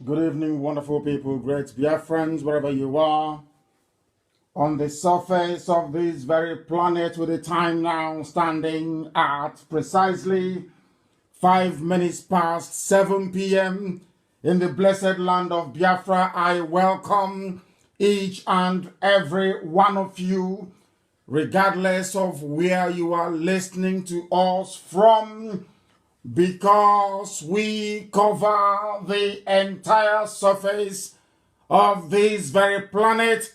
Good evening, wonderful people, great Biafrans, wherever you are. On the surface of this very planet, with the time now standing at precisely 5 minutes past 7 p.m. in the blessed land of Biafra, I welcome each and every one of you, regardless of where you are listening to us from, because we cover the entire surface of this very planet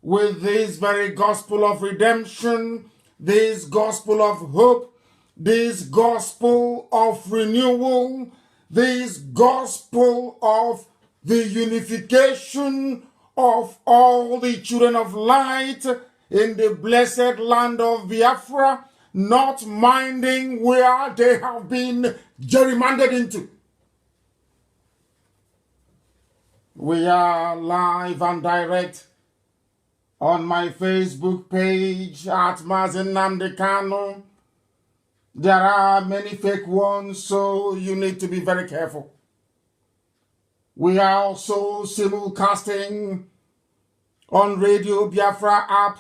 with this very gospel of redemption, this gospel of hope, this gospel of renewal, this gospel of the unification of all the children of light in the blessed land of Biafra, not minding where they have been gerrymandered into. We are live and direct on my Facebook page at Mazi Nnamdi Kanu. There are many fake ones, so you need to be very careful. We are also simulcasting on Radio Biafra app.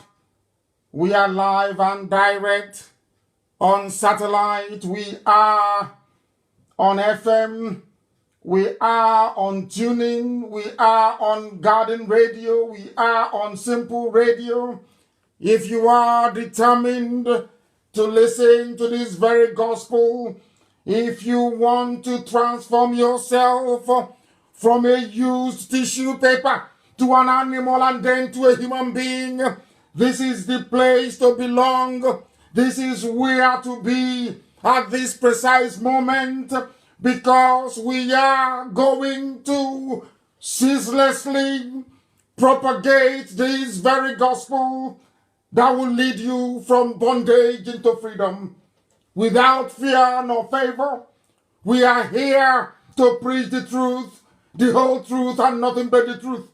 We are live and direct on satellite. We are on FM. We are on Tuning. We are on Garden Radio. We are on Simple Radio. If you are determined to listen to this very gospel, if you want to transform yourself from a used tissue paper to an animal and then to a human being, this is the place to belong. This is where to be at this precise moment, because we are going to ceaselessly propagate this very gospel that will lead you from bondage into freedom without fear nor favor. We are here to preach the truth, the whole truth, and nothing but the truth.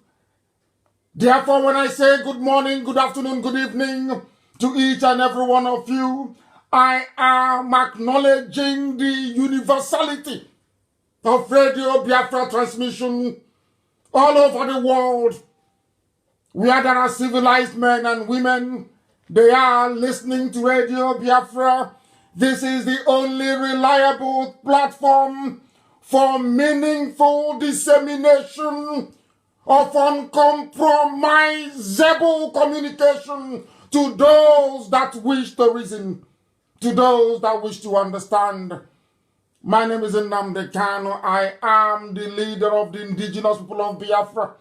Therefore, when I say good morning, good afternoon, good evening to each and every one of you, I am acknowledging the universality of Radio Biafra transmission all over the world. Where there are civilized men and women, they are listening to Radio Biafra. This is the only reliable platform for meaningful dissemination of uncompromisable communication to those that wish to reason, to those that wish to understand. My name is Nnamdi Kanu. I am the leader of the indigenous people of Biafra,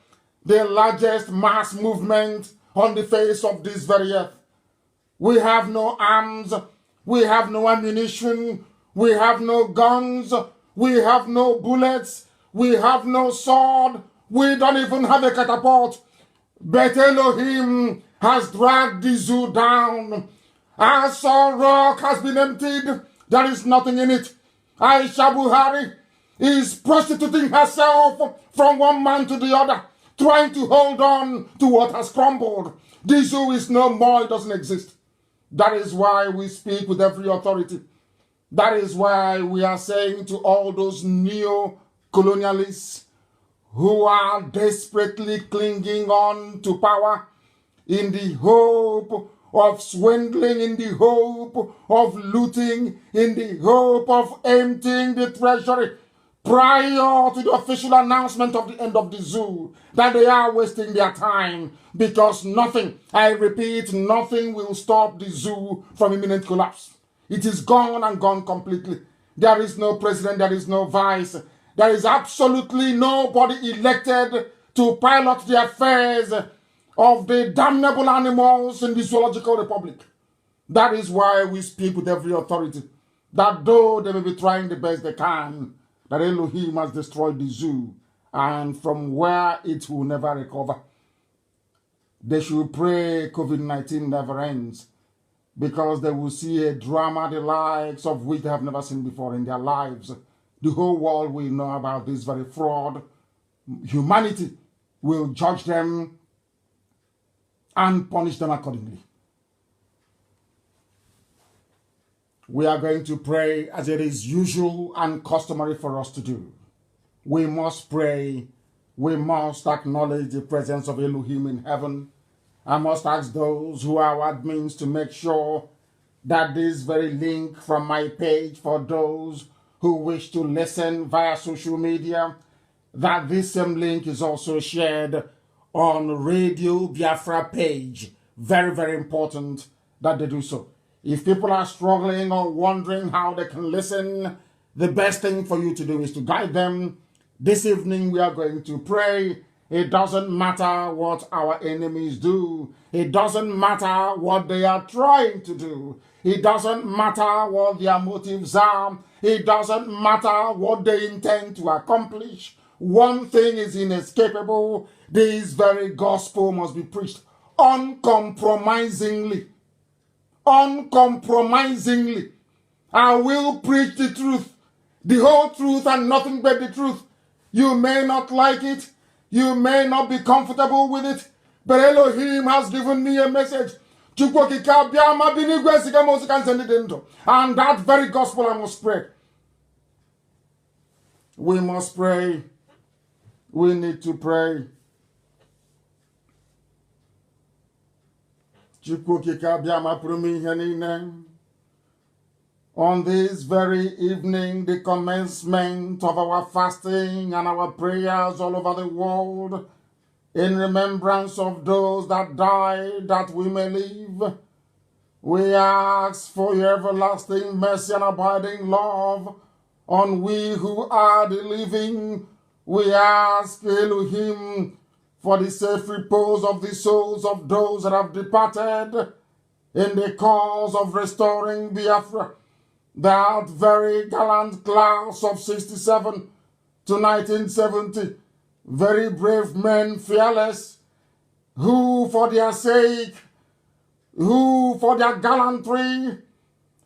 the largest mass movement on the face of this very earth. We have no arms, we have no ammunition, we have no guns, we have no bullets, we have no sword, we don't even have a catapult. But Elohim has dragged the zoo down. Asa Rock has been emptied. There is nothing in it. Aisha Buhari is prostituting herself from one man to the other, trying to hold on to what has crumbled. The zoo is no more. It doesn't exist. That is why we speak with every authority. That is why we are saying to all those neo-colonialists who are desperately clinging on to power in the hope of swindling, in the hope of looting, in the hope of emptying the treasury prior to the official announcement of the end of the zoo, that they are wasting their time, because nothing, I repeat, nothing will stop the zoo from imminent collapse. It is gone and gone completely. There is no president, there is no vice. There is absolutely nobody elected to pilot the affairs of the damnable animals in the zoological republic. That is why we speak with every authority, that though they may be trying the best they can, that Elohim has destroyed the zoo, and from where it will never recover. They should pray COVID-19 never ends, because they will see a drama the likes of which they have never seen before in their lives. The whole world will know about this very fraud. Humanity will judge them and punish them accordingly. We are going to pray as it is usual and customary for us to do. We must pray we must acknowledge the presence of Elohim in heaven. I must ask those who are admins to make sure that this very link from my page for those who wish to listen via social media, that this same link is also shared on Radio Biafra page. Very, very important that they do so. If people are struggling or wondering how they can listen, the best thing for you to do is to guide them. This evening we are going to pray. It doesn't matter what our enemies do. It doesn't matter what they are trying to do. It doesn't matter what their motives are. It doesn't matter what they intend to accomplish. One thing is inescapable. This very gospel must be preached uncompromisingly. Uncompromisingly. I will preach the truth, the whole truth and nothing but the truth. You may not like it. You may not be comfortable with it. But Elohim has given me a message. And that very gospel I must spread. We must pray. We need to pray. On this very evening, the commencement of our fasting and our prayers all over the world, in remembrance of those that died, that we may live, we ask for your everlasting mercy and abiding love on we who are the living. We ask Elohim for the safe repose of the souls of those that have departed in the cause of restoring Biafra. That very gallant class of 67 to 1970, very brave men, fearless, who for their sake, who for their gallantry,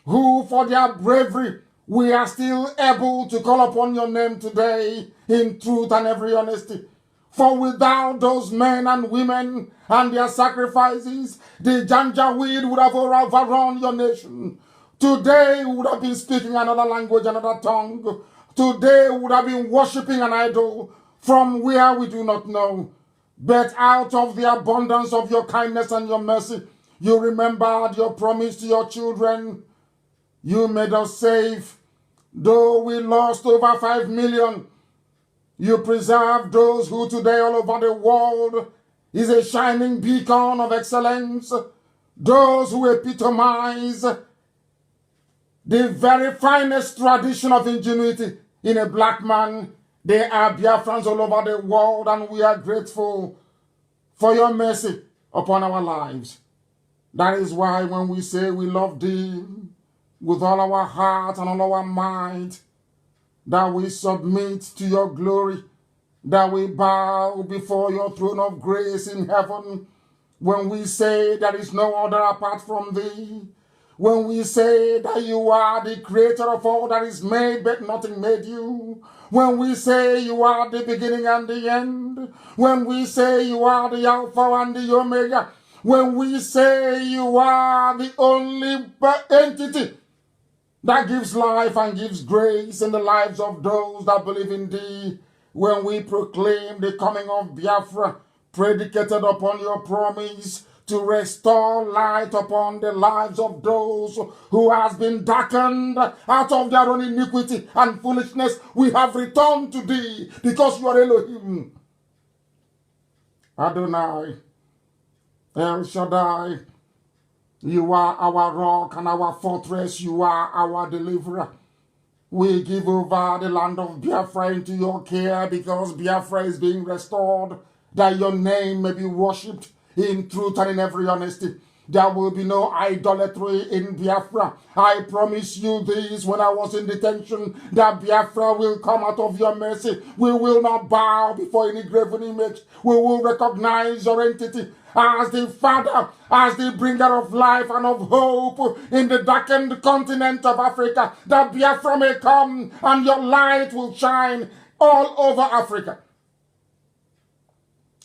who for their bravery, we are still able to call upon your name today in truth and every honesty. For without those men and women and their sacrifices, the Janjaweed would have overrun your nation. Today we would have been speaking another language, another tongue. Today we would have been worshipping an idol from where we do not know. But out of the abundance of your kindness and your mercy, you remembered your promise to your children. You made us safe. Though we lost over 5 million, you preserved those who today all over the world is a shining beacon of excellence. Those who epitomize the very finest tradition of ingenuity in a black man. They are Biafrans all over the world, and we are grateful for your mercy upon our lives. That is why when we say we love thee with all our heart and all our might, that we submit to your glory, that we bow before your throne of grace in heaven, when we say there is no other apart from thee, when we say that you are the creator of all that is made, but nothing made you, when we say you are the beginning and the end, when we say you are the Alpha and the Omega, when we say you are the only entity that gives life and gives grace in the lives of those that believe in thee, when we proclaim the coming of Biafra, predicated upon your promise to restore light upon the lives of those who has been darkened out of their own iniquity and foolishness, we have returned to thee because you are Elohim. Adonai, El Shaddai, you are our rock and our fortress. You are our deliverer. We give over the land of Biafra into your care because Biafra is being restored, that your name may be worshipped in truth and in every honesty. There will be no idolatry in Biafra. I promise you this when I was in detention, that Biafra will come out of your mercy. We will not bow before any graven image. We will recognize your entity as the Father, as the bringer of life and of hope in the darkened continent of Africa, that Biafra may come and your light will shine all over Africa.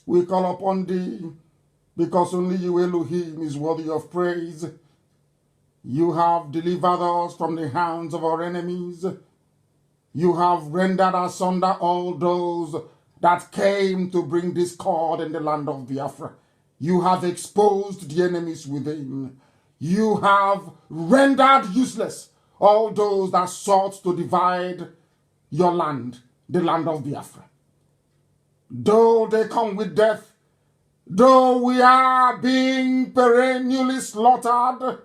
We call upon thee because only you, Elohim, is worthy of praise. You have delivered us from the hands of our enemies. You have rendered asunder all those that came to bring discord in the land of Biafra. You have exposed the enemies within. You have rendered useless all those that sought to divide your land, the land of Biafra. Though they come with death, though we are being perennially slaughtered,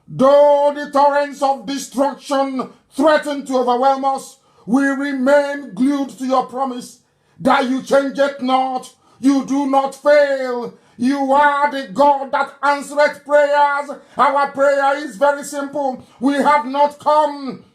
though the torrents of destruction threaten to overwhelm us, we remain glued to your promise that you change it not, you do not fail. You are the God that answereth prayers. Our prayer is very simple. We have not come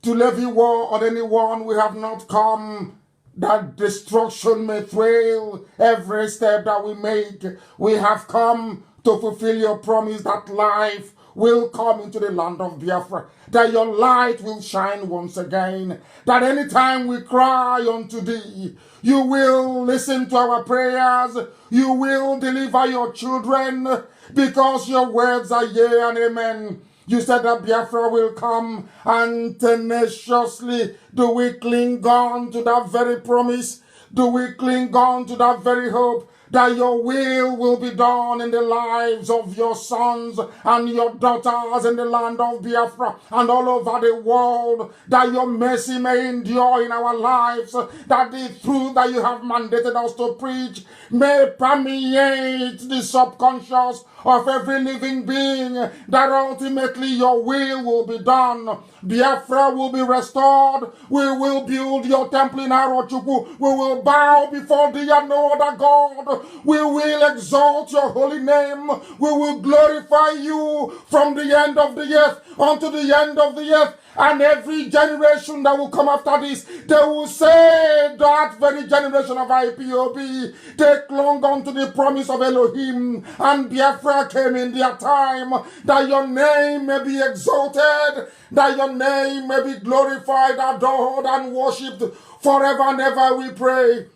to levy war on anyone. We have not come that destruction may thrill every step that we make. We have come to fulfill your promise that life will come into the land of Biafra, that your light will shine once again, that anytime we cry unto thee, you will listen to our prayers, you will deliver your children, because your words are yea and amen. You said that Biafra will come, and tenaciously do we cling on to that very promise, do we cling on to that very hope, that your will be done in the lives of your sons and your daughters in the land of Biafra and all over the world, that your mercy may endure in our lives, that the truth that you have mandated us to preach may permeate the subconscious of every living being, that ultimately your will be done. Biafra will be restored. We will build your temple in Arochukwu. We will bow before thee and no other God. We will exalt your holy name. We will glorify you from the end of the earth unto the end of the earth. And every generation that will come after this, they will say that very generation of IPOB, they clung on to the promise of Elohim, and Biafra came in their time, that your name may be exalted, that your name may be glorified, adored, and worshipped forever and ever, we pray.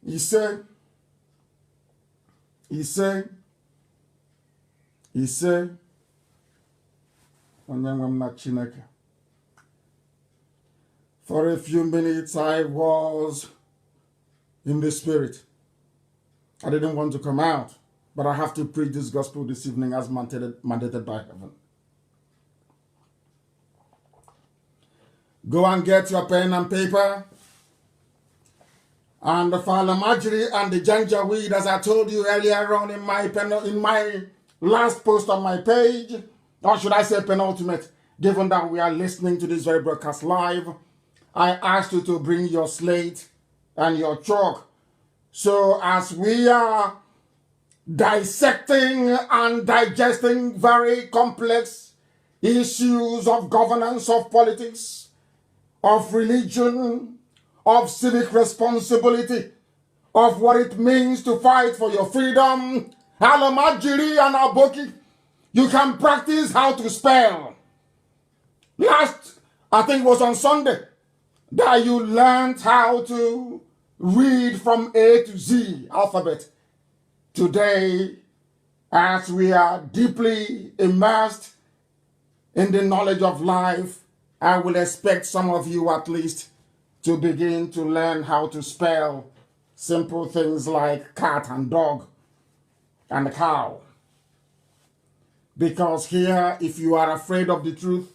He said, for a few minutes I was in the spirit. I didn't want to come out, but I have to preach this gospel this evening as mandated by heaven. Go and get your pen and paper and the Falamajri and the Janjaweed, as I told you earlier on in my last post on my page, or should I say penultimate, given that we are listening to this very broadcast live. I asked you to bring your slate and your chalk. So as we are dissecting and digesting very complex issues of governance, of politics, of religion, of civic responsibility, of what it means to fight for your freedom, Alamajiri and Aboki, you can practice how to spell. Last, I think it was on Sunday, that you learned how to read from A to Z alphabet. Today, as we are deeply immersed in the knowledge of life, I will expect some of you at least to begin to learn how to spell simple things like cat and dog and cow. Because here, if you are afraid of the truth,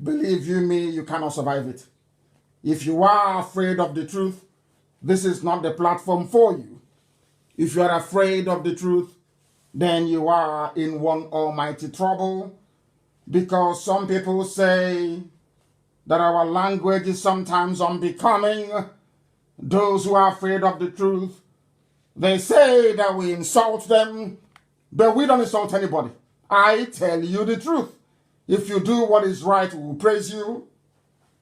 believe you me, you cannot survive it. If you are afraid of the truth, this is not the platform for you. If you are afraid of the truth, then you are in one almighty trouble, because some people say that our language is sometimes unbecoming. Those who are afraid of the truth, they say that we insult them, but we don't insult anybody. I tell you the truth. If you do what is right, we will praise you.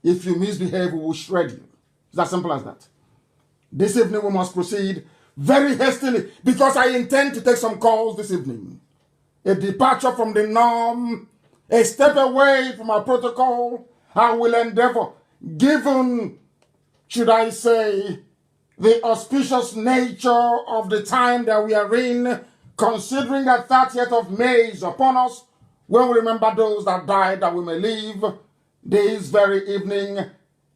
If you misbehave, we will shred you. It's as simple as that. This evening we must proceed very hastily, because I intend to take some calls this evening. A departure from the norm, a step away from our protocol. I will endeavor, given, should I say, the auspicious nature of the time that we are in, considering that 30th of May is upon us, when we remember those that died that we may live. This very evening,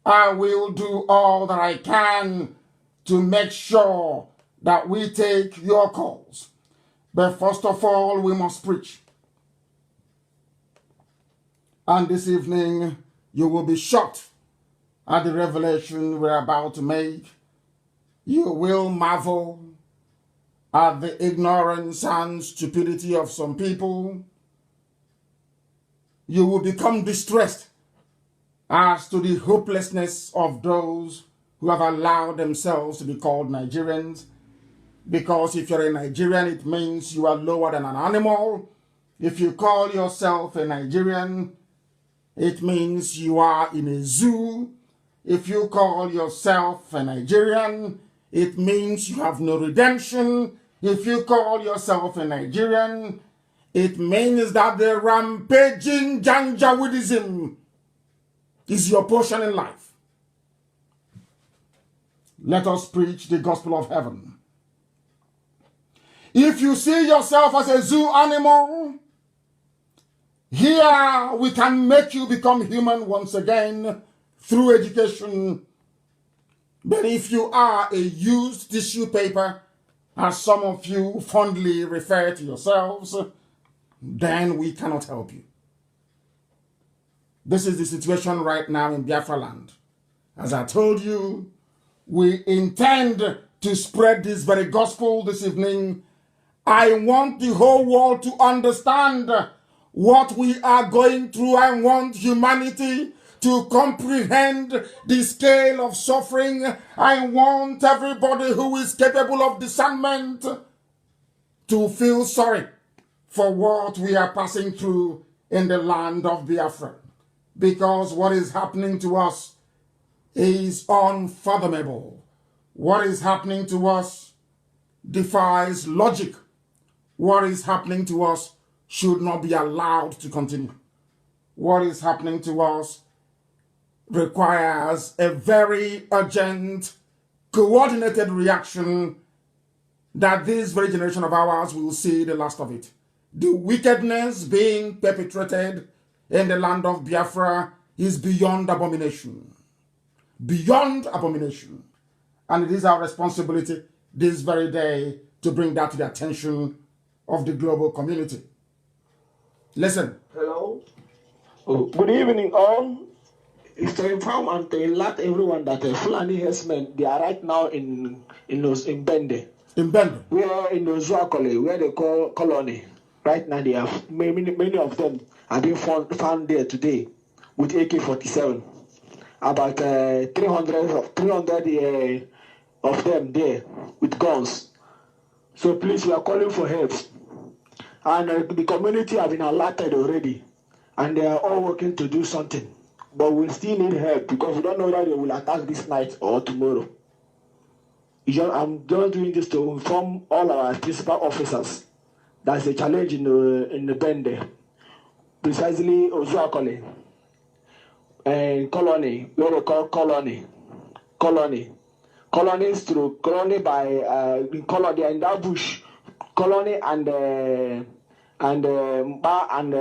I will do all that I can to make sure that we take your calls. But first of all, we must preach. And this evening, you will be shocked at the revelation we're about to make. You will marvel at the ignorance and stupidity of some people. You will become distressed as to the hopelessness of those who have allowed themselves to be called Nigerians. Because if you're a Nigerian, it means you are lower than an animal. If you call yourself a Nigerian, it means you are in a zoo. If you call yourself a Nigerian, it means you have no redemption. If you call yourself a Nigerian, it means that the rampaging Janjaweedism is your portion in life. Let us preach the gospel of heaven. If you see yourself as a zoo animal, here we can make you become human once again through education. But if you are a used tissue paper, as some of you fondly refer to yourselves, then we cannot help you. This is the situation right now in Biafra land. As I told you, we intend to spread this very gospel this evening. I want the whole world to understand what we are going through. I want humanity to comprehend the scale of suffering. I want everybody who is capable of discernment to feel sorry for what we are passing through in the land of Biafra. Because what is happening to us is unfathomable. What is happening to us defies logic. What is happening to us should not be allowed to continue. What is happening to us requires a very urgent, coordinated reaction that this very generation of ours will see the last of it. The wickedness being perpetrated in the land of Biafra is beyond abomination. Beyond abomination. And it is our responsibility this very day to bring that to the attention of the global community. Listen. Hello. Oh, good evening, all. It's to inform and to alert everyone that the Fulani herdsmen, they are right now in Bende. In Bende? We are in Ozuakole, where they call colony. Right now, they have many of them have been found there today with AK-47. About 300 of them there with guns. So please, we are calling for help. And the community have been alerted already. And they are all working to do something. But we still need help because we don't know that they will attack this night or tomorrow. I'm just doing this to inform all our principal officers. That's a challenge in the Bende. Precisely Ozuakole. And colony, where they call colony. Colonies through colony by colony in that bush. Colony and Mba and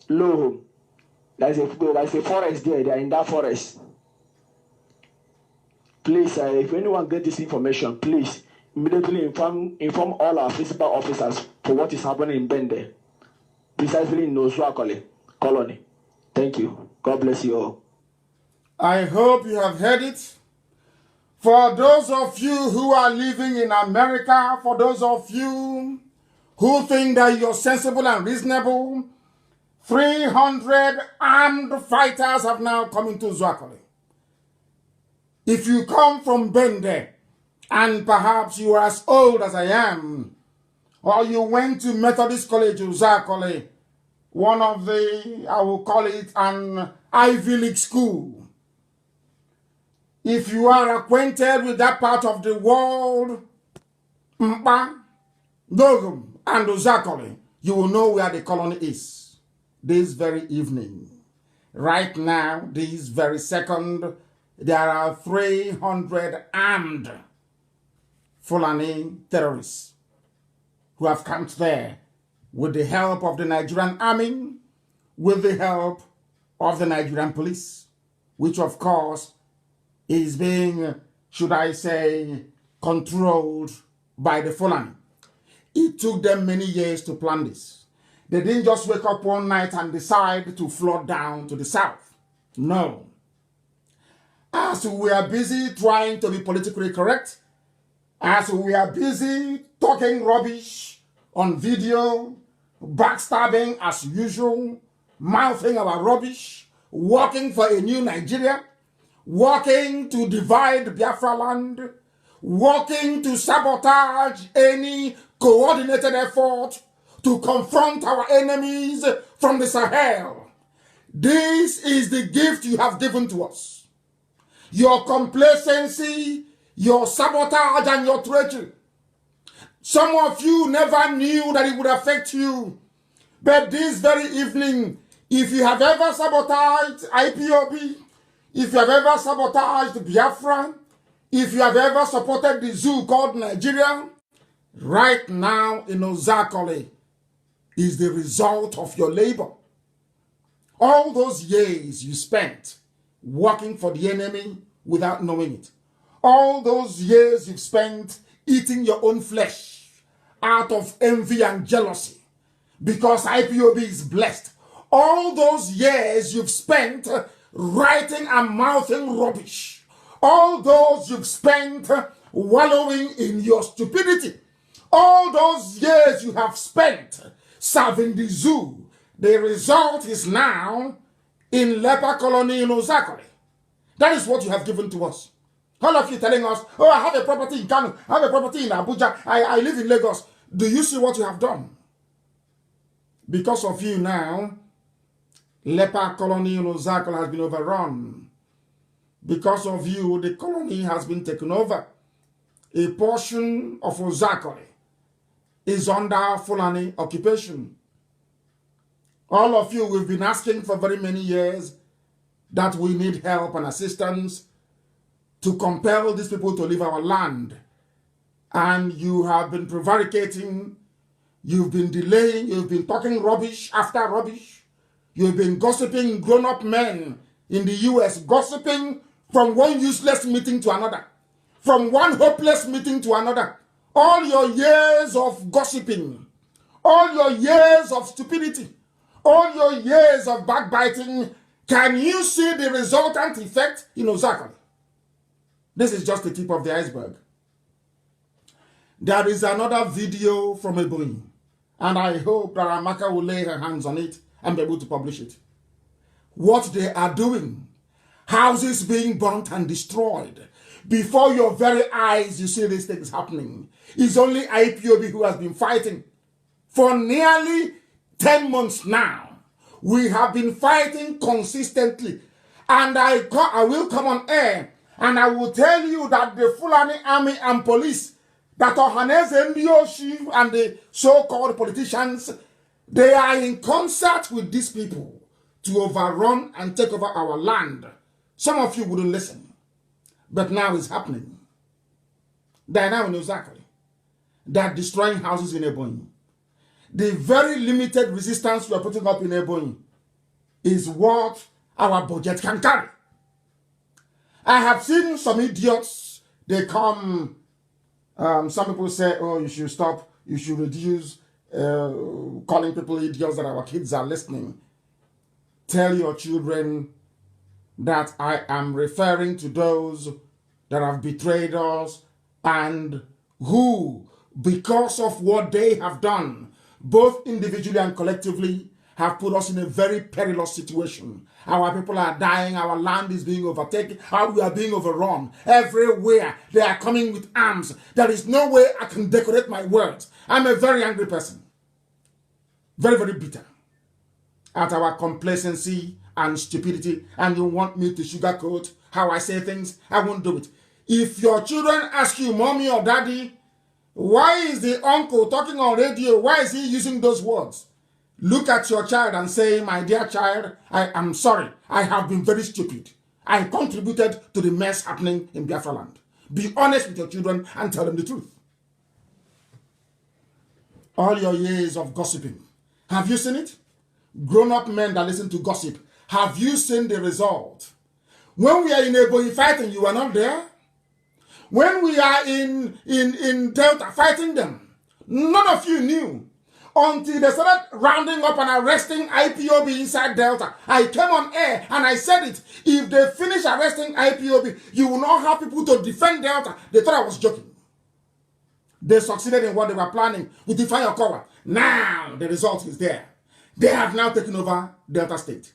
Loho. There's a forest there. They are in that forest. Please, if anyone get this information, please immediately inform all our principal officers for what is happening in Bende, precisely in Ozuakole colony. Thank you. God bless you all. I hope you have heard it. For those of you who are living in America, for those of you who think that you're sensible and reasonable, 300 armed fighters have now come into Ozuakole. If you come from Bende, and perhaps you are as old as I am, or you went to Methodist College Ozuakole, one of the, I will call it an Ivy League school. If you are acquainted with that part of the world, Mba, Dogum, and Ozuakole, you will know where the colony is. This very evening, right now, this very second, there are 300 armed Fulani terrorists who have camped there with the help of the Nigerian army, with the help of the Nigerian police, which of course is being should I say, controlled by the Fulani. It took them many years to plan this. They didn't just wake up one night and decide to flood down to the south. No. As we are busy trying to be politically correct, as we are busy talking rubbish on video, backstabbing as usual, mouthing our rubbish, working for a new Nigeria, working to divide Biafra land, working to sabotage any coordinated effort to confront our enemies from the Sahel. This is the gift you have given to us. Your complacency, your sabotage, and your treachery. Some of you never knew that it would affect you. But this very evening, if you have ever sabotaged IPOB, if you have ever sabotaged Biafra, if you have ever supported the zoo called Nigeria, right now in Ozakole is the result of your labor. All those years you spent working for the enemy without knowing it. All those years you've spent eating your own flesh out of envy and jealousy because IPOB is blessed. All those years you've spent writing and mouthing rubbish. All those you've spent wallowing in your stupidity. All those years you have spent serving the zoo. The result is now in leper colony in Ozakole. That is what you have given to us. All of you telling us, oh, I have a property in Kanu, I have a property in Abuja, I live in Lagos. Do you see what you have done? Because of you now, leper colony in Ozakole has been overrun. Because of you, the colony has been taken over. A portion of Ozakole is under Fulani occupation. All of you, we've been asking for very many years that we need help and assistance to compel these people to leave our land. And you have been prevaricating, you've been delaying, you've been talking rubbish after rubbish. You've been gossiping, grown-up men in the US, gossiping from one useless meeting to another, from one hopeless meeting to another. All your years of gossiping, all your years of stupidity, all your years of backbiting, can you see the resultant effect in Ozakole? This is just the tip of the iceberg. There is another video from Ebonyi, and I hope that Amaka will lay her hands on it and be able to publish it. What they are doing, houses being burnt and destroyed. Before your very eyes, you see these things happening. It's only IPOB who has been fighting. For nearly 10 months now, we have been fighting consistently. And I will come on air and I will tell you that the Fulani army and police, that Ohaneze Ndioshi and the so-called politicians, they are in concert with these people to overrun and take over our land. Some of you wouldn't listen. But now it's happening. They are now in Ozakole. They are destroying houses in Ebonyi. The very limited resistance we are putting up in Ebonyi is what our budget can carry. I have seen some idiots, they come, some people say, oh, you should stop, you should reduce calling people idiots that our kids are listening. Tell your children that I am referring to those that have betrayed us and who, because of what they have done, both individually and collectively, have put us in a very perilous situation. Our people are dying, our land is being overtaken, we are being overrun. Everywhere they are coming with arms. There is no way I can decorate my words. I'm a very angry person. Very, very bitter at our complacency and stupidity, and you want me to sugarcoat how I say things, I won't do it. If your children ask you, mommy or daddy, why is the uncle talking on radio? Why is he using those words? Look at your child and say, my dear child, I am sorry. I have been very stupid. I contributed to the mess happening in Biafra land. Be honest with your children and tell them the truth. All your years of gossiping, have you seen it? Grown-up men that listen to gossip, have you seen the result? When we are in Ebonyi fighting, you were not there. when we are in Delta fighting them, none of you knew until they started rounding up and arresting IPOB inside Delta. I came on air and I said it. If they finish arresting IPOB, you will not have people to defend Delta. They thought I was joking. They succeeded in what they were planning with the fire cover. Now the result is there. They have now taken over Delta State.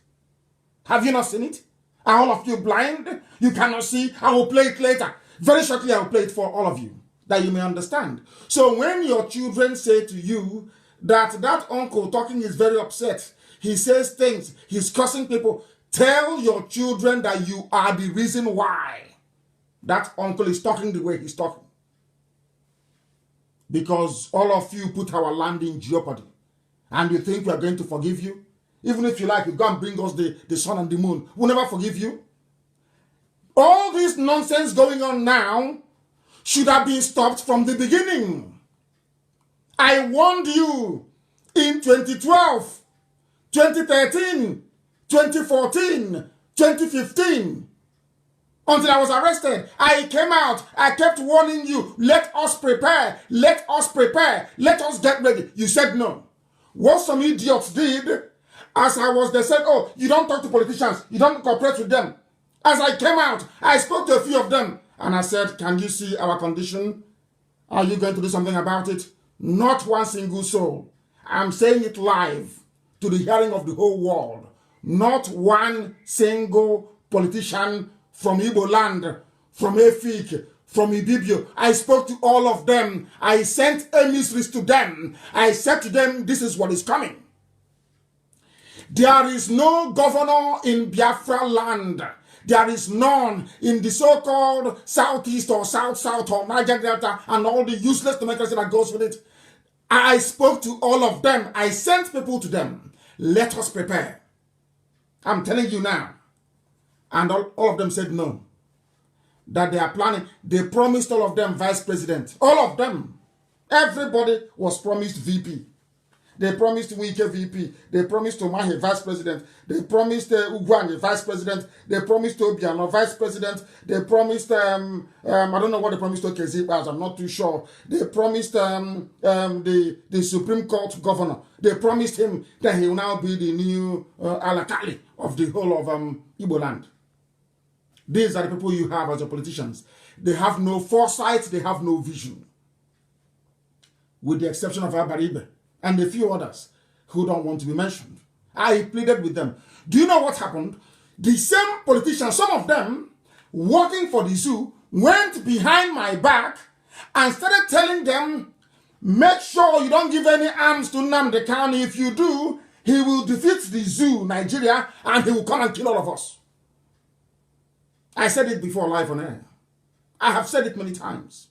Have you not seen it? Are all of you blind? You cannot see? I will play it later. Very shortly, I will play it for all of you, that you may understand. So when your children say to you that uncle talking is very upset, he says things, he's cursing people, tell your children that you are the reason why that uncle is talking the way he's talking. Because all of you put our land in jeopardy. And you think we are going to forgive you? Even if you like, you go and bring us the sun and the moon. We'll never forgive you. All this nonsense going on now should have been stopped from the beginning. I warned you in 2012, 2013, 2014, 2015. Until I was arrested, I came out. I kept warning you, let us prepare, let us prepare, let us get ready. You said no. What some idiots did, as I was, they said, oh, you don't talk to politicians, you don't cooperate with them. As I came out, I spoke to a few of them, and I said, can you see our condition? Are you going to do something about it? Not one single soul. I'm saying it live to the hearing of the whole world. Not one single politician from Igbo land, from Efik, from Ibibio. I spoke to all of them. I sent emissaries to them. I said to them, this is what is coming. There is no governor in Biafra land. There is none in the so-called Southeast or South or Niger Delta and all the useless democracy that goes with it. I spoke to all of them. I sent people to them. Let us prepare. I'm telling you now. And all of them said no. That they are planning. They promised all of them vice president. All of them. Everybody was promised VP. They promised Wike VP. They promised Omahe vice president. They promised Ugwanye vice president. They promised Obiano vice president. They promised, I don't know what they promised to Kezipas. I'm not too sure. They promised the Supreme Court governor. They promised him that he will now be the new Alakali of the whole of Igbo land. These are the people you have as your politicians. They have no foresight. They have no vision. With the exception of Abaribe and a few others who don't want to be mentioned. I pleaded with them. Do you know what happened? The same politicians, some of them, working for the zoo, went behind my back and started telling them, make sure you don't give any arms to Nnamdi Kanu. If you do, he will defeat the zoo, Nigeria, and he will come and kill all of us. I said it before live on air. I have said it many times.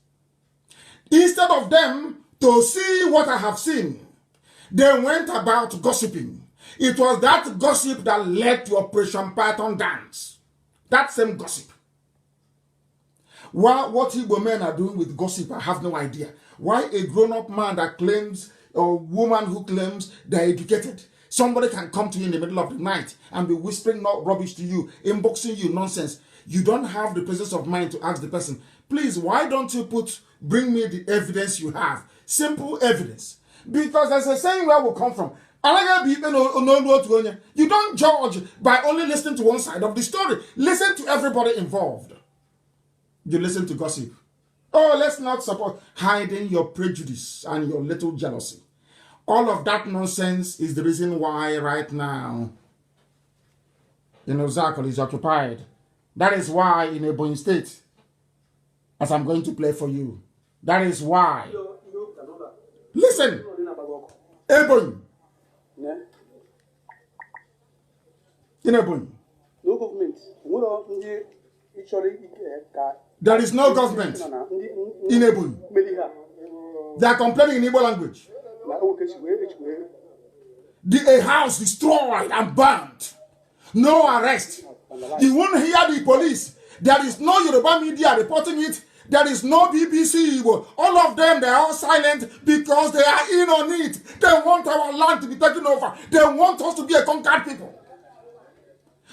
Instead of them to see what I have seen, they went about gossiping. It was that gossip that led to Operation Python Dance. That same gossip. What Igbo men are doing with gossip, I have no idea. Why a grown-up man that claims, or woman who claims they're educated, somebody can come to you in the middle of the night and be whispering rubbish to you, inboxing you nonsense. You don't have the presence of mind to ask the person, please, why don't you bring me the evidence you have? Simple evidence. Because there's a saying where we come from. You don't judge by only listening to one side of the story. Listen to everybody involved. You listen to gossip. Oh, let's not support hiding your prejudice and your little jealousy. All of that nonsense is the reason why right now, Zakol is occupied. That is why in Ebonyi State, as I'm going to play for you, that is why. Listen, Ebonyi. In Ebonyi. No government. There is no government in Ebonyi. They are complaining in Igbo language. A house destroyed and burned. No arrest. You won't hear the police. There is no Yoruba media reporting it. There is no BBC. All of them, they are all silent because they are in on it. They want our land to be taken over. They want us to be a conquered people.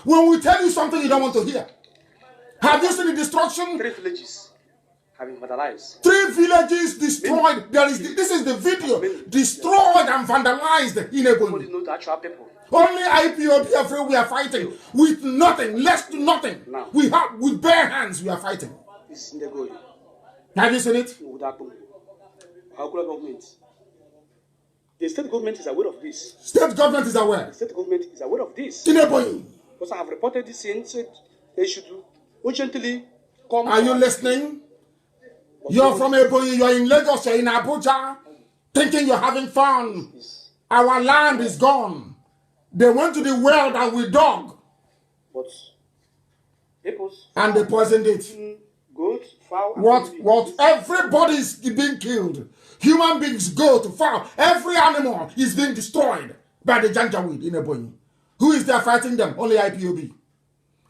When we tell you something you don't want to hear. Have you seen the destruction? 3 villages. have been vandalized. 3 villages destroyed. This is the video. Destroyed and vandalized in Ebonyi. Nobody knows the actual people. Only IPOB Biafra we are fighting with nothing, less to nothing. Now, we have with bare hands we are fighting. This is in the goal. Have you seen it? Our government. The state government is aware of this. State government is aware. The state government is aware of this. In Ebonyi. Because I have reported this in, said they should urgently come. Are you listening? You're from Ebonyi, you're in Lagos, you're in Abuja, thinking you're having fun. Our land is gone. They went to the well that we dug. But and they poisoned it. Goat, fowl, what everybody is being killed. Human beings, goat, fowl, every animal is being destroyed by the Janjaweed in Ebonyi. Who is there fighting them? Only IPOB.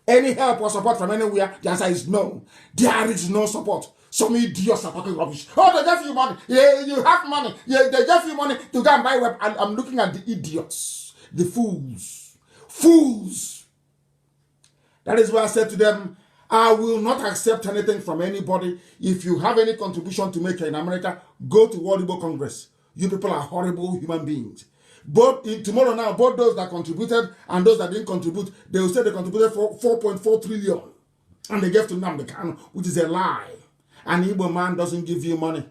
Any help or support from anywhere? The answer is no. There is no support. Some idiots are talking rubbish. Oh, they gave you money. Yeah, you have money. Yeah, they gave you money to go and buy web. I'm looking at the idiots, the fools. Fools. That is why I said to them, I will not accept anything from anybody. If you have any contribution to make in America, go to World Igbo Congress. You people are horrible human beings. Tomorrow now, both those that contributed and those that didn't contribute, they will say they contributed for 4.4 trillion. And they gave to Nnamdi Kanu, which is a lie. An Igbo man doesn't give you money.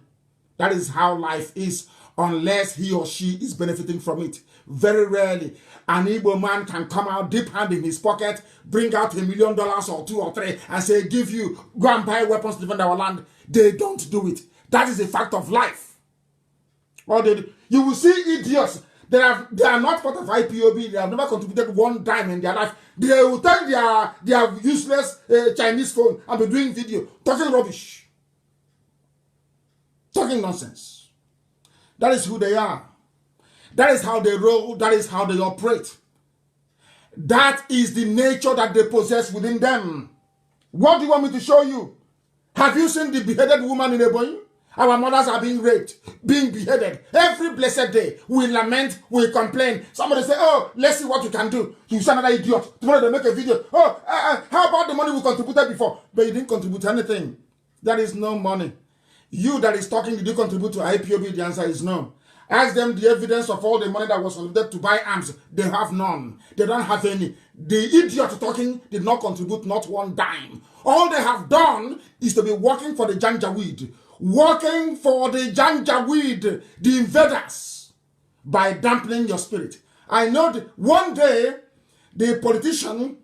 That is how life is, unless he or she is benefiting from it. Very rarely, an Igbo man can come out deep hand in his pocket, bring out $1 million or 2 or 3, and say, give you, go and buy weapons to defend our land. They don't do it. That is a fact of life. Or you will see idiots. They are not part of IPOB. They have never contributed one dime in their life. They will take their useless Chinese phone and be doing video, talking rubbish. Talking nonsense. That is who they are. That is how they roll. That is how they operate. That is the nature that they possess within them. What do you want me to show you? Have you seen the beheaded woman in Ebonyi? Our mothers are being raped, being beheaded. Every blessed day, we lament, we complain. Somebody say, oh, let's see what you can do. You say another idiot. Tomorrow they make a video. Oh, how about the money we contributed before? But you didn't contribute anything. There is no money. You that is talking, did you contribute to IPOB? The answer is no. Ask them the evidence of all the money that was contributed to buy arms. They have none. They don't have any. The idiot talking did not contribute not one dime. All they have done is to be working for the Janjaweed. Working for the Janjaweed, the invaders, by dampening your spirit. I know that one day, the politician,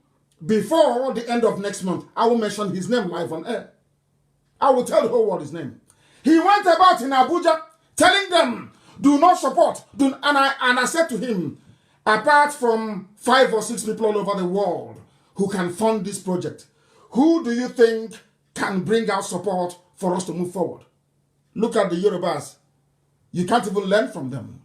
before the end of next month, I will mention his name live on air. I will tell the whole world his name. He went about in Abuja telling them, do not support. And I said to him, apart from 5 or 6 people all over the world who can fund this project, who do you think can bring out support for us to move forward? Look at the Yorubas. You can't even learn from them.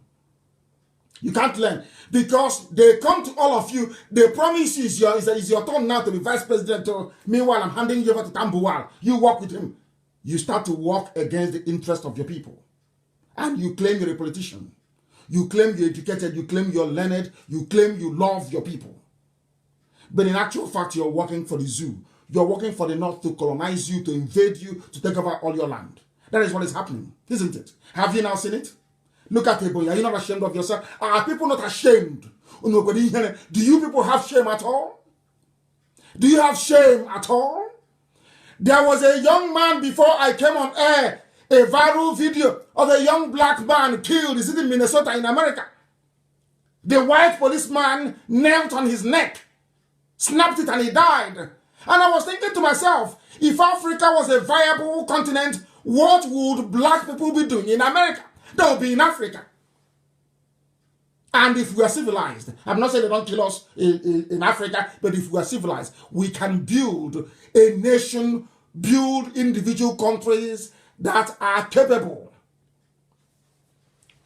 You can't learn because they come to all of you. They promise you it's your turn now to be vice president. Meanwhile, I'm handing you over to Tambuwal. You work with him. You start to work against the interest of your people. And you claim you're a politician. You claim you're educated. You claim you're learned. You claim you love your people. But in actual fact, you're working for the zoo. You're working for the North to colonize you, to invade you, to take over all your land. That is what is happening, isn't it? Have you now seen it? Look at Ebonyi. Are you not ashamed of yourself? Are people not ashamed? Do you people have shame at all? Do you have shame at all? There was a young man before I came on air, a viral video of a young black man killed. Is it in Minnesota in America? The white policeman knelt on his neck, snapped it, and he died. And I was thinking to myself, if Africa was a viable continent, what would black people be doing in America? They would be in Africa. And if we are civilized, I'm not saying they don't kill us in Africa, but if we are civilized, we can build a nation, build individual countries that are capable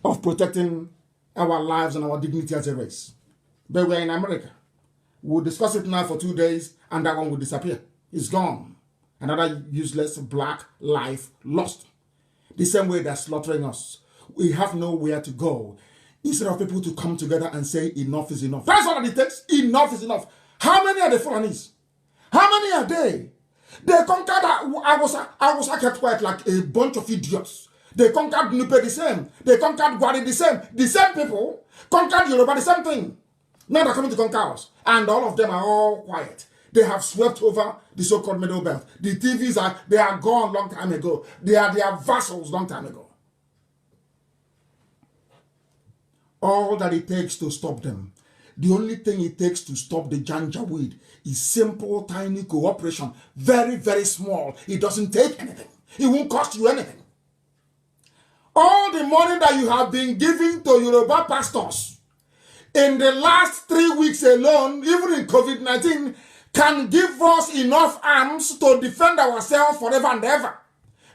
of protecting our lives and our dignity as a race. But we're in America. We'll discuss it now for 2 days, and that one will disappear. It's gone. Another useless black life lost. The same way they're slaughtering us. We have nowhere to go. Instead of people to come together and say enough is enough. That's all it takes. Enough is enough. How many are the Fulanis? How many are they? They conquered Awusa kept quiet like a bunch of idiots. They conquered Nupe the same. They conquered Gwari the same. The same people conquered Yoruba the same thing. Now they're coming to conquer us. And all of them are all quiet. They have swept over the so-called Middle Belt. The TVs they are gone long time ago. They are vassals long time ago. All that it takes to stop them, the only thing it takes to stop the Janjaweed is simple, tiny cooperation. Very, very small. It doesn't take anything. It won't cost you anything. All the money that you have been giving to Yoruba pastors in the last 3 weeks alone, even in COVID-19, can give us enough arms to defend ourselves forever and ever.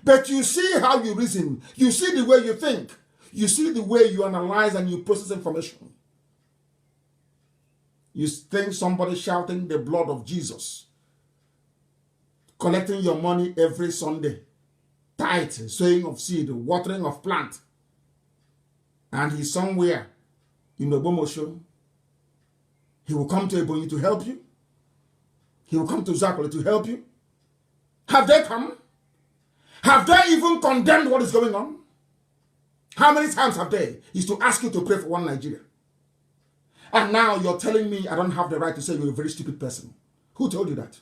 But you see how you reason. You see the way you think. You see the way you analyze and you process information. You think somebody shouting the blood of Jesus, collecting your money every Sunday, tithe, sowing of seed, watering of plant, and he's somewhere in the Bomosho. He will come to Ebonyi to help you. He will come to Zakole to help you. Have they come? Have they even condemned what is going on? How many times have they? Is to ask you to pray for one Nigeria. And now you're telling me I don't have the right to say you're a very stupid person. Who told you that?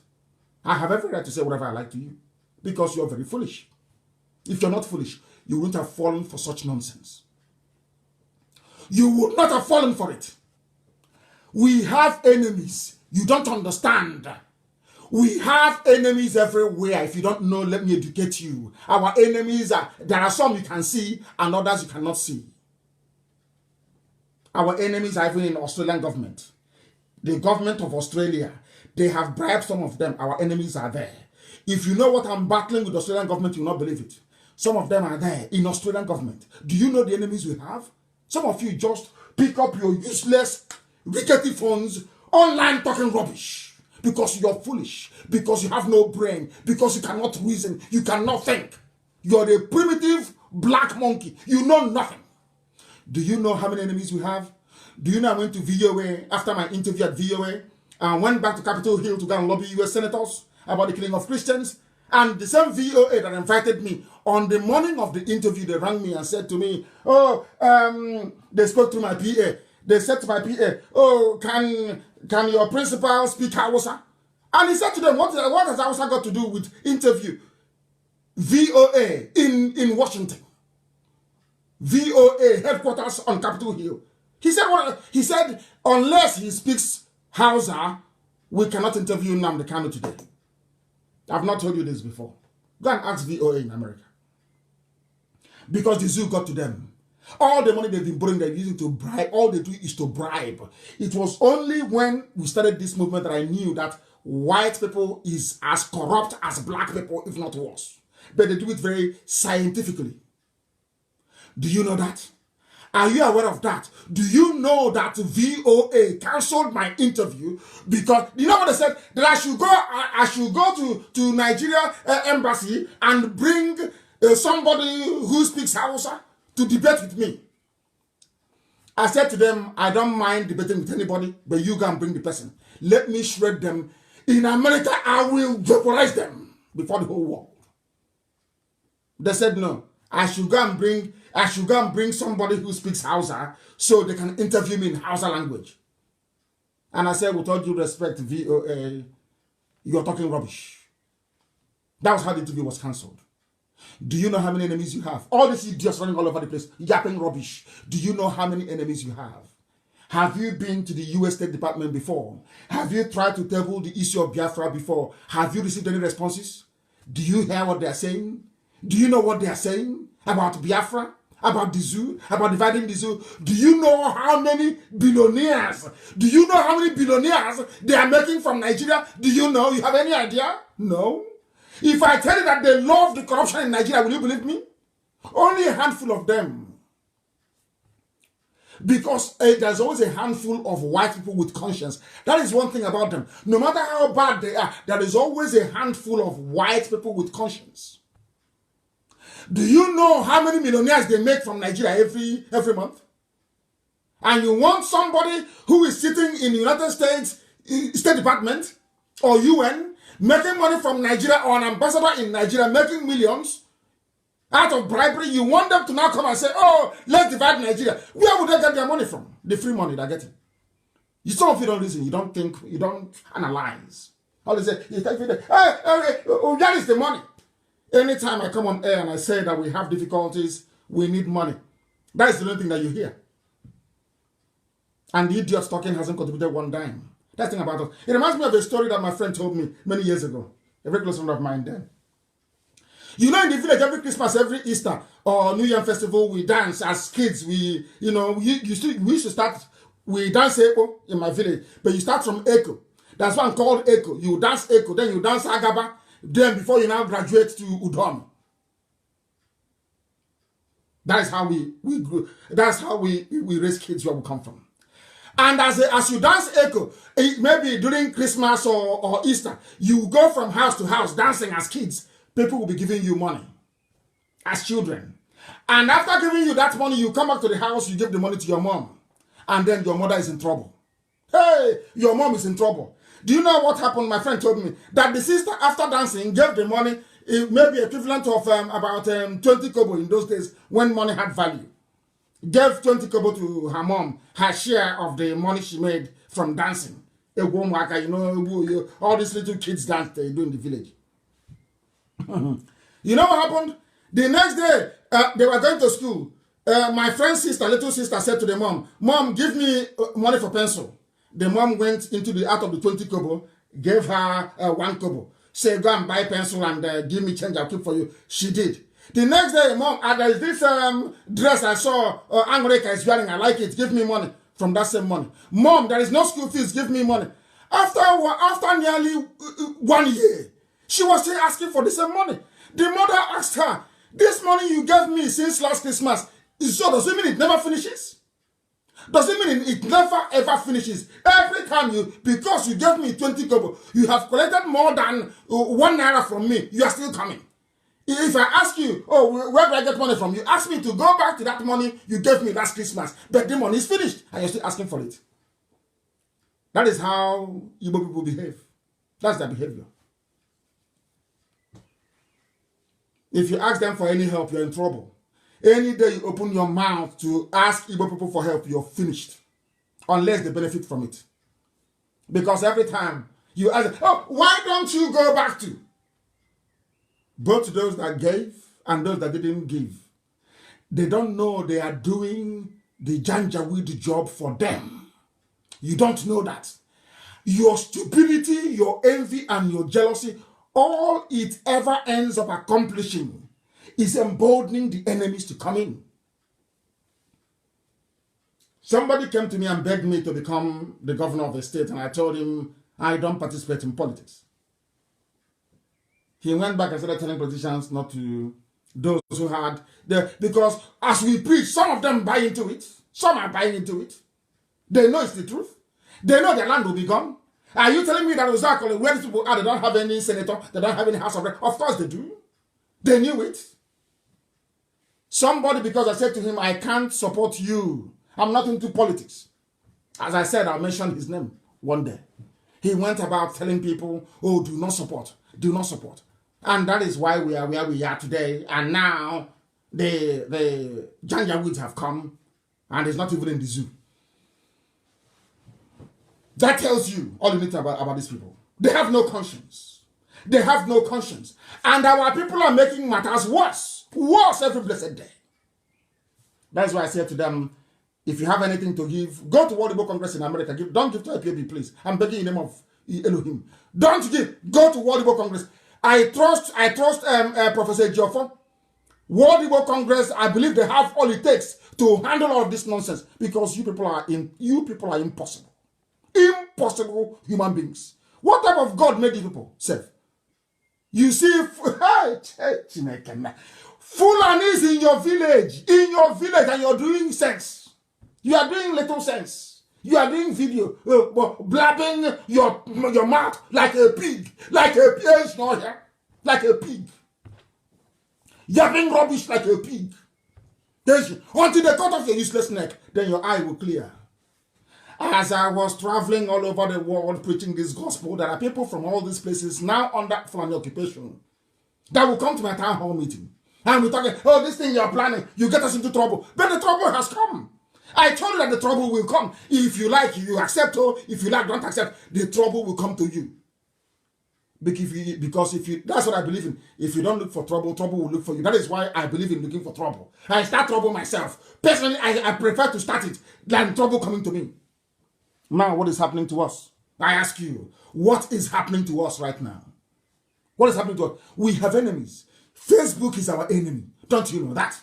I have every right to say whatever I like to you. Because you're very foolish. If you're not foolish, you wouldn't have fallen for such nonsense. You would not have fallen for it. We have enemies. You don't understand. We have enemies everywhere. If you don't know, let me educate you. Our enemies there are some you can see and others you cannot see. Our enemies are even in Australian government. The government of Australia, they have bribed some of them. Our enemies are there. If you know what I'm battling with the Australian government, you will not believe it. Some of them are there in Australian government. Do you know the enemies we have? Some of you just pick up your useless, rickety phones, online talking rubbish. Because you're foolish, because you have no brain, because you cannot reason, you cannot think. You're a primitive black monkey. You know nothing. Do you know how many enemies we have? Do you know I went to VOA after my interview at VOA and went back to Capitol Hill to go and lobby US senators about the killing of Christians? And the same VOA that invited me, on the morning of the interview, they rang me and said to me, they spoke to my PA. They said to my PA, oh, can your principal speak Hausa? And he said to them, what has Hausa got to do with interview? VOA in Washington. VOA headquarters on Capitol Hill. He said, unless he speaks Hausa, we cannot interview Nnamdi Kanu today. I've not told you this before. Go and ask VOA in America. Because the zoo got to them. All the money they've been borrowing, they're using to bribe. All they do is to bribe. It was only when we started this movement that I knew that white people is as corrupt as black people, if not worse. But they do it very scientifically. Do you know that? Are you aware of that? Do you know that VOA cancelled my interview because you know what they said? That I should go to Nigeria embassy and bring somebody who speaks Hausa to debate with me. I said to them, I don't mind debating with anybody, but you go and bring the person. Let me shred them. In America, I will vaporize them before the whole world. They said no. I should go and bring somebody who speaks Hausa so they can interview me in Hausa language. And I said, with all due respect, VOA, you're talking rubbish. That was how the interview was cancelled. Do you know how many enemies you have? All these idiots running all over the place, yapping rubbish. Do you know how many enemies you have? Have you been to the US State Department before? Have you tried to table the issue of Biafra before? Have you received any responses? Do you hear what they are saying? Do you know what they are saying about Biafra? About the zoo? About dividing the zoo? Do you know how many billionaires? Do you know how many billionaires they are making from Nigeria? Do you know? You have any idea? No. If I tell you that they love the corruption in Nigeria, will you believe me? Only a handful of them. Because there's always a handful of white people with conscience. That is one thing about them. No matter how bad they are, there is always a handful of white people with conscience. Do you know how many millionaires they make from Nigeria every month? And you want somebody who is sitting in the United States State Department or UN making money from Nigeria, or an ambassador in Nigeria making millions out of bribery. You want them to now come and say, oh, let's divide Nigeria. Where would they get their money from? The free money they're getting. Some of you don't listen, you don't think, you don't analyze. All they say, where is the money? Anytime I come on air and I say that we have difficulties, we need money, that is the only thing that you hear. And the idiot talking hasn't contributed one dime. That's the thing about us. It reminds me of a story that my friend told me many years ago. A very close friend of mine then. You know, in the village, every Christmas, every Easter, or New Year festival, we dance as kids. We used to start, we dance Echo in my village, but you start from Echo. That's why I'm called Echo. You dance Echo, then you dance Agaba, then before you now graduate to Udon. That is how we grew. That's how we raise kids where we come from. And as you dance Echo, maybe during Christmas or Easter, you go from house to house dancing as kids. People will be giving you money as children. And after giving you that money, you come back to the house, you give the money to your mom. And then your mother is in trouble. Hey, your mom is in trouble. Do you know what happened? My friend told me that the sister, after dancing, gave the money, maybe equivalent of about 20 kobo in those days when money had value. Gave 20 kobo to her mom, her share of the money she made from dancing. You know, all these little kids dance they do in the village. You know what happened? The next day, they were going to school. My friend's sister, little sister, said to the mom, "Mom, give me money for pencil." The mom went into out of the 20 kobo, gave her 1 kobo. Said, "Go and buy pencil and give me change, I'll keep for you." She did. The next day, mom, there is this dress I saw Angoreka is wearing, I like it, give me money from that same money. "Mom, there is no school fees, give me money." After nearly 1 year, she was still asking for the same money. The mother asked her, "This money you gave me since last Christmas, so does it mean it never finishes? Does it mean it never ever finishes? Every time because you gave me 20 kobo, you have collected more than 1 naira from me, you are still coming. If I ask you, oh, where do I get money from? You ask me to go back to that money you gave me last Christmas, but the money is finished, and you're still asking for it." That is how Igbo people behave. That's their behavior. If you ask them for any help, you're in trouble. Any day you open your mouth to ask Igbo people for help, you're finished. Unless they benefit from it. Because every time you ask, "Oh, why don't you go back to?" Both those that gave and those that didn't give, they don't know they are doing the Janjaweed job for them. You don't know that. Your stupidity, your envy, and your jealousy, all it ever ends up accomplishing is emboldening the enemies to come in. Somebody came to me and begged me to become the governor of the state, and I told him I don't participate in politics. He went back and started telling politicians not to, those who had, because as we preach, some of them buy into it. Some are buying into it. They know it's the truth. They know their land will be gone. Are you telling me that Osakole, where these people are, they don't have any senator, they don't have any House of Rep? Of course they do. They knew it. Somebody, because I said to him, "I can't support you. I'm not into politics." As I said, I'll mention his name one day. He went about telling people, "Oh, do not support, do not support." And that is why we are where we are today. And now the Janjaweeds have come, and it's not even in the zoo. That tells you all you need to about these people. They have no conscience. They have no conscience. And our people are making matters worse. Worse every blessed day. That's why I said to them, if you have anything to give, go to World Igbo Congress in America. Don't give to IPAB, please. I'm begging in the name of Elohim. Don't give. Go to World Igbo Congress. I trust Professor Joffo. World Igbo Congress, I believe they have all it takes to handle all of this nonsense, because you people are impossible. Impossible human beings. What type of God made you people serve? You see, Fulani is in your village, and you're doing sense. You are doing little sense. You are doing video, blabbing your mouth like a pig, like a pig. Yapping rubbish like a pig. Until they cut off your useless neck, then your eye will clear. As I was traveling all over the world preaching this gospel, there are people from all these places now under Fulani occupation that will come to my town hall meeting. And we're talking, oh, this thing you're planning, you get us into trouble. But the trouble has come. I told you that the trouble will come. If you like, you accept, or if you like, don't accept, the trouble will come to you. Because if you, that's what I believe in. If you don't look for trouble, trouble will look for you. That is why I believe in looking for trouble. I start trouble myself. Personally, I prefer to start it than trouble coming to me. Now, what is happening to us? I ask you, what is happening to us right now? What is happening to us? We have enemies. Facebook is our enemy. Don't you know that?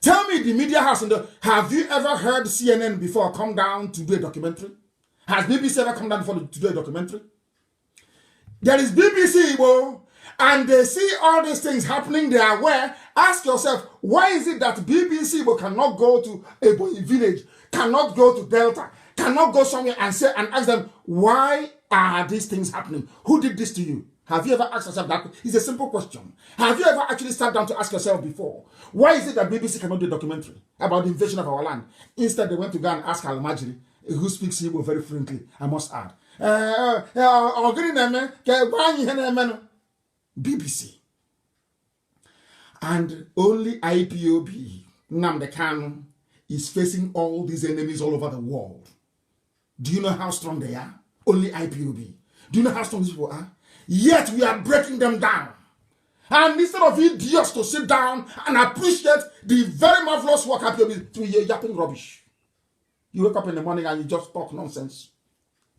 Tell me the media house have you ever heard CNN before come down to do a documentary? Has BBC ever come down before to do a documentary? There is BBC, and they see all these things happening. They are aware. Ask yourself, why is it that BBC cannot go to a village, cannot go to Delta, cannot go somewhere and say and ask them, why are these things happening? Who did this to you? Have you ever asked yourself that? It's a simple question. Have you ever actually sat down to ask yourself before, why is it that BBC cannot do a documentary about the invasion of our land? Instead, they went to go and ask Al-Majri, who speaks Igbo very fluently, I must add. BBC. And only IPOB, Nnamdi Kanu, is facing all these enemies all over the world. Do you know how strong they are? Only IPOB. Do you know how strong these people are? Yet we are breaking them down. And instead of idiots to sit down and appreciate the very marvelous work IPOB is doing, you're yapping rubbish. You wake up in the morning and you just talk nonsense.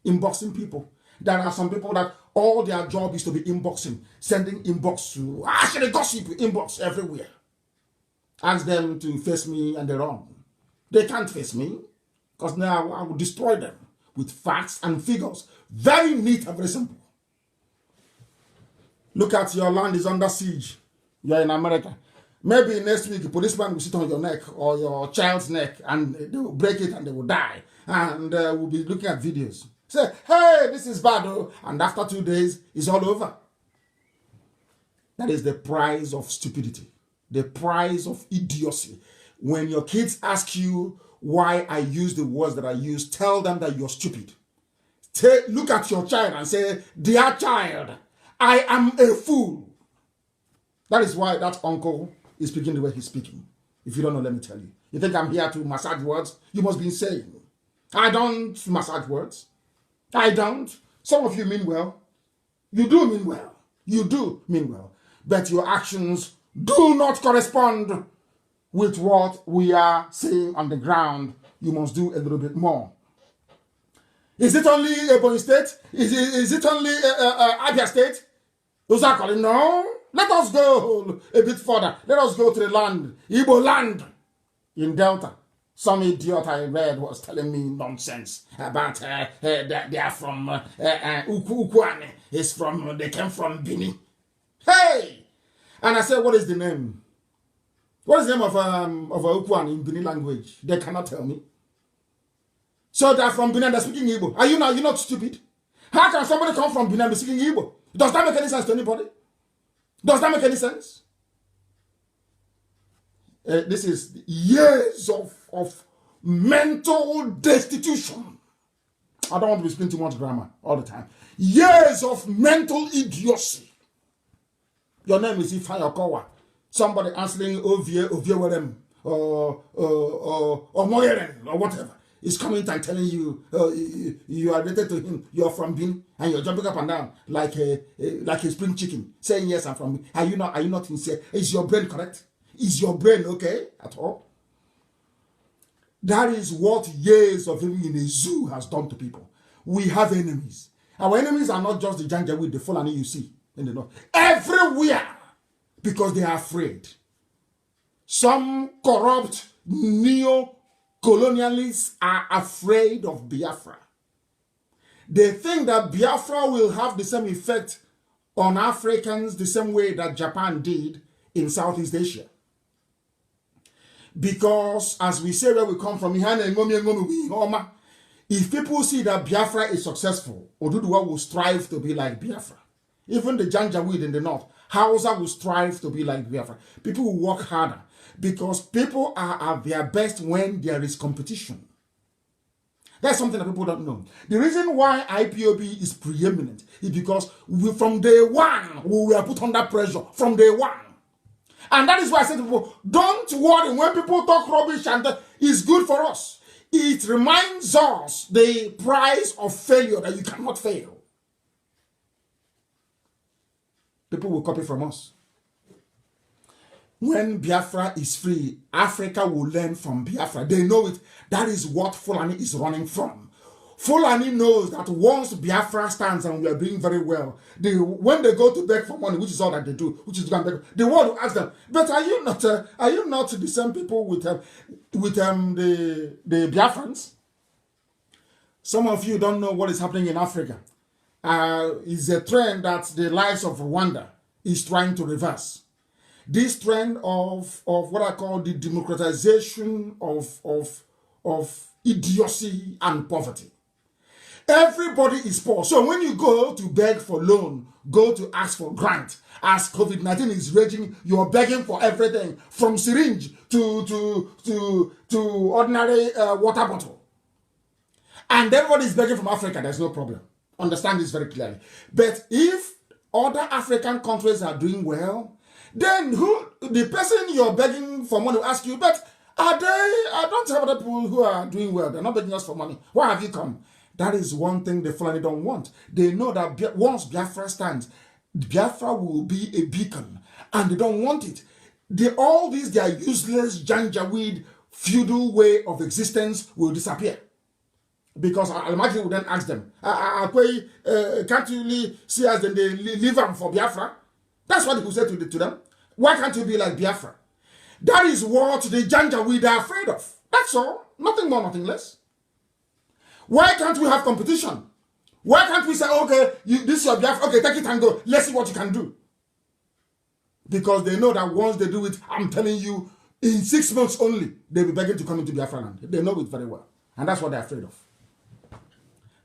Inboxing people. There are some people that all their job is to be inboxing, sending inbox to, actually gossip, inbox everywhere. Ask them to face me and they run. They can't face me because now I will destroy them with facts and figures. Very neat and very simple. Look at your land is under siege. You are in America. Maybe next week a policeman will sit on your neck or your child's neck and they will break it and they will die. And we'll be looking at videos. Say, hey, this is bad, oh. And after 2 days, it's all over. That is the price of stupidity. The price of idiocy. When your kids ask you why I use the words that I use, tell them that you're stupid. Look at your child and say, dear child, I am a fool. That is why that uncle is speaking the way he's speaking. If you don't know, let me tell you. You think I'm here to massage words? You must be insane. I don't massage words. I don't. Some of you mean well. You do mean well. You do mean well. But your actions do not correspond with what we are seeing on the ground. You must do a little bit more. Is it only Ebonyi State? Is it only Abia State? Uzakoli? No. Let us go a bit further. Let us go to the land, Igbo land in Delta. Some idiot I read was telling me nonsense about they are from Ukwane. They came from Bini. Hey! And I said, what is the name? What is the name of Ukwane in Bini language? They cannot tell me. So they're from Benin, they're speaking Igbo. Are you not stupid? How can somebody come from Benin and be speaking Igbo? Does that make any sense to anybody? Does that make any sense? This is years of mental destitution. I don't want to be speaking too much grammar all the time. Years of mental idiocy. Your name is Ifeanyi Okowa. Somebody answering Oviewerem or Moyeren or whatever is coming and telling you you are related to him. You're from Benin and you're jumping up and down like a spring chicken, saying yes, I'm from Benin. Are you not sincere? Is your brain correct? Is your brain okay at all? That is what years of living in a zoo has done to people. We have enemies. Our enemies are not just the Janjaweed, the Fulani you see in the north. Everywhere. Because they are afraid. Some corrupt neo-colonialists are afraid of Biafra. They think that Biafra will have the same effect on Africans the same way that Japan did in Southeast Asia. Because, as we say where we come from, if people see that Biafra is successful, Oduduwa will strive to be like Biafra. Even the Janjaweed in the north, Hausa will strive to be like Biafra. People will work harder because people are at their best when there is competition. That's something that people don't know. The reason why IPOB is preeminent is because from day one, we were put under pressure. From day one. And that is why I say to people, don't worry when people talk rubbish, and it's good for us. It reminds us the price of failure, that you cannot fail. People will copy from us. When Biafra is free, Africa will learn from Biafra. They know it. That is what Fulani is running from. Fulani knows that once Biafra stands and we are doing very well, when they go to beg for money, which is all that they do, which is to beg, the world will ask them, but are you not the same people with the Biafrans? Some of you don't know what is happening in Africa. It's a trend that the lives of Rwanda is trying to reverse. This trend of what I call the democratization of idiocy and poverty. Everybody is poor. So when you go to beg for loan, go to ask for grant, as COVID-19 is raging, you're begging for everything from syringe to ordinary water bottle. And everybody is begging from Africa. There's no problem. Understand this very clearly. But if other African countries are doing well, then the person you're begging for money will ask you, but I don't have other people who are doing well. They're not begging us for money. Why have you come? That is one thing the Fulani don't want. They know that once Biafra stands, Biafra will be a beacon. And they don't want it. All these, their useless, janjaweed, feudal way of existence will disappear. Because Al-Mahdi will then ask them, can't you really see us then they leave them for Biafra? That's what he will say to them. Why can't you be like Biafra? That is what the janjaweed are afraid of. That's all. Nothing more, nothing less. Why can't we have competition? Why can't we say, okay, this is your Biafra, okay, take it and go. Let's see what you can do. Because they know that once they do it, I'm telling you, in 6 months only, they'll be begging to come into Biafra land. They know it very well. And that's what they're afraid of.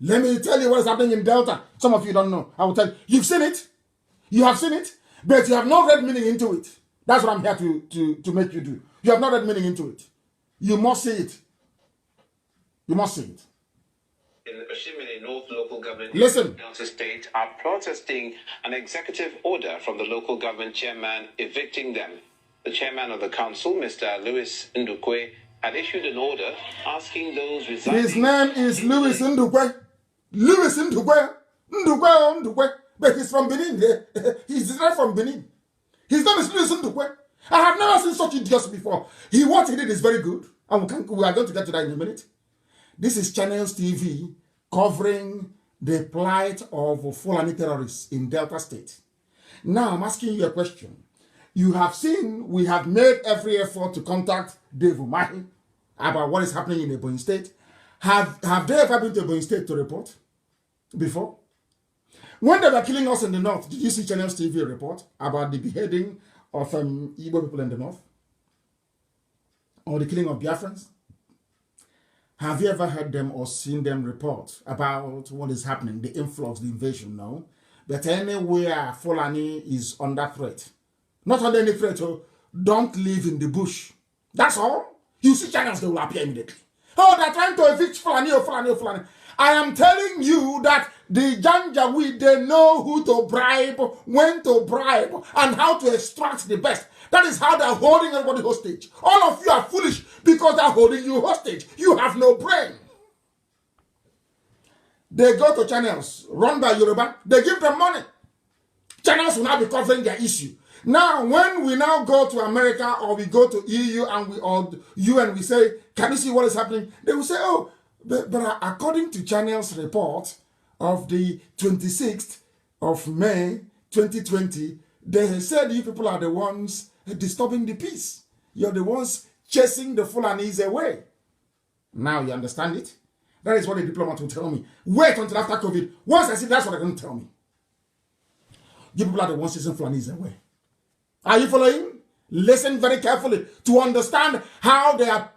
Let me tell you what is happening in Delta. Some of you don't know. I will tell you. You've seen it. You have seen it. But you have not read meaning into it. That's what I'm here to make you do. You have not read meaning into it. You must see it. You must see it. In the Oshimiri North local government Listen. Delta State are protesting an executive order from the local government chairman evicting them. The chairman of the council, Mr. Louis Ndukwe, had issued an order asking those residing... His name is Louis Ndukwe. Louis Ndukwe. Ndukwe. But he's from Benin. He's right from Benin. His name is Louis Ndukwe. I have never seen such idiots before. What he did is very good. And we are going to get to that in a minute. This is Channels TV covering the plight of Fulani terrorists in Delta State. Now, I'm asking you a question. You have seen we have made every effort to contact Dave Umahi about what is happening in Ebonyi State. Have they ever been to Ebonyi State to report before? When they were killing us in the north, did you see Channels TV report about the beheading of Igbo people in the north? Or the killing of Biafrans? Have you ever heard them or seen them report about what is happening, the influx, the invasion? No. But anywhere Fulani is under threat, not under any threat, don't live in the bush. That's all. You see channels, they will appear immediately. Oh, they're trying to evict Fulani. I am telling you that the Janjaweed, they know who to bribe, when to bribe, and how to extract the best. That is how they're holding everybody hostage. All of you are foolish because they're holding you hostage. You have no brain. They go to channels run by Yoruba. They give them money. Channels will now be covering their issue. Now, when we now go to America or we go to EU or UN, we say, can you see what is happening? They will say, oh, but according to Channels report of the 26th of May 2020, they said you people are the ones disturbing the peace. You're the ones chasing the Fulanis away. Now you understand it? That is what a diplomat will tell me. Wait until after COVID. Once I see that's what they're going to tell me. You people are the ones chasing Fulanis away. Are you following? Listen very carefully to understand how they are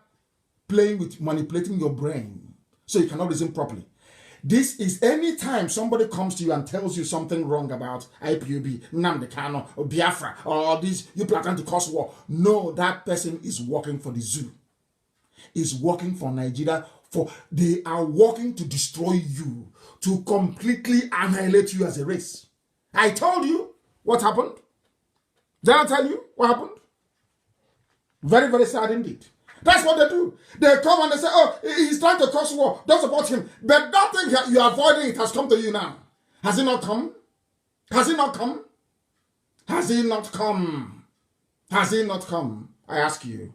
playing with manipulating your brain so you cannot reason properly. This is any time somebody comes to you and tells you something wrong about IPOB, Nnamdi Kanu, or Biafra, or this, you plan to cause war. No, that person is working for the zoo. Is working for Nigeria They are working to destroy you, to completely annihilate you as a race. I told you what happened. Did I tell you what happened? Very, very sad indeed. That's what they do. They come and they say, oh, he's trying to cause war. Don't support him. But that thing you're avoiding, it has come to you now. Has it not come? Has it not come? Has it not come? Has it not come? I ask you.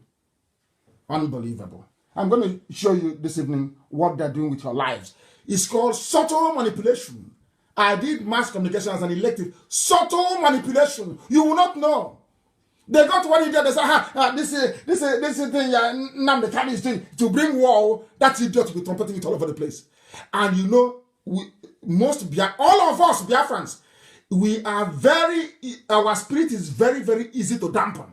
Unbelievable. I'm going to show you this evening what they're doing with your lives. It's called subtle manipulation. I did mass communication as an elective. Subtle manipulation. You will not know. They got what he did. They said, this is thing Nnamdi Kanu is doing to bring war. That idiot will be trumpeting it all over the place. And you know, all of us Biafrans, we are our spirit is very, very easy to dampen.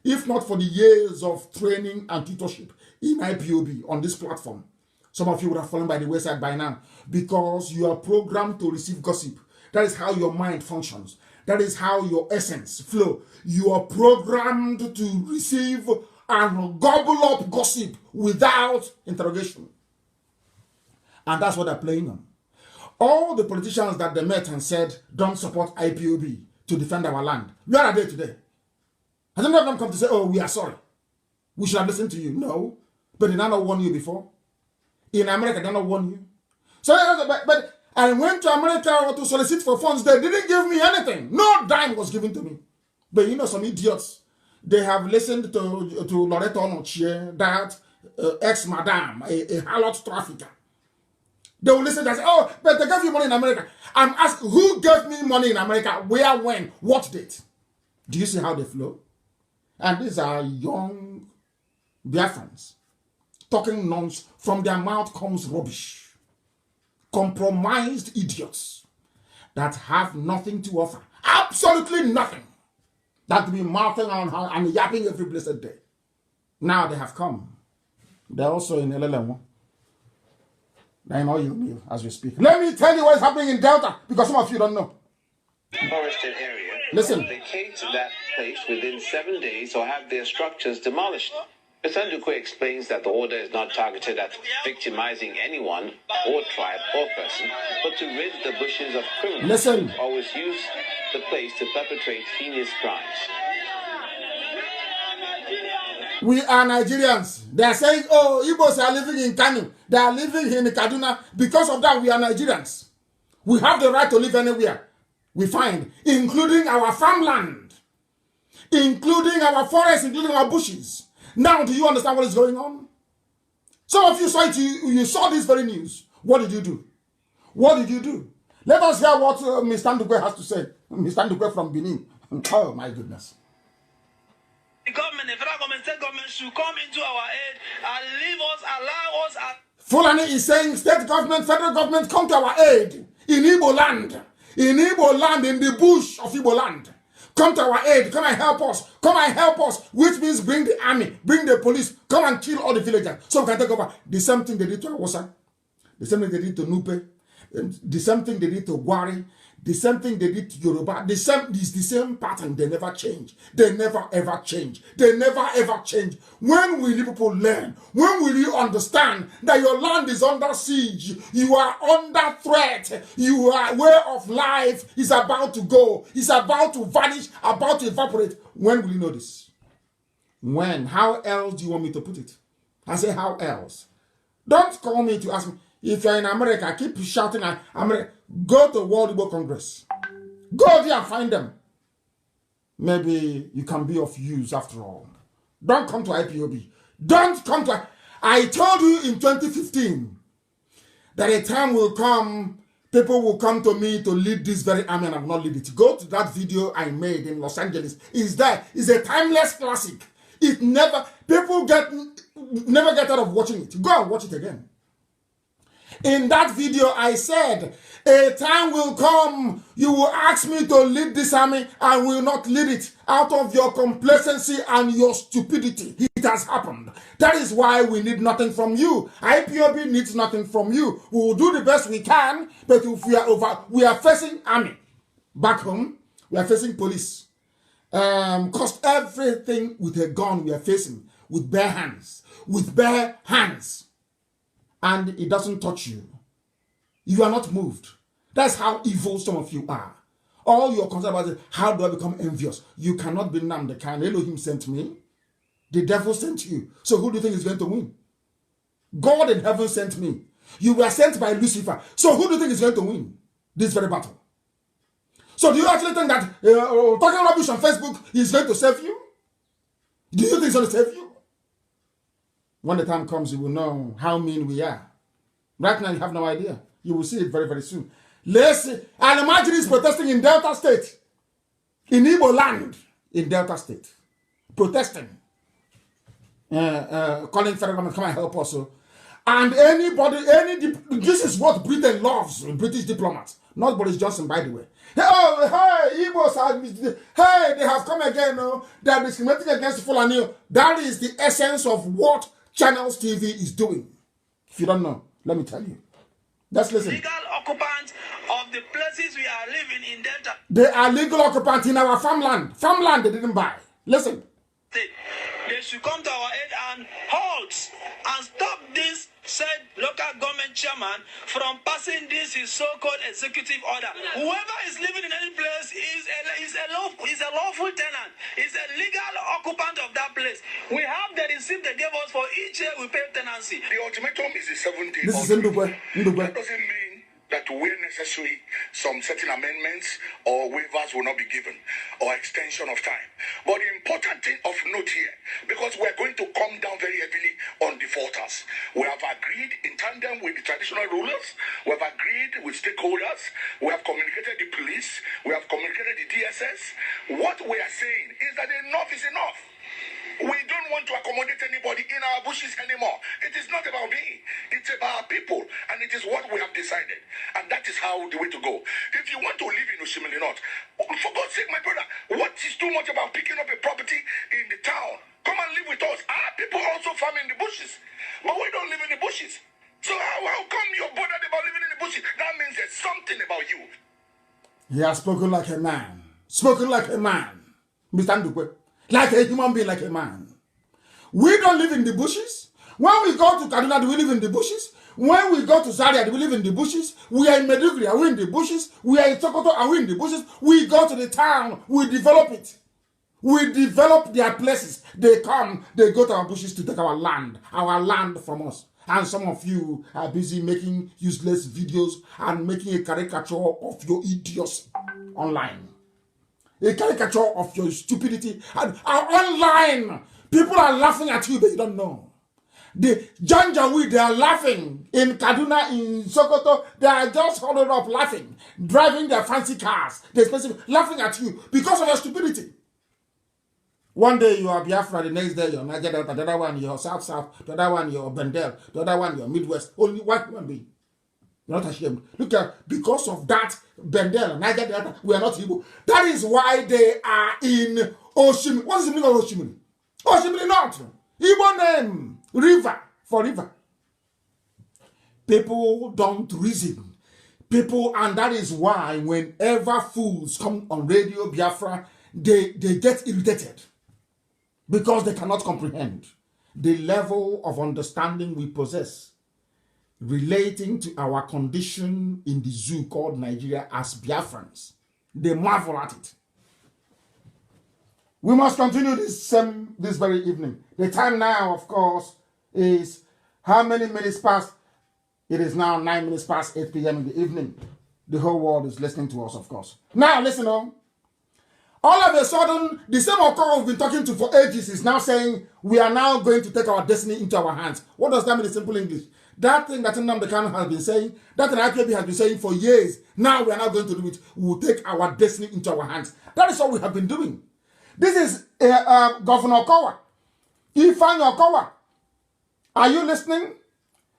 If not for the years of training and tutorship in IPOB on this platform, some of you would have fallen by the wayside by now, because you are programmed to receive gossip. That is how your mind functions. That is how your essence flow. You are programmed to receive and gobble up gossip without interrogation. And that's what they're playing on. All the politicians that they met and said, don't support IPOB to defend our land, where are they today? Has any of them come to say, oh, we are sorry, we should have listened to you? No. But did I not warn you before? In America, did I not warn you? So, but I went to America to solicit for funds. They didn't give me anything. No dime was given to me. But you know, some idiots, they have listened to Loretta Onochie, that ex-madam, a harlot trafficker. They will listen and say, oh, but they gave you money in America. I'm asking, who gave me money in America? Where, when, what date? Do you see how they flow? And these are young Biafrans talking nonsense. From their mouth comes rubbish. Compromised idiots that have nothing to offer. Absolutely nothing. That will be mouthing and yapping every blessed day. Now they have come. They're also in LLM. They're in Oil as we speak. Let me tell you what's happening in Delta, because some of you don't know. Forested area. Listen. Vacate that place within 7 days or have their structures demolished. Mr. Ndukwe explains that the order is not targeted at victimizing anyone or tribe or person, but to rid the bushes of criminals. Listen. Who always use the place to perpetrate heinous crimes. We are Nigerians. They are saying, oh, Igbos are living in Kanu. They are living in Kaduna. Because of that, we are Nigerians. We have the right to live anywhere we find, including our farmland, including our forests, including our bushes. Now, do you understand what is going on? Some of you saw it, you saw this very news. What did you do? What did you do? Let us hear what Mr. Ndukwe has to say. Mr. Ndukwe from Benin. Oh, my goodness. The government, the federal government, state government should come into our aid and leave us, allow us. Fulani is saying state government, federal government, come to our aid in Igbo land. In Igbo land, in the bush of Igbo land. Come to our aid. Come and help us. Come and help us. Which means bring the army, bring the police. Come and kill all the villagers so we can take over. The same thing they did to Awosa. The same thing they did to Nupe. The same thing they did to Gwari. The same thing they did to Yoruba. The same pattern. They never change. They never ever change. They never ever change. When will you people learn? When will you understand that your land is under siege? You are under threat. Your way of life is about to go. It's about to vanish, about to evaporate. When will you know this? When? How else do you want me to put it? I say, how else? Don't call me to ask me. If you're in America, keep shouting at America. Go to World Igbo Congress. Go there and find them. Maybe you can be of use after all. Don't come to IPOB. Don't come to... I told you in 2015 that a time will come, people will come to me to lead this very army and I will not lead it. Go to that video I made in Los Angeles. It's there. It's a timeless classic. It never... People never get out of watching it. Go and watch it again. In that video, I said, a time will come, you will ask me to lead this army, I will not lead it out of your complacency and your stupidity. It has happened. That is why we need nothing from you. IPOB needs nothing from you. We will do the best we can, but if we are facing army. Back home, we are facing police. Cost everything with a gun we are facing, with bare hands. With bare hands. and it doesn't touch you, you are not moved. That's how evil some of you are. All you're concerned about is, how do I become envious? You cannot be Nnamdi Kanu. Elohim sent me. The devil sent you. So who do you think is going to win? God in heaven sent me. You were sent by Lucifer. So who do you think is going to win this very battle? So do you actually think that talking rubbish on Facebook is going to save you? Do you think it's going to save you? When the time comes, you will know how mean we are. Right now, you have no idea. You will see it very, very soon. Let's see. And imagine he's protesting in Delta State. In Igbo land. In Delta State. Protesting. Calling federal government, come and help us. And this is what Britain loves, British diplomats. Not Boris Johnson, by the way. Oh, hey, Igbos hey, they have come again. They are discriminating against Fulani. That is the essence of what Channels TV is doing. If you don't know, let me tell you. Just listen. Legal occupants of the places we are living in Delta. They are legal occupants in our farmland. Farmland they didn't buy. Listen. They should come to our aid and halt and stop this said local government chairman from passing this his so-called executive order. Whoever is living in any place is a lawful tenant, is a legal occupant of that place. We have the receipt they gave us for each year we pay tenancy. The ultimatum is a 7-day. This is Ndugwe. That doesn't mean that where necessary, some certain amendments or waivers will not be given, or extension of time. But the important thing of note here, because we're going to come down very heavily on defaulters, we have agreed in tandem with the traditional rulers, we have agreed with stakeholders, we have communicated the police, we have communicated the DSS. What we are saying is that enough is enough. We don't want to accommodate anybody in our bushes anymore. It is not about me. It's about our people. And it is what we have decided. And that is how the way to go. If you want to live in Oshimili North, for God's sake, my brother, what is too much about picking up a property in the town? Come and live with us. Our people also farm in the bushes. But we don't live in the bushes. So how come you're bothered about living in the bushes? That means there's something about you. He has spoken like a man. Spoken like a man. Mr. Ndukwe. Like a human being, like a man. We don't live in the bushes. When we go to Kaduna, do we live in the bushes? When we go to Zaria, do we live in the bushes? We are in Meduguri, are we in the bushes? We are in Sokoto, are we in the bushes? We go to the town, we develop it. We develop their places. They come, they go to our bushes to take our land from us. And some of you are busy making useless videos and making a caricature of your idiots online. A caricature of your stupidity. And online, people are laughing at you, but you don't know. The Janjaweed, they are laughing. In Kaduna, in Sokoto, they are just huddled up laughing. Driving their fancy cars. They're laughing at you because of your stupidity. One day you are Biafra, the next day you're Niger Delta, the other one you're South, the other one you're Bendel, the other one you're Midwest. Only white human being. You're not ashamed. Look at, because of that, Bendel, Niger Delta, we are not Igbo. That is why they are in Oshimili. What is the meaning of Oshimili? Oshimili North. Igbo name. River. For river. People don't reason. People, and that is why whenever fools come on radio Biafra, they get irritated. Because they cannot comprehend the level of understanding we possess relating to our condition in the zoo called Nigeria as Biafrans. They marvel at it. We must continue this very evening. The time now, of course, is how many minutes past? It is now 9 minutes past 8 p.m. in the evening. The whole world is listening to us, of course. Now, listen on. All of a sudden, the same Okoro we've been talking to for ages is now saying, we are now going to take our destiny into our hands. What does that mean in simple English? That thing that Nnamdi Kanu has been saying, that thing IPOB has been saying for years, now we are now going to do it. We will take our destiny into our hands. That is what we have been doing. This is Governor Okowa. Ifeanyi Okowa. Are you listening?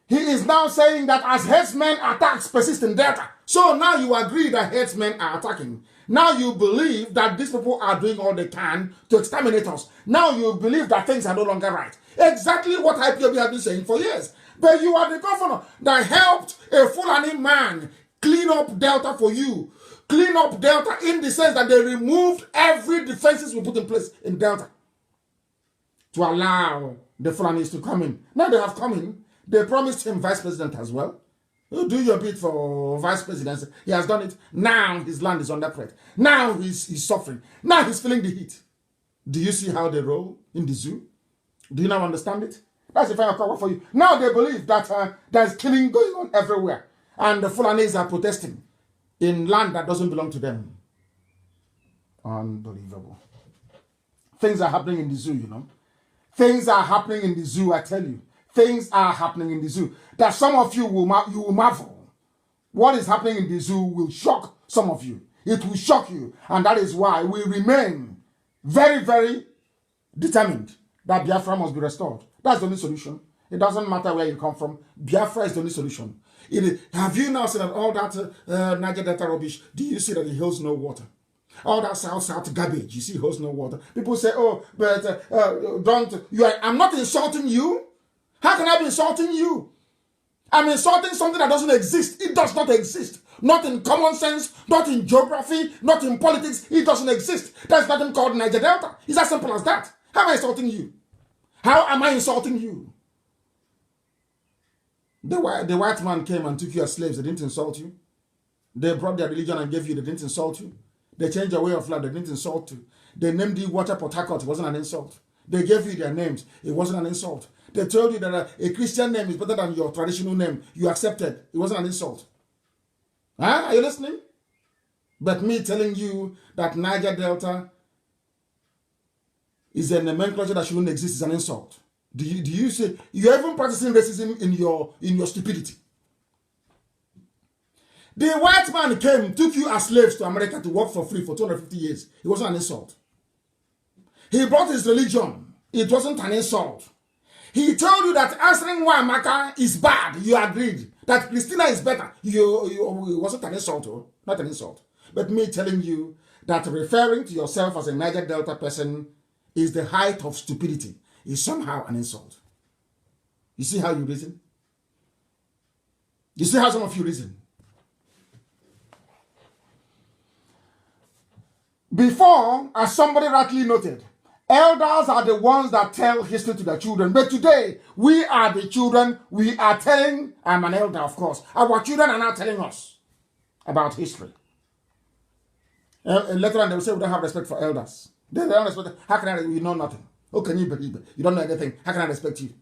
He is now saying that as headsmen attacks persist in Delta. So now you agree that headsmen are attacking. Now you believe that these people are doing all they can to exterminate us. Now you believe that things are no longer right. Exactly what IPOB has been saying for years. But you are the governor that helped a Fulani man clean up Delta for you. Clean up Delta in the sense that they removed every defenses we put in place in Delta to allow the Fulanis to come in. Now they have come in. They promised him vice president as well. You do your bit for vice presidency. He has done it. Now his land is under threat. Now he's suffering. Now he's feeling the heat. Do you see how they roll in the zoo? Do you now understand it? That's the final cover for you. Now they believe that there's killing going on everywhere. And the Fulanis are protesting in land that doesn't belong to them. Unbelievable. Things are happening in the zoo, you know. Things are happening in the zoo, I tell you. Things are happening in the zoo that some of you will marvel. What is happening in the zoo will shock some of you. It will shock you. And that is why we remain very, very determined that Biafra must be restored. That's the only solution. It doesn't matter where you come from. Biafra is the only solution. Have you now seen that all that Niger Delta rubbish? Do you see that it holds no water? All that South garbage, you see, holds no water. People say, oh, but I'm not insulting you. How can I be insulting you? I'm insulting something that doesn't exist. It does not exist. Not in common sense, not in geography, not in politics. It doesn't exist. There's nothing called Niger Delta. It's as simple as that. How am I insulting you? How am I insulting you? The white man came and took you as slaves. They didn't insult you. They brought their religion and gave you. They didn't insult you. They changed your way of life. They didn't insult you. They named you Water Port Harcourt. It wasn't an insult. They gave you their names. It wasn't an insult. They told you that a Christian name is better than your traditional name. You accepted. It wasn't an insult. Huh? Are you listening? But me telling you that Niger Delta is a nomenclature that shouldn't exist is an insult. Do you say you're even practicing racism in your stupidity? The white man came, took you as slaves to America to work for free for 250 years. It wasn't an insult. He brought his religion. It wasn't an insult. He told you that answering Wamaka is bad. You agreed. That Christina is better. It wasn't an insult, not an insult. But me telling you that referring to yourself as a Niger Delta person is the height of stupidity is somehow an insult. You see how you reason? You see how some of you reason? Before, as somebody rightly noted, elders are the ones that tell history to their children. But today, we are the children. We are telling, I'm an elder, of course. Our children are now telling us about history. And later on, they will say we don't have respect for elders. They don't respect. How can I? You know nothing. How can you believe it? You don't know anything. How can I respect you?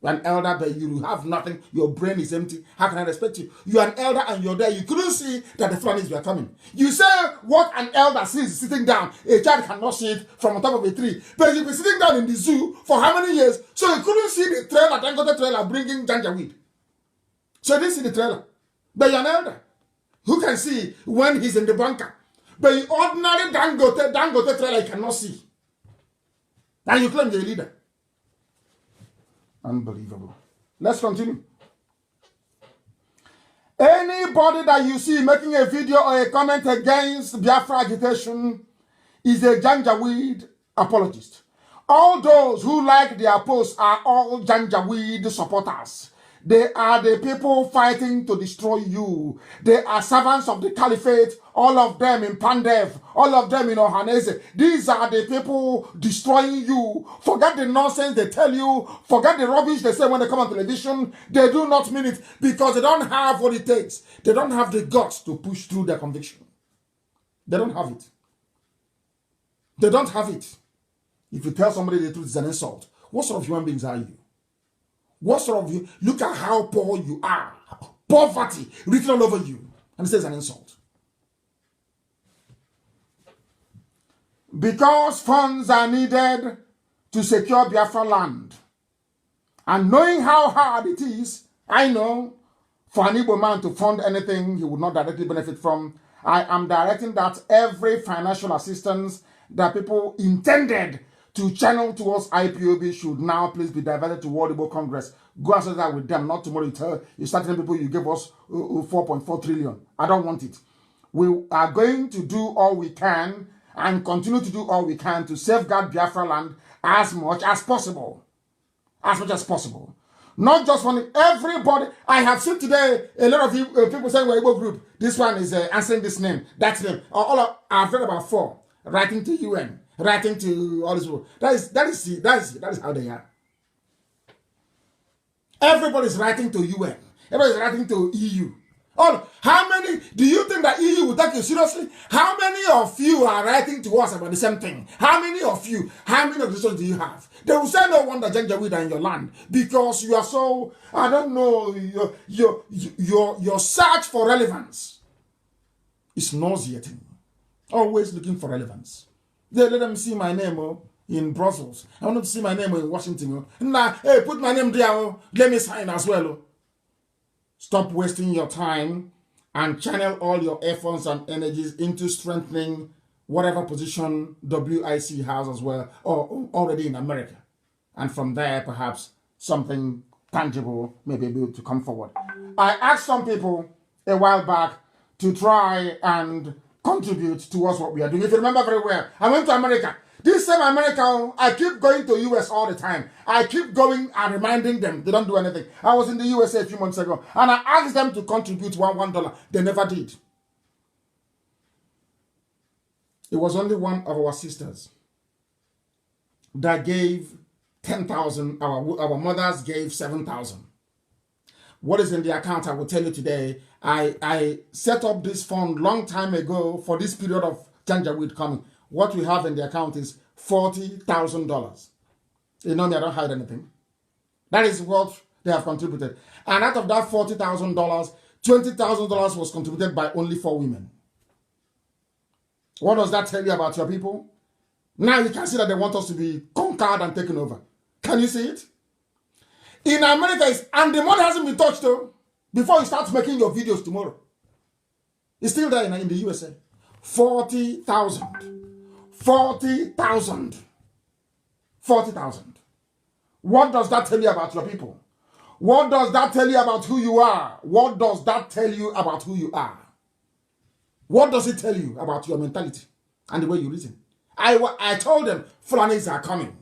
You're an elder, but you have nothing. Your brain is empty. How can I respect you? You're an elder and you're there. You couldn't see that the Fulanis were coming. You say what an elder sees sitting down. A child cannot see it from on top of a tree. But you've been sitting down in the zoo for how many years? So you couldn't see the trailer, Dangote trailer bringing janjaweed. So you didn't see the trailer. But you're an elder. Who can see when he's in the bunker? But the ordinary Dangote trailer you cannot see. And you claim you're a leader. Unbelievable. Let's continue. Anybody that you see making a video or a comment against Biafra agitation is a Janjaweed apologist. All those who like their posts are all Janjaweed supporters. They are the people fighting to destroy you. They are servants of the caliphate, all of them in Pandev, all of them in Ohanese. These are the people destroying you. Forget the nonsense they tell you. Forget the rubbish they say when they come on television. They do not mean it because they don't have what it takes. They don't have the guts to push through their conviction. They don't have it. They don't have it. If you tell somebody the truth, it's an insult. What sort of human beings are you? What sort of you? Look at how poor you are. Poverty written all over you. And it says an insult. Because funds are needed to secure Biafra land. And knowing how hard it is, I know for an Igbo man to fund anything he would not directly benefit from, I am directing that every financial assistance that people intended to channel towards IPOB should now please be diverted to World Igbo Congress. Go and settle that with them. Not tomorrow you start telling people you gave us 4.4 trillion. I don't want it. We are going to do all we can and continue to do all we can to safeguard Biafra land as much as possible. As much as possible. Not just for everybody. I have seen today a lot of people saying we're Igbo group. This one is answering this name, that name. I've read about 4. Writing to UN. Writing to all this world. That is how they are. Everybody's writing to UN. Everybody's writing to EU. Oh, how many do you think that EU will take you seriously? How many of you are writing to us about the same thing? How many of you? How many organizations do you have? They will say no wonder Janjaweed are in your land because you are so, I don't know, your search for relevance is nauseating. Always looking for relevance. They let them see my name in Brussels. I want to see my name in Washington. Nah, hey, put my name there. Let me sign as well. Stop wasting your time and channel all your efforts and energies into strengthening whatever position WIC has as well, or already in America. And from there, perhaps something tangible may be able to come forward. I asked some people a while back to try and contribute towards what we are doing. If you remember very well, I went to America. This same America, I keep going to US all the time. I keep going and reminding them they don't do anything. I was in the USA a few months ago and I asked them to contribute $1. They never did. It was only one of our sisters that gave 10,000. Our mothers gave 7,000. What is in the account, I will tell you today. I set up this fund long time ago for this period of Janjaweed coming. What we have in the account is $40,000. You know me, I don't hide anything. That is what they have contributed. And out of that $40,000, $20,000 was contributed by only 4 women. What does that tell you about your people? Now you can see that they want us to be conquered and taken over. Can you see it? In America, and the money hasn't been touched though, before you start making your videos tomorrow. It's still there in the USA. 40,000. 40,000. 40,000. What does that tell you about your people? What does that tell you about who you are? What does that tell you about who you are? What does it tell you about your mentality and the way you reason? I told them, Fulanis are coming.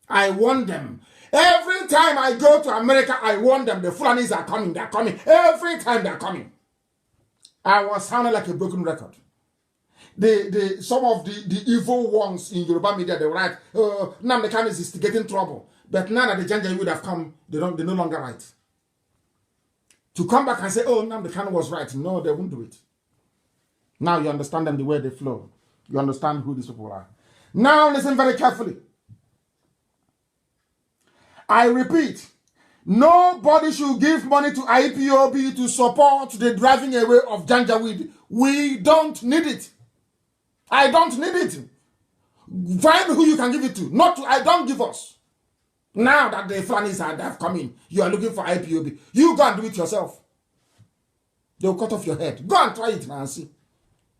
I warned them. Every time I go to America, I warn them, the Fulanis are coming. They're coming. Every time they're coming. I was sounding like a broken record. Some of the evil ones in Yoruba media, they were like, Nnamdi Kanu is instigating trouble. But now that the Janjaweed would have come, they no longer right. To come back and say, oh, Nnamdi Kanu was right. No, they won't do it. Now you understand them the way they flow. You understand who these people are. Now listen very carefully. I repeat, nobody should give money to IPOB to support the driving away of Janjaweed. We don't need it. I don't need it. Find who you can give it to. Not to, I don't give us. Now that the Fulanis have come in, you are looking for IPOB. You go and do it yourself. They'll cut off your head. Go and try it now and see.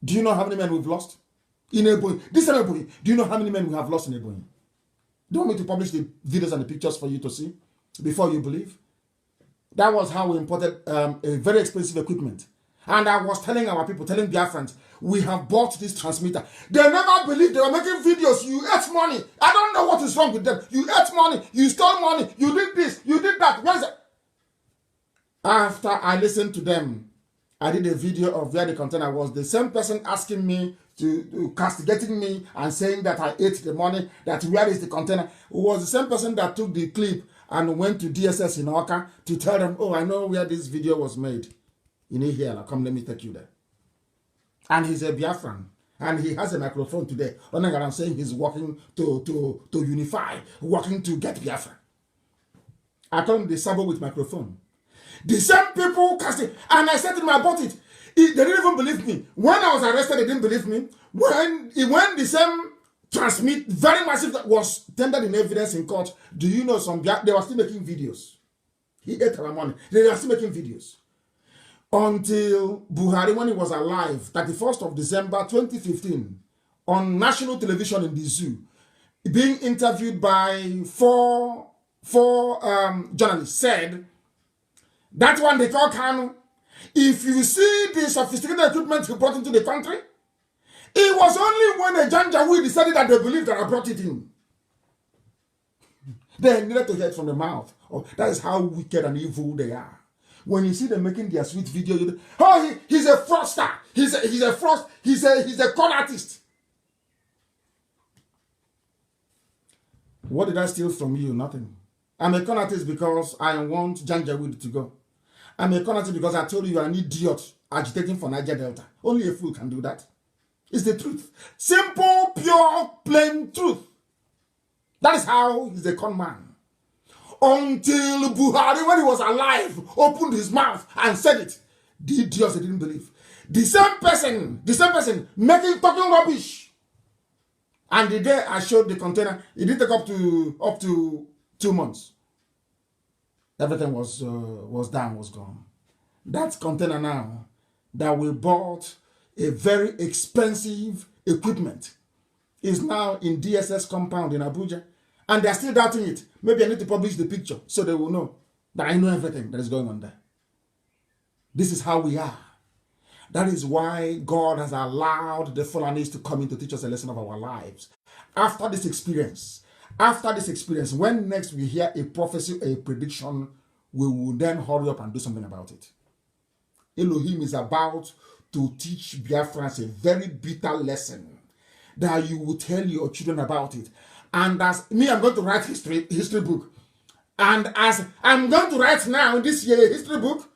Do you know how many men we've lost? In Ebonyi. This is Ebonyi. Do you know how many men we have lost in Ebonyi? Do you want me to publish the videos and the pictures for you to see before you believe? That was how we imported a very expensive equipment. And I was telling our people, telling Biafrans, we have bought this transmitter. They never believed. They were making videos. You ate money. I don't know what is wrong with them. You ate money. You stole money. You did this. You did that. Where is it? After I listened to them, I did a video of where the container was. The same person asking me to castigating me and saying that I ate the money, that where is the container, was the same person that took the clip and went to DSS in Oka to tell them, oh, I know where this video was made. You need here, come, let me take you there. And he's a Biafran. And he has a microphone today. Running around saying he's working to unify, working to get Biafra. I told him the Sabo with microphone. The same people casting, and I said to them, I bought it. They didn't even believe me. When I was arrested, they didn't believe me. When the same transmit, very massive, that was tendered in evidence in court, do you know they were still making videos. He ate our money. They were still making videos. Until Buhari, when he was alive, 31st of December 2015, on national television in the zoo, being interviewed by four journalists, said, that one they call Kanu, if you see the sophisticated equipment he brought into the country, it was only when a Janjaweed decided that they believed that I brought it in. They needed to hear it from the mouth. Oh, that is how wicked and evil they are. When you see them making their sweet video, you oh, he's a fraudster. He's a con artist. What did I steal from you? Nothing. I'm a conatist because I want Janjaweed to go. I'm a conatist because I told you are an idiot agitating for Niger Delta. Only a fool can do that. It's the truth. Simple, pure, plain truth. That is how he's a con man. Until Buhari, when he was alive, opened his mouth and said it. The idiots, they didn't believe. The same person talking rubbish. And the day I showed the container, it didn't take up to 2 months. Everything was down, was gone. That container now that we bought a very expensive equipment is now in DSS compound in Abuja. And they're still doubting it. Maybe I need to publish the picture so they will know that I know everything that is going on there. This is how we are. That is why God has allowed the Fulanis to come in to teach us a lesson of our lives. After this experience, when next we hear a prophecy, a prediction, we will then hurry up and do something about it. Elohim is about to teach Biafrans a very bitter lesson that you will tell your children about it. And as me, I'm going to write history book. And as I'm going to write now this year a history book,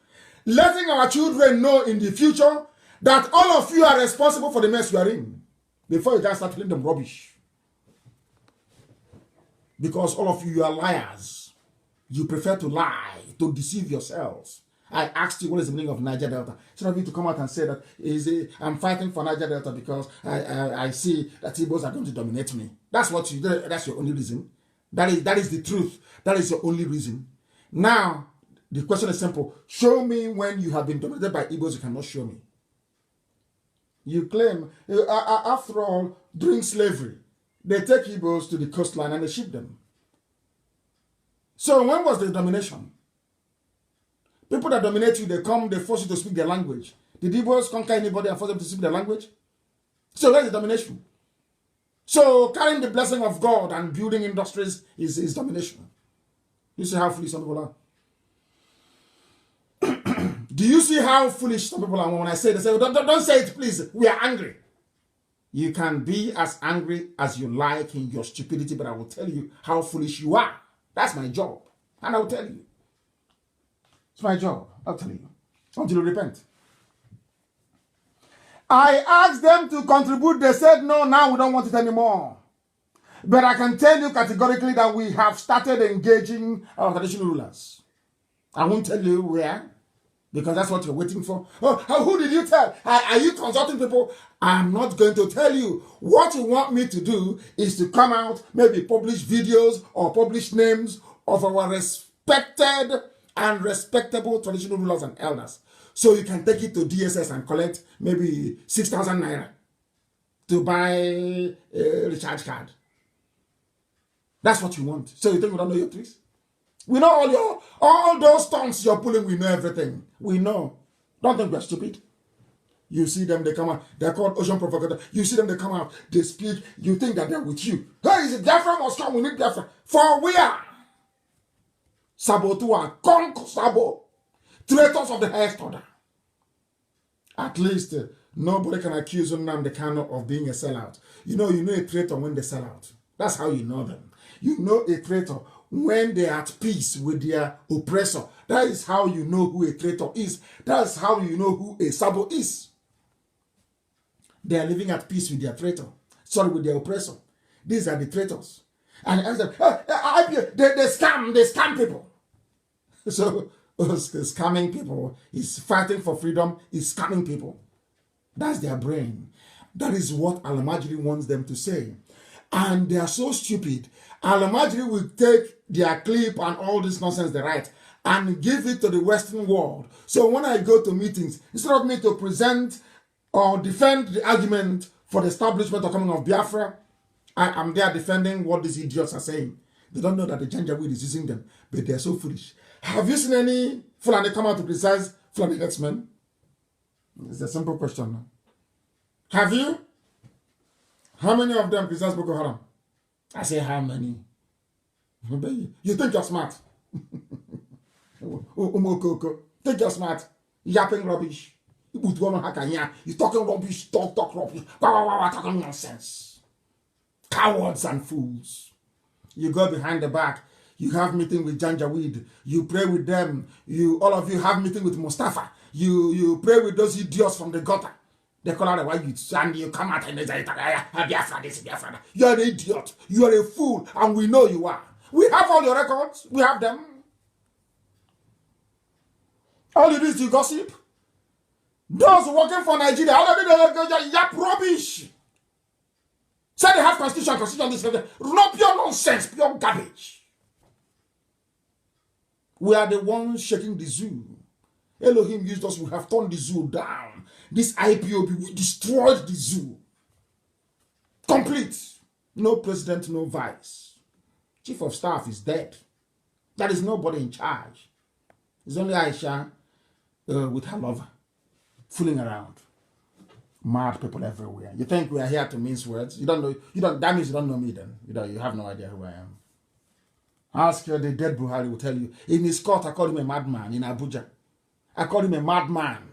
letting our children know in the future that all of you are responsible for the mess you are in before you just start telling them rubbish. Because all of you are liars. You prefer to lie, to deceive yourselves. I asked you what is the meaning of Niger Delta. Instead of you to come out and say that I'm fighting for Niger Delta because I see that Igbos are going to dominate me. That's your only reason. That is the truth. That is your only reason. Now, the question is simple. Show me when you have been dominated by Igbos, you cannot show me. You claim, after all, during slavery, they take Igbos to the coastline and they ship them. So when was the domination? People that dominate you, they come, they force you to speak their language. Did Igbos conquer anybody and force them to speak their language? So where's the domination? So carrying the blessing of God and building industries is domination. You see how foolish some people are? Do you see how foolish some people are when I say, they say, don't say it, please. We are angry. You can be as angry as you like in your stupidity, but I will tell you how foolish you are. That's my job. And I will tell you. It's my job. I'll tell you. Until you repent. I asked them to contribute. They said, no, now we don't want it anymore. But I can tell you categorically that we have started engaging our traditional rulers. I won't tell you where, because that's what you're waiting for. Oh, who did you tell? Are you consulting people? I'm not going to tell you. What you want me to do is to come out, maybe publish videos or publish names of our respected and respectable traditional rulers and elders. So you can take it to DSS and collect maybe 6,000 naira to buy a recharge card. That's what you want. So you think we don't know your tricks? We know all those tongues you're pulling, we know everything. We know. Don't think we're stupid. You see them, they come out. They're called ocean provocators. You see them, they come out. They speak. You think that they're with you. Hey, is it Biafra must come? We need Biafra. For we are. Sabotua, conk sabo. Traitors of the highest order. At least nobody can accuse Nnamdi Kanu of being a sellout. You know a traitor when they sell out. That's how you know them. You know a traitor when they are at peace with their oppressor. That is how you know who a traitor is. That's how you know who a sabo is. They are living at peace with their traitor. Sorry, with their oppressor. These are the traitors. And they scam people. So scamming people is fighting for freedom, is scamming people. That's their brain. That is what Al-Majri wants them to say. And they are so stupid. Al-Majri will take their clip and all this nonsense they write and give it to the Western world. So when I go to meetings, instead of me to present or defend the argument for the establishment or coming of Biafra, I am there defending what these idiots are saying. They don't know that the Janjaweed is using them, but they are so foolish. Have you seen any Fulani come out to criticize Fulani herdsmen? It's a simple question. Have you? How many of them criticize Boko Haram? I say, how many? You think you're smart. Think you're smart. Yapping rubbish. You talking rubbish, talk rubbish. Talking nonsense. Cowards and fools. You go behind the back. You have meeting with Janjaweed. You pray with them. All of you have meeting with Mustafa. You pray with those idiots from the gutter. They call out the white youths, and you come out and say, Biafra, this, Biafra. You are an idiot. You are a fool, and we know you are. We have all your records. We have them. All you do is you gossip. Those working for Nigeria, all they yap rubbish. Say they have constitution, this, not pure nonsense, pure garbage. We are the ones shaking the zoo. Elohim used us, we have turned the zoo down. This IPOB, we destroyed the zoo. Complete. No president, no vice. Chief of staff is dead. There is nobody in charge. It's only Aisha with her lover, fooling around. Mad people everywhere. You think we are here to mince words? That means you don't know me then. You have no idea who I am. Ask the dead Buhari will tell you. In his court, I called him a madman in Abuja. I called him a madman.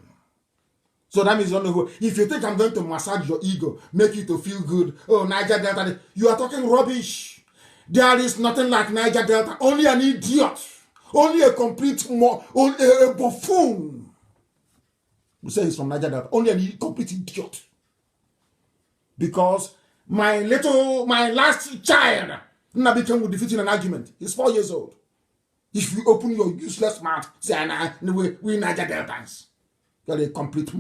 So that means you don't know who. If you think I'm going to massage your ego, make you to feel good, oh, Niger Delta, you are talking rubbish. There is nothing like Niger Delta. Only an idiot. Only a complete, a buffoon. We say he's from Niger Delta. Only a complete idiot. Because my last child, Nabikam will defeat in an argument. He's 4 years old. If you open your useless mouth, say, we Niger Deltans. You're a complete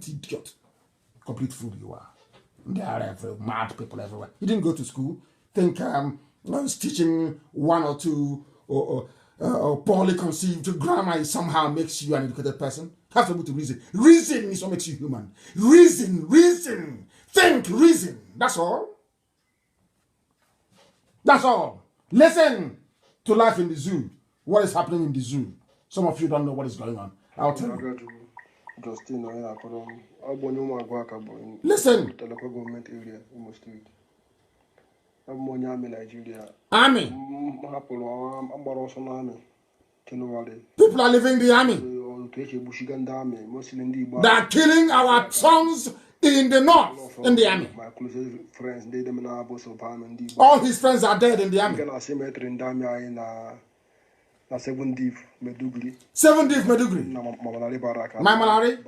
idiot. Complete fool you are. There are mad people everywhere. You didn't go to school. Think I was teaching one or two or poorly conceived grammar somehow makes you an educated person. Have to be able to reason. Reason is what makes you human. Reason. Think, reason. That's all. That's all. Listen to life in the zoo. What is happening in the zoo? Some of you don't know what is going on. I'll tell you. Listen. Army. People are leaving the army. They are killing our sons in the north in the army. All his friends are dead in the army. 7 Div Medugri. My Malari.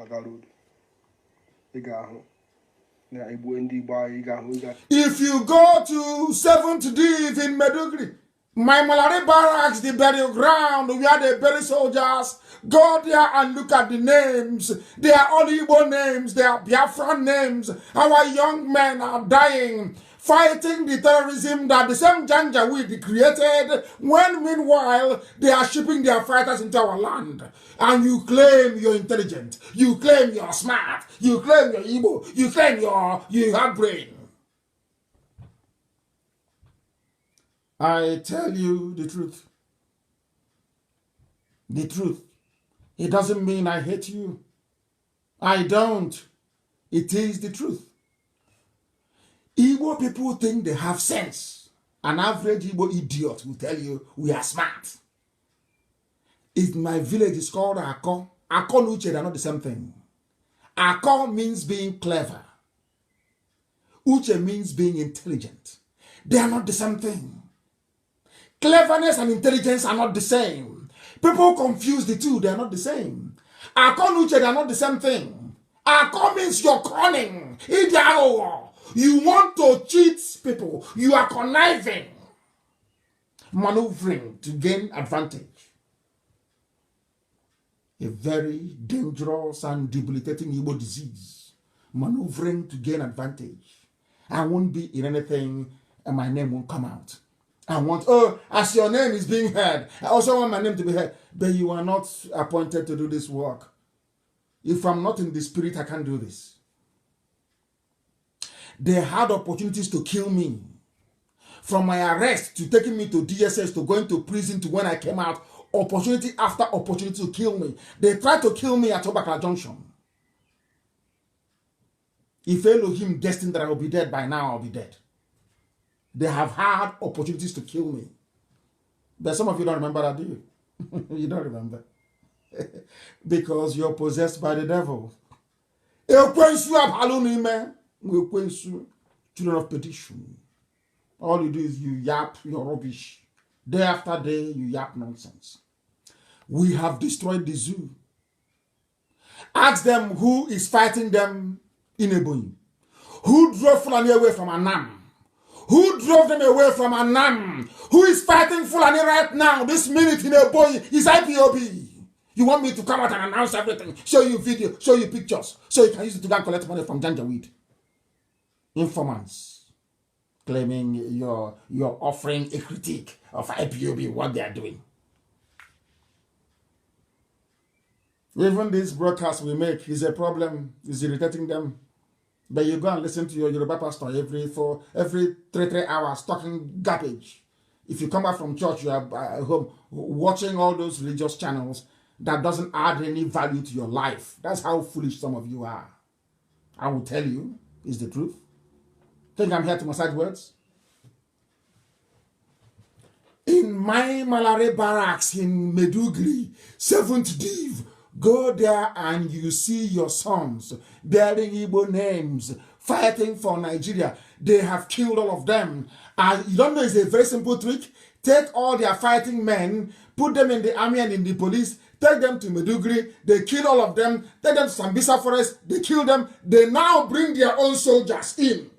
If you go to 7th Div in Medugri, my Malari barracks, the burial ground where they bury soldiers, go there and look at the names. They are all Igbo names. They are Biafra names. Our young men are dying, fighting the terrorism that the same Janjaweed created, when meanwhile they are shipping their fighters into our land. And you claim you're intelligent. You claim you're smart. You claim you're Igbo. You claim you have brain. I tell you the truth. The truth. It doesn't mean I hate you. I don't. It is the truth. Igbo people think they have sense. An average Igbo idiot will tell you we are smart. In my village is called Ako. Ako and Uche, they are not the same thing. Ako means being clever. Uche means being intelligent. They are not the same thing. Cleverness and intelligence are not the same. People confuse the two. They are not the same. Ako and Uche, they are not the same thing. Ako means you're cunning. You want to cheat people. You are conniving. Maneuvering to gain advantage. A very dangerous and debilitating Igbo disease. Maneuvering to gain advantage. I won't be in anything and my name won't come out. I want, as your name is being heard, I also want my name to be heard. But you are not appointed to do this work. If I'm not in the spirit, I can't do this. They had opportunities to kill me. From my arrest to taking me to DSS to going to prison to when I came out, opportunity after opportunity to kill me. They tried to kill me at Obakala Junction. If Elohim destined that I will be dead by now, I'll be dead. They have had opportunities to kill me. But some of you don't remember that, do you? You don't remember. Because you're possessed by the devil. Children of perdition. All you do is you yap your rubbish. Day after day, you yap nonsense. We have destroyed the zoo. Ask them who is fighting them in Ebonyi. Who drove Fulani away from Anam? Who drove them away from Anam? Who is fighting Fulani right now, this minute in Ebonyi? Is IPOB. You want me to come out and announce everything, show you video, show you pictures, so you can use it to go and collect money from Janjaweed? Informants claiming you're offering a critique of IPOB, what they are doing. Even this broadcast we make is a problem, is irritating them. But you go and listen to your Yoruba pastor every 3 hours talking garbage. If you come back from church, you are home watching all those religious channels that doesn't add any value to your life. That's how foolish some of you are. I will tell you, is the truth. Think I'm here to massage words? In my Malare barracks in Medugri, 7th Div, go there and you see your sons bearing Igbo names, fighting for Nigeria. They have killed all of them. And you don't know, it's a very simple trick. Take all their fighting men, put them in the army and in the police, take them to Medugri, they kill all of them, take them to Sambisa Forest, they kill them. They now bring their own soldiers in,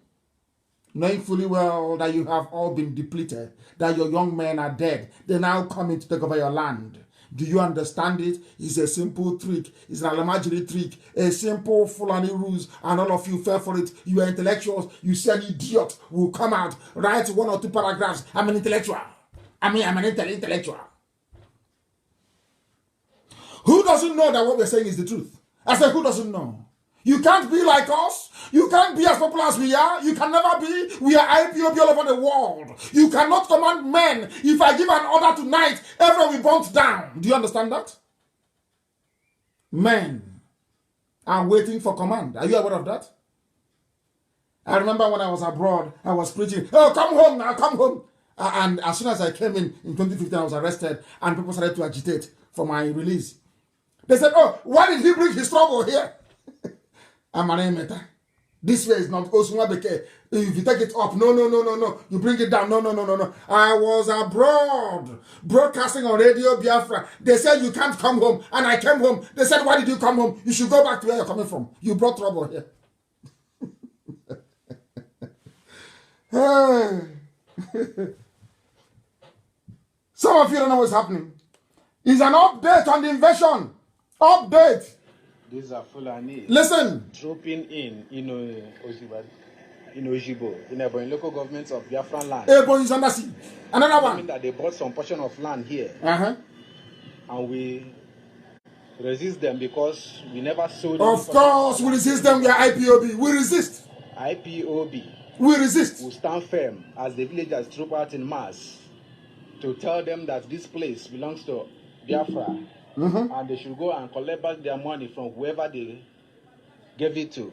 knowing fully well that you have all been depleted, that your young men are dead. They now come in to take over your land. Do you understand it? It's a simple trick. It's an Alamajiri trick. A simple Fulani rules, and all of you fell for it. You are intellectuals. You say an idiot will come out, write 1 or 2 paragraphs. I'm an intellectual. I'm an intellectual. Who doesn't know that what we're saying is the truth? I said, who doesn't know? You can't be like us. You can't be as popular as we are. You can never be. We are IPOB all over the world. You cannot command men. If I give an order tonight, everyone will burn down. Do you understand that? Men are waiting for command. Are you aware of that? I remember when I was abroad, I was preaching, oh, come home now, come home. And as soon as I came in 2015, I was arrested, and people started to agitate for my release. They said, oh, why did he bring his trouble here? This way is not Osumabeke. If you take it up, no. You bring it down, no. I was abroad, broadcasting on Radio Biafra. They said you can't come home, and I came home. They said, why did you come home? You should go back to where you're coming from. You brought trouble here. Some of you don't know what's happening. It's an update on the invasion. Update. These are Fulani. Listen. Dropping in Ojibo, in Ebonyi local government of Biafran land. Ebonyi is under siege. Another one. Mean that they bought some portion of land here. And we resist them because we never sold. Of course, we resist them. We are IPOB. We resist. IPOB. We resist. We stand firm as the villagers troop out in mass to tell them that this place belongs to Biafra. And they should go and collect back their money from whoever they gave it to.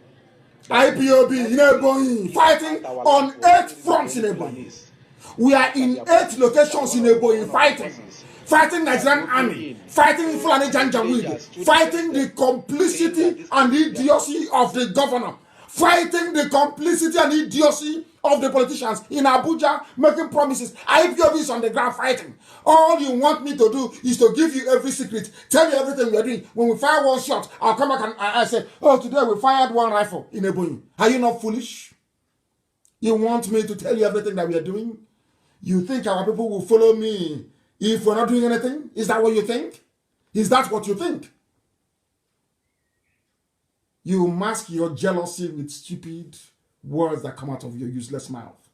IPOB in Ebonyi, fighting on 8 fronts in Ebonyi. We are in 8 locations in Ebonyi fighting Nigerian army, fighting Fulani Janjaweed, fighting the complicity and idiocy of the governor, fighting the complicity and idiocy of the politicians in Abuja, making promises. IPOB is on the ground fighting. All you want me to do is to give you every secret, tell you everything we're doing. When we fire one shot, I'll come back and I say, oh, today we fired 1 rifle in Ebonyi. Are you not foolish? You want me to tell you everything that we are doing? You think our people will follow me if we're not doing anything? Is that what you think? Is that what you think? You mask your jealousy with stupid words that come out of your useless mouth.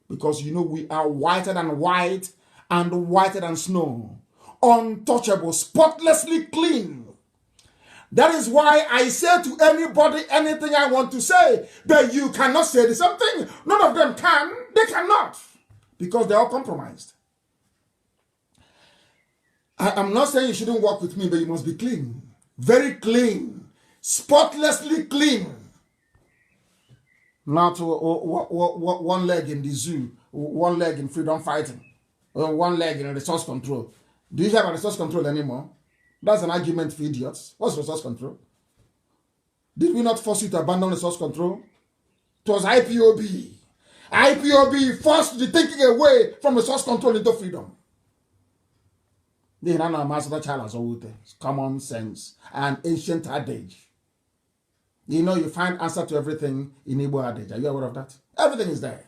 Because you know we are whiter than white and whiter than snow. Untouchable, spotlessly clean. That is why I say to anybody anything I want to say, but you cannot say the same thing. None of them can. They cannot. Because they're all compromised. I'm not saying you shouldn't work with me, but you must be clean. Very clean. Spotlessly clean. Not 1 leg in the zoo, 1 leg in freedom fighting, or 1 leg in resource control. Do you have a resource control anymore? That's an argument for idiots. What's resource control? Did we not force you to abandon resource control? It was IPOB. IPOB forced the thinking away from the source control into freedom. It's common sense and ancient adage. You know, you find answer to everything in Igbo adage. Are you aware of that? Everything is there.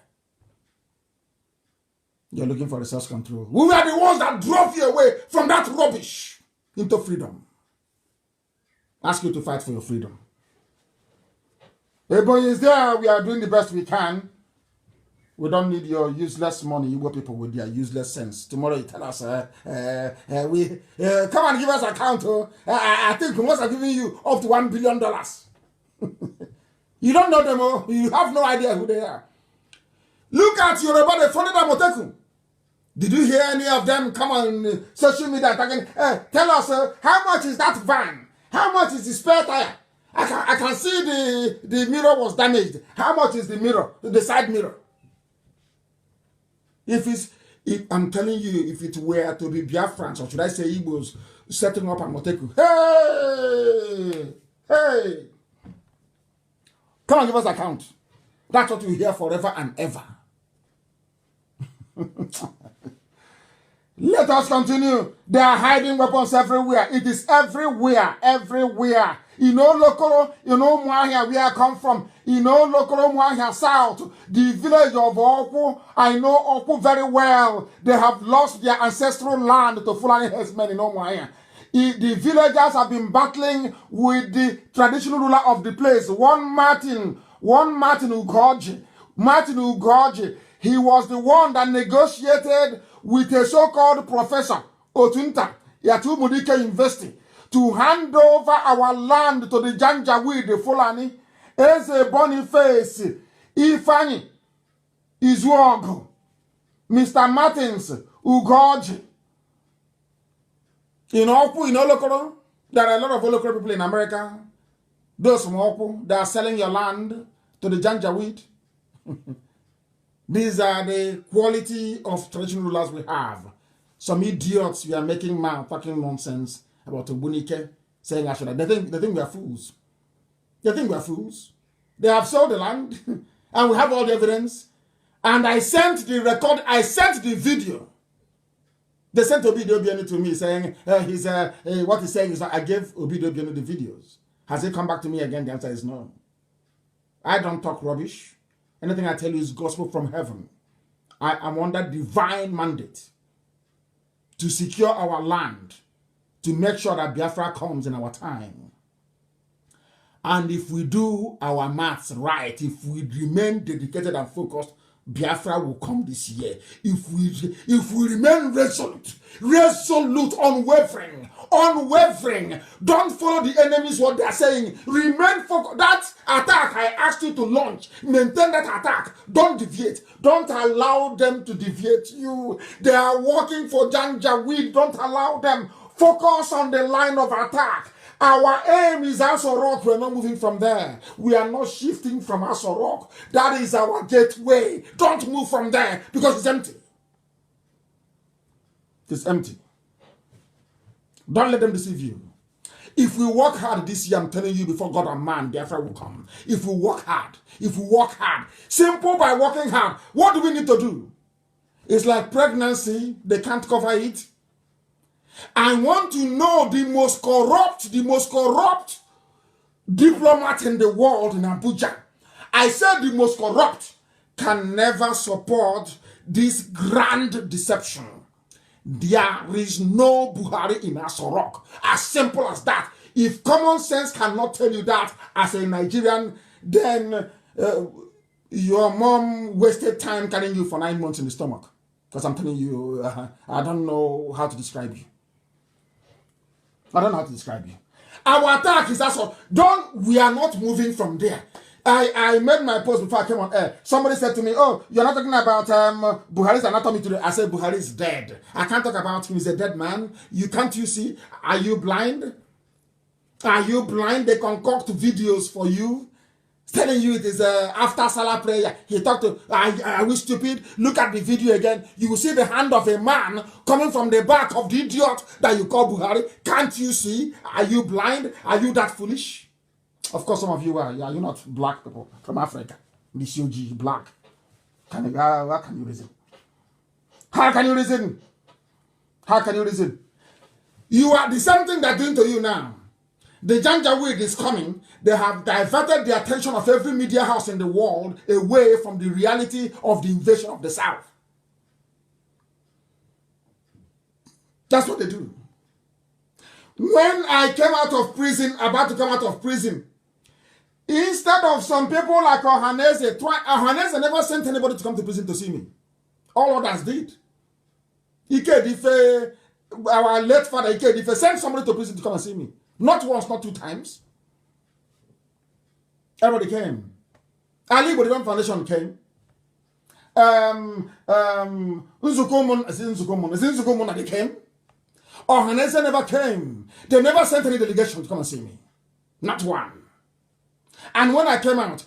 You're looking for resource control. We are the ones that drove you away from that rubbish into freedom. Ask you to fight for your freedom. Ebony is there. We are doing the best we can. We don't need your useless money, you people with their useless sense. Tomorrow you tell us, come and give us account. I think we must have given you up to $1 billion. You don't know them, oh. You have no idea who they are. Look at Yoruba, they funded Amotekun. Did you hear any of them come on social media attacking? Tell us, how much is that van? How much is the spare tire? I can see the mirror was damaged. How much is the mirror, the side mirror? If I'm telling you, if it were to be Biafrans, or should I say Igbos, setting up Amotekun, hey, come and give us account. That's what we hear forever and ever. Let us continue. They are hiding weapons everywhere. It is everywhere, everywhere. You know, local, you know, Mwahia, where I come from. You know, local Mwahia South, the village of Oku. I know Oku very well. They have lost their ancestral land to Fulani herdsmen in Mwahia. The villagers have been battling with the traditional ruler of the place, one Martin Ugoji. Martin Ugoji, he was the one that negotiated with a so-called professor, Otunta, Yatu Mudike University, to hand over our land to the Janjaweed, the Fulani, as a Boniface, Ifani, Izuogo, Mr. Martins, Ugoji. In Opu, in Olokoro, there are a lot of Olokoro people in America. Those from Opu, they are selling your land to the Janjaweed. These are the quality of traditional rulers we have. Some idiots we are making talking nonsense about Obunike, saying I should. They think we are fools. They think we are fools. They have sold the land, and we have all the evidence. And I sent the record. I sent the video. They sent Obido Obiano to me saying what he's saying is that I gave Obido Obiano the videos. Has he come back to me again? The answer is no. I don't talk rubbish. Anything I tell you is gospel from heaven. I am under divine mandate to secure our land, to make sure that Biafra comes in our time. And if we do our maths right, if we remain dedicated and focused, Biafra will come this year. If we remain resolute, unwavering, don't follow the enemies what they are saying. Remain focused. That attack I asked you to launch, maintain that attack. Don't deviate. Don't allow them to deviate you. They are working for Janjaweed. Don't allow them. Focus on the line of attack. Our aim is Aso Rock. We're not moving from there. We are not shifting from Aso Rock. That is our gateway. Don't move from there because it's empty. It's empty. Don't let them deceive you. If we work hard this year, I'm telling you before God and man, Biafra will come. If we work hard. Simple by working hard. What do we need to do? It's like pregnancy. They can't cover it. I want to know the most corrupt diplomat in the world in Abuja. I said the most corrupt can never support this grand deception. There is no Buhari in Aso Rock. As simple as that. If common sense cannot tell you that as a Nigerian, then your mom wasted time carrying you for 9 months in the stomach. Because I'm telling you, I don't know how to describe you. Our attack is also we are not moving from there. I made my post before I came on air. Somebody said to me, "Oh, you're not talking about Buhari's anatomy today." I said Buhari is dead. I can't talk about him. He's a dead man. Can't you see? Are you blind? They concoct videos for you, telling you it is after Salah prayer. He talked to, are we stupid? Look at the video again. You will see the hand of a man coming from the back of the idiot that you call Buhari. Can't you see? Are you blind? Are you that foolish? Of course, some of you are. Yeah, you're not black people from Africa. This UG black. How can you reason? How can you reason? How can you reason? You are the same thing they're doing to you now. The Janjaweed is coming. They have diverted the attention of every media house in the world away from the reality of the invasion of the South. That's what they do. When I came out of prison, about to come out of prison, instead of some people like Ohaneze, Ohaneze never sent anybody to come to prison to see me. All others did. Ikedife, our late father Ikedife, sent somebody to prison to come and see me. Not once, not 2 times. Everybody came. Ali Bodivon Foundation came. Nzukumuna, they came. Ohaneze never came. They never sent any delegation to come and see me. Not one. And when I came out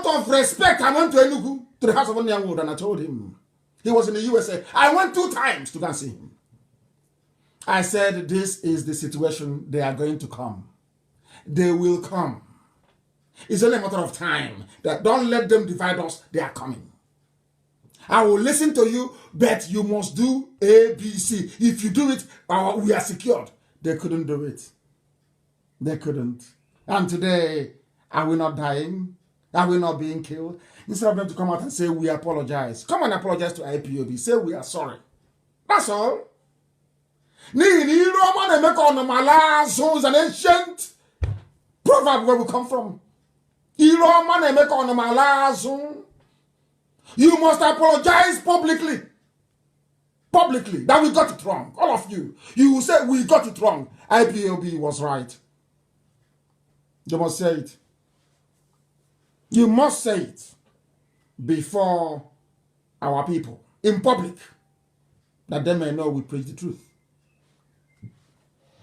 of respect, I went to Enugu, to the house of Onyanwood, and I told him. He was in the USA. I went 2 times to go and see him. I said, this is the situation. They are going to come. They will come. It's only a matter of time. That don't let them divide us. They are coming. I will listen to you, but you must do A, B, C. If you do it, we are secured. They couldn't do it. They couldn't. And today, are we not dying? Are we not being killed? Instead of them to come out and say, we apologize. Come and apologize to IPOB. Say, we are sorry. That's all. Is an ancient proverb where we come from. You must apologize publicly. Publicly. That we got it wrong. All of you. You will say, we got it wrong. IPOB was right. You must say it. You must say it before our people in public, that they may know we preach the truth.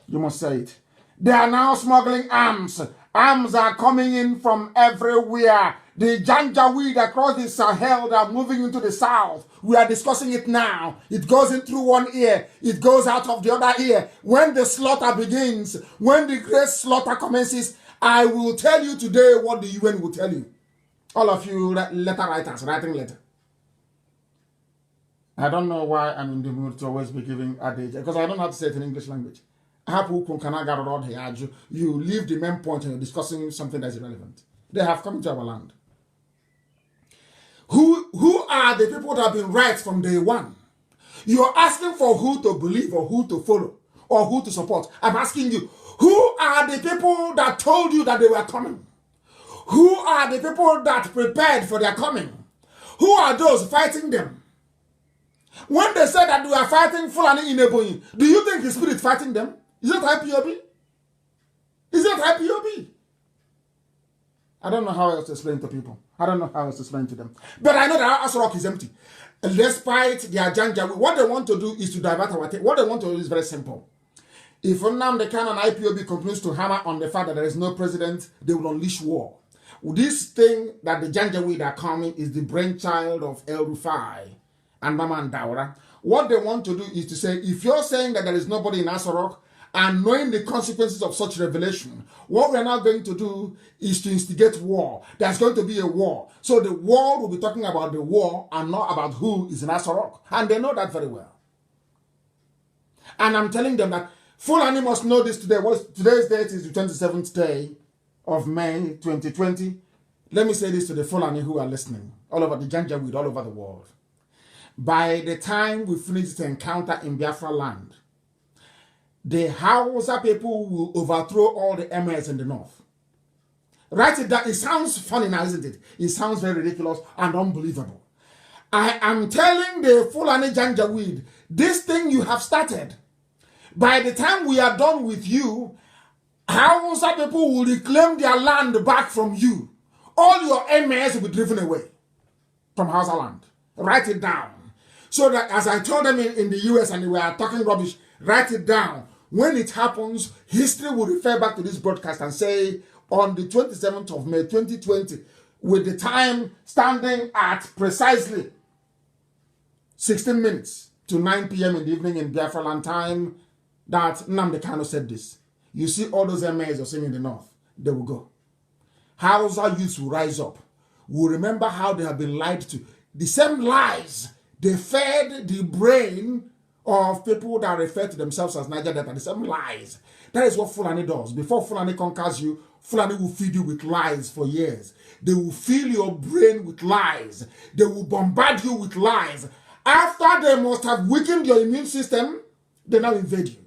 You must say it. They are now smuggling arms. Arms are coming in from everywhere. The Janjaweed across the Sahel are moving into the south. We are discussing it now. It goes in through one ear. It goes out of the other ear. When the slaughter begins, when the great slaughter commences, I will tell you today what the UN will tell you. All of you letter writers, writing letter. I don't know why I'm in the mood to always be giving adage, because I don't know how to say it in English language. You leave the main point and you're discussing something that's irrelevant. They have come into our land. Who are the people that have been right from day one? You're asking for who to believe or who to follow or who to support. I'm asking you, who are the people that told you that they were coming? Who are the people that prepared for their coming? Who are those fighting them? When they said that they were fighting Fulani in Ebonyi, do you think the spirit fighting them? Is that IPOB? Is that IPOB? I don't know how else to explain to people. I don't know how else to explain to them. But I know that Asarok is empty. And despite their Janjaweed, what they want to do is to divert our attention. What they want to do is very simple. If Nnamdi Kanu and IPOB continues to hammer on the fact that there is no president, they will unleash war. This thing that the Janjaweed are coming is the brainchild of El Rufai and Mama Daura. What they want to do is to say, if you're saying that there is nobody in Asarok, and knowing the consequences of such revelation, what we're now going to do is to instigate war. There's going to be a war. So the war will be talking about the war and not about who is in Asarok. And they know that very well. And I'm telling them that Fulani must know this today. Today's date is the 27th day of May 2020. Let me say this to the Fulani who are listening, all over the Janjaweed, all over the world. By the time we finish this encounter in Biafra land, the Hausa people will overthrow all the emirs in the north. Write it down. It sounds funny now, isn't it? It sounds very ridiculous and unbelievable. I am telling the Fulani Janjaweed, this thing you have started, by the time we are done with you, Hausa people will reclaim their land back from you. All your emirs will be driven away from Hausa land. Write it down. So that as I told them in the US and they were talking rubbish, write it down. When it happens, history will refer back to this broadcast and say, on the 27th of May 2020, with the time standing at precisely 16 minutes to 9 p.m. in the evening in Biafra land time, that Nnamdi Kanu said this. You see all those emirs you're seeing in the north, they will go. Hausa youths will rise up, will remember how they have been lied to. the same lies they fed the brain of people that refer to themselves as Niger Delta, the same lies. That is what Fulani does. Before Fulani conquers you, Fulani will feed you with lies for years. They will fill your brain with lies. They will bombard you with lies. After they must have weakened your immune system, they now invade you.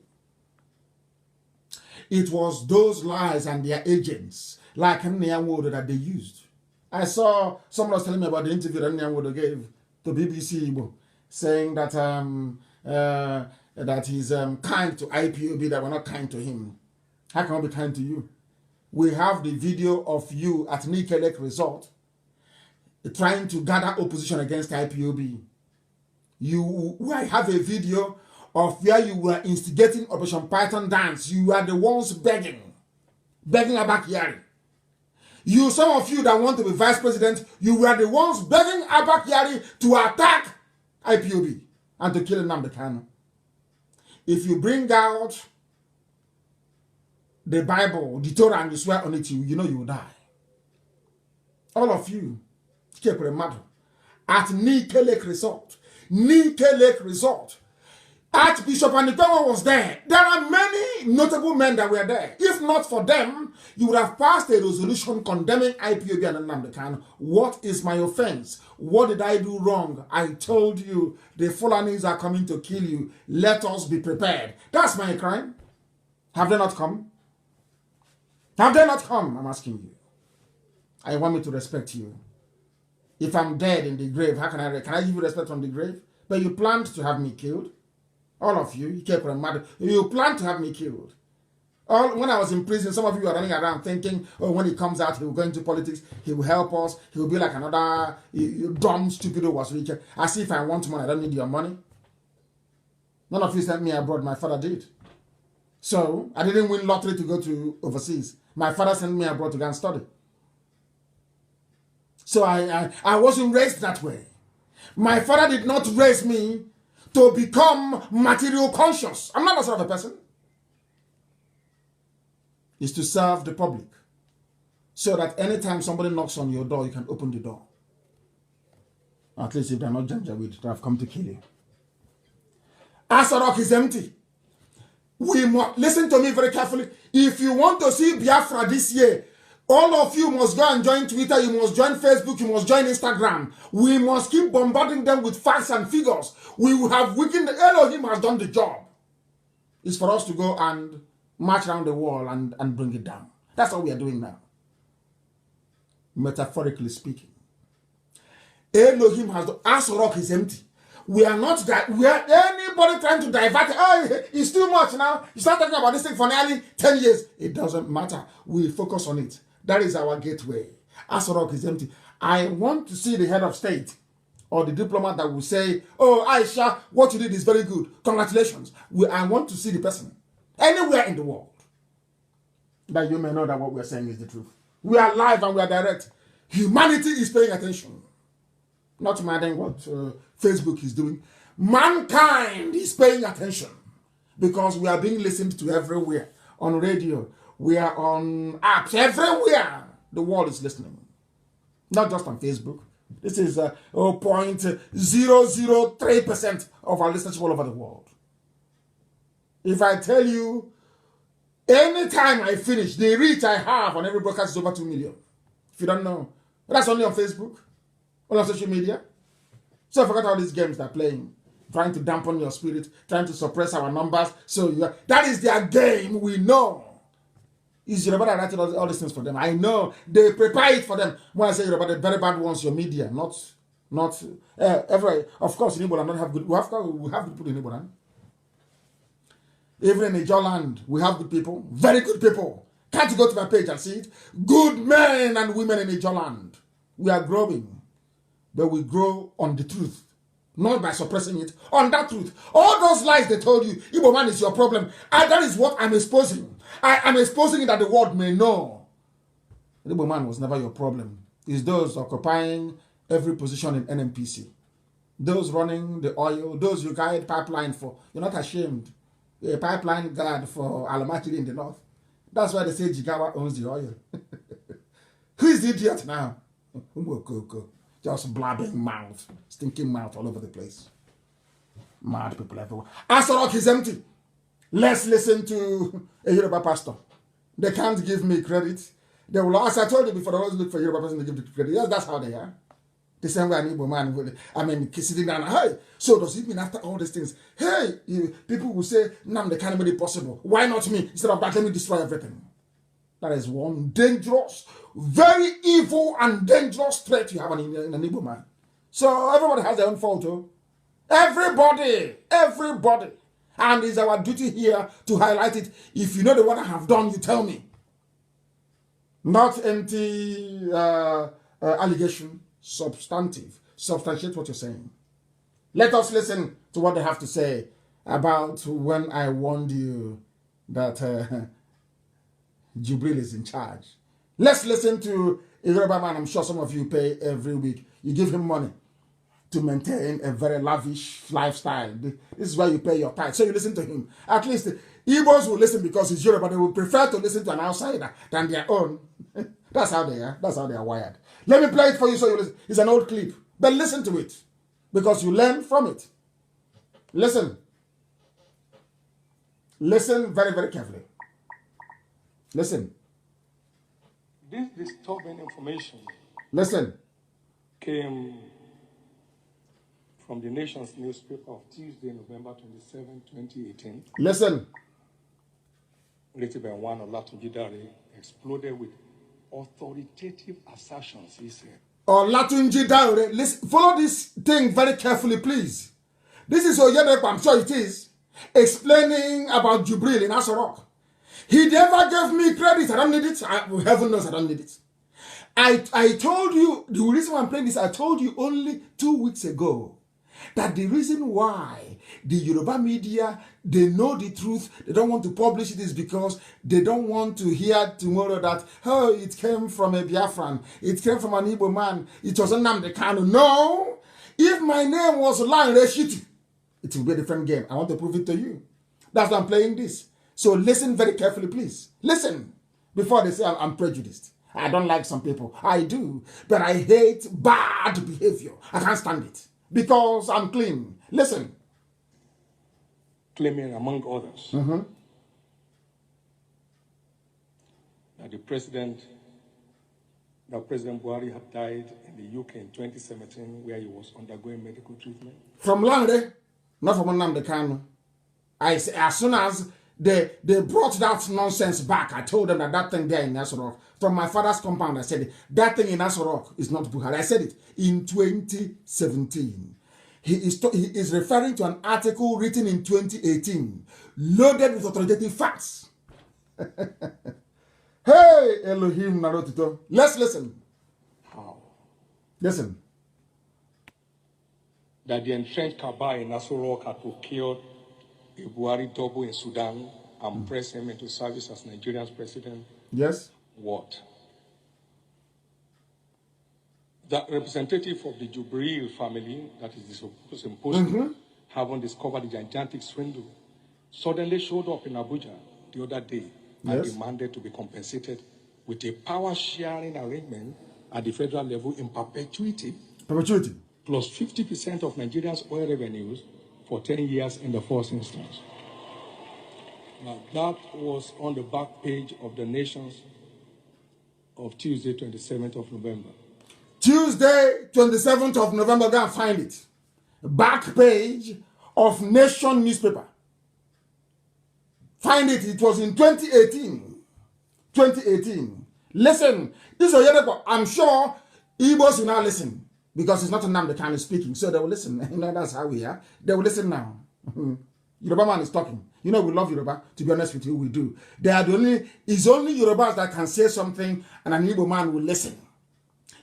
It was those lies and their agents, like Nyanwodo, that they used. I saw someone was telling me about the interview that Nyanwodo gave to BBC Igbo, saying that that he's kind to IPOB, that we're not kind to him. How can we be kind to you? We have the video of you at Nikelek Resort trying to gather opposition against IPOB. I have a video of where you were instigating Operation Python Dance. You were the ones begging Abak Yari. Some of you that want to be vice president, you were the ones begging Abak Yari to attack IPOB and to kill Nnamdi Kanu. If you bring out the Bible, the Torah, and you swear on it, you know you will die. All of you, at Nikelek Resort. Archbishop Anipewa was there. There are many notable men that were there. If not for them, you would have passed a resolution condemning IPOB and Nnamdi Kanu. What is my offense? What did I do wrong? I told you the Fulanis are coming to kill you. Let us be prepared. That's my crime. Have they not come? Have they not come? I'm asking you. I want me to respect you. If I'm dead in the grave, how can I give you respect from the grave? But you planned to have me killed. All of you, you planned to have me killed. When I was in prison, some of you are running around thinking, oh, when he comes out, he will go into politics, he will help us, he will be like another dumb, stupid who was rich. As if I want money, I don't need your money. None of you sent me abroad, my father did. So, I didn't win lottery to go to overseas. My father sent me abroad to go and study. So I wasn't raised that way. My father did not raise me to become material conscious. I'm not that sort of a person. It's to serve the public. So that anytime somebody knocks on your door, you can open the door. At least if they're not Janjaweed, they have come to kill you. Asarok is empty. We must listen to me very carefully. If you want to see Biafra this year, all of you must go and join Twitter, you must join Facebook, you must join Instagram. We must keep bombarding them with facts and figures. We will have weakened. Elohim has done the job. It's for us to go and march around the wall and bring it down. That's what we are doing now. Metaphorically speaking. Elohim has done. Asarok is empty. We are not that. We are anybody trying to divert it. Oh, it's too much now. You start talking about this thing for nearly 10 years. It doesn't matter. We focus on it. That is our gateway. Asarok is empty. I want to see the head of state or the diplomat that will say, oh, Aisha, what you did is very good. Congratulations. I want to see the person anywhere in the world that you may know that what we're saying is the truth. We are live and we are direct. Humanity is paying attention. Not minding what Facebook is doing. Mankind is paying attention because we are being listened to everywhere. On radio, we are on apps, everywhere. The world is listening. Not just on Facebook. This is 0.003% of our listeners all over the world. If I tell you, anytime I finish, the reach I have on every broadcast is over 2 million. If you don't know, but that's only on Facebook, all on social media. So I forgot all these games they're playing, trying to dampen your spirit, trying to suppress our numbers. So that is their game. We know. Is Yoruba that writing all these things for them? I know they prepare it for them. When I say Yoruba, the very bad ones, your media, not every. Of course, in Igbo not have good. We have good people in Igbo. Even in Ijo land, we have good people, very good people. Can't you go to my page and see it? Good men and women in Ijo land. We are growing, but we grow on the truth. Not by suppressing it, on that truth. All those lies they told you, Igbo man is your problem. And that is what I'm exposing. I am exposing it that the world may know. Igbo man was never your problem. It's those occupying every position in NMPC. Those running the oil, those you guide pipeline for. You're not ashamed. A pipeline guard for Alamachiri in the north. That's why they say Jigawa owns the oil. Who is the idiot now? Just blabbing mouth, stinking mouth all over the place. Mad people everywhere. Asorok is empty. Let's listen to a Yoruba pastor. They can't give me credit. They will, as I told you before, they always look for a Yoruba person to give the credit. Yes, that's how they are. The same way an Igbo man will, sitting down, hey, so does it mean after all these things, hey, people will say, Nnamdi Kanu made it possible. Why not me? Instead of that, let me destroy everything. That is one dangerous, very evil and dangerous threat you have in an Igbo man. So everybody has their own fault, too. Everybody. And it's our duty here to highlight it. If you know the one I have done, you tell me. Not empty allegation, substantive. Substantiate what you're saying. Let us listen to what they have to say about when I warned you that Jubril is in charge. Let's listen to a Yoruba man. I'm sure some of you pay every week. You give him money to maintain a very lavish lifestyle. This is where you pay your tithe. So you listen to him. At least Igbos will listen because he's Yoruba. They will prefer to listen to an outsider than their own. That's how they are. That's how they are wired. Let me play it for you so you listen. It's an old clip. But listen to it because you learn from it. Listen. Listen very, very carefully. Listen. This disturbing information came from the Nation's newspaper of Tuesday, November 27, 2018. Listen. Written by one Olatunji Dare, exploded with authoritative assertions, he said. Olatunji Dare, listen, follow this thing very carefully, please. This is Oyedepo, I'm sure it is, explaining about Jubril in Asorok. He never gave me credit. I don't need it. Heaven knows I don't need it. I told you, the reason why I'm playing this, I told you only 2 weeks ago that the reason why the Yoruba media, they know the truth, they don't want to publish it is because they don't want to hear tomorrow that, oh, it came from a Biafran, it came from an Igbo man, it was Nnamdi Kanu. No! If my name was Lan Reshiti, it will be a different game. I want to prove it to you. That's why I'm playing this. So listen very carefully, please. Listen before they say I'm prejudiced. I don't like some people. I do. But I hate bad behavior. I can't stand it because I'm clean. Listen. Claiming, among others, that President Buhari had died in the UK in 2017 where he was undergoing medical treatment. From Lande, not from Nnamdi Kanu. As soon as they brought that nonsense back, I told them that thing there in Asorok, from my father's compound, I said it, that thing in Asorok is not Buhari. I said it in 2017. He is referring to an article written in 2018, loaded with authoritative facts. Hey, Elohim Narotito. Let's listen. How? Listen. That the entrenched Kaaba in Asorok had procured a Buhari double in Sudan and pressed him into service as Nigeria's president. Yes. What? The representative of the Jubril family, that is supposed to having discovered the gigantic swindle, suddenly showed up in Abuja the other day and demanded to be compensated with a power-sharing arrangement at the federal level in perpetuity. Perpetuity. Plus 50% of Nigeria's oil revenues for 10 years in the first instance. Now, that was on the back page of the Nation's of Tuesday, 27th of November. Tuesday, 27th of November, go and find it. Back page of Nation newspaper. Find it. It was in 2018. 2018. Listen. This is Oyedepo. I'm sure Igbos will now listen because it's not Nnamdi Kanu speaking. So they will listen. You know, that's how we are. They will listen now. Yoruba man is talking. You know, we love Yoruba. To be honest with you, we do. It's only Yorubas that can say something and an Igbo man will listen.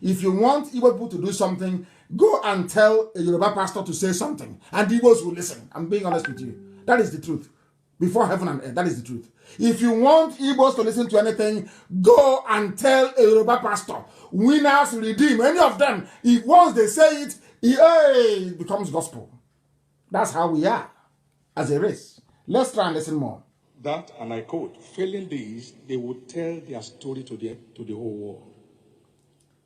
If you want Igbo people to do something, go and tell a Yoruba pastor to say something and the Igbos will listen. I'm being honest with you. That is the truth. Before heaven and earth, that is the truth. If you want Igbos to listen to anything, go and tell a Yoruba pastor. Winners redeem. Any of them, if once they say it, it becomes gospel. That's how we are as a race. Let's try and listen more. That, and I quote, failing these, they would tell their story to the whole world.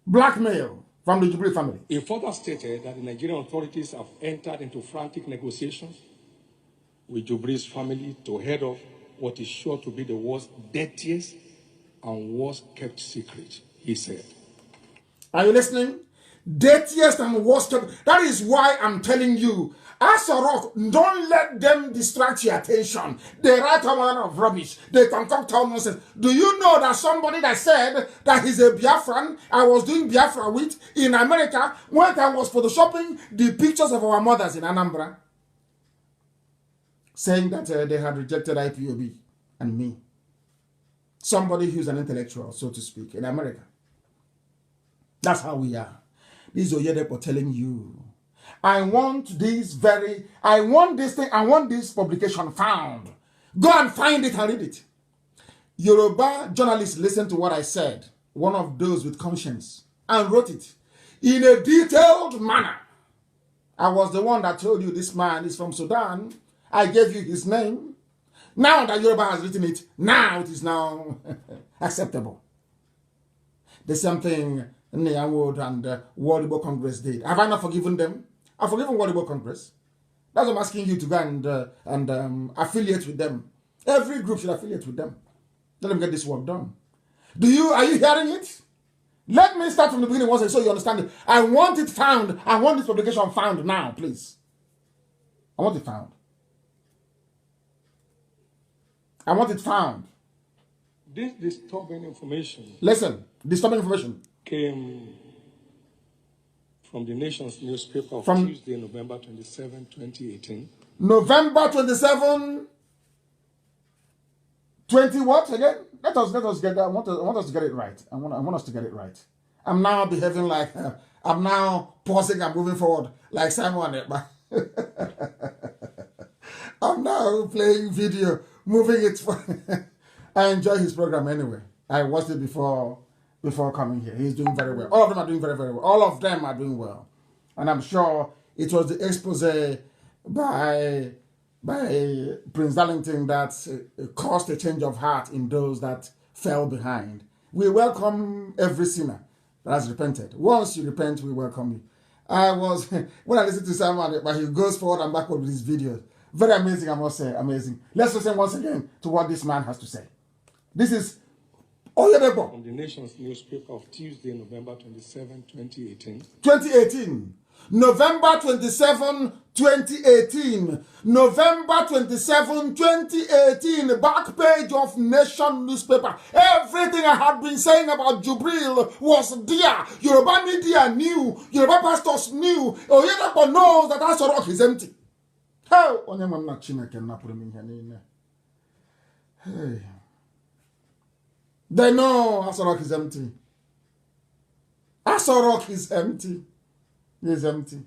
Blackmail. from the Jubilee family. He further stated that the Nigerian authorities have entered into frantic negotiations with Jubilee's family to head off what is sure to be the world's dirtiest and worst kept secret, he said. Are you listening? Dirtiest and worst kept. That is why I'm telling you, as a rock, don't let them distract your attention. They write a lot of rubbish. They concoct all nonsense. Do you know that somebody that said that he's a Biafran, I was doing Biafra with, in America, when I was photoshopping the pictures of our mothers in Anambra, saying that they had rejected IPOB and me. Somebody who's an intellectual, so to speak, in America. That's how we are. This is Oyedepo telling you, I want this publication found. Go and find it and read it. Yoruba journalists listened to what I said, one of those with conscience, and wrote it in a detailed manner. I was the one that told you this man is from Sudan. I gave you his name. Now that Yoruba has written it, now it is now acceptable. The same thing Niyamwood and World Igbo Congress did. Have I not forgiven them? I've forgiven World Igbo Congress. That's what I'm asking you to go and affiliate with them. Every group should affiliate with them. Let them get this work done. Are you hearing it? Let me start from the beginning once so you understand it. I want it found. I want this publication found now, please. I want it found. I want it found. This disturbing information. Listen, disturbing information came from the Nation's newspaper of Tuesday, November 27, 2018. November 27, 20 what again? Let us get that. I want us to get it right. I want us to get it right. I'm now behaving like I'm now pausing and moving forward like Simon. I'm now playing video, moving it. I enjoy his program anyway. I watched it before coming here. He's doing very well. All of them are doing very, very well. All of them are doing well. And I'm sure it was the expose by Prince Darlington that caused a change of heart in those that fell behind. We welcome every sinner that has repented. Once you repent, we welcome you. When I listen to Simon, but he goes forward and backward with his videos. Very amazing, I must say, amazing. Let's listen once again to what this man has to say. This is Oyedepo. From the Nation's newspaper of Tuesday, November 27, 2018. 2018. November 27, 2018. November 27, 2018. Back page of Nation newspaper. Everything I had been saying about Jubril was there. Yoruba media knew. Yoruba pastors knew. Oyedepo knows that Asorok is empty. Hey. They know Asorok is empty. Asorok is empty. He's empty.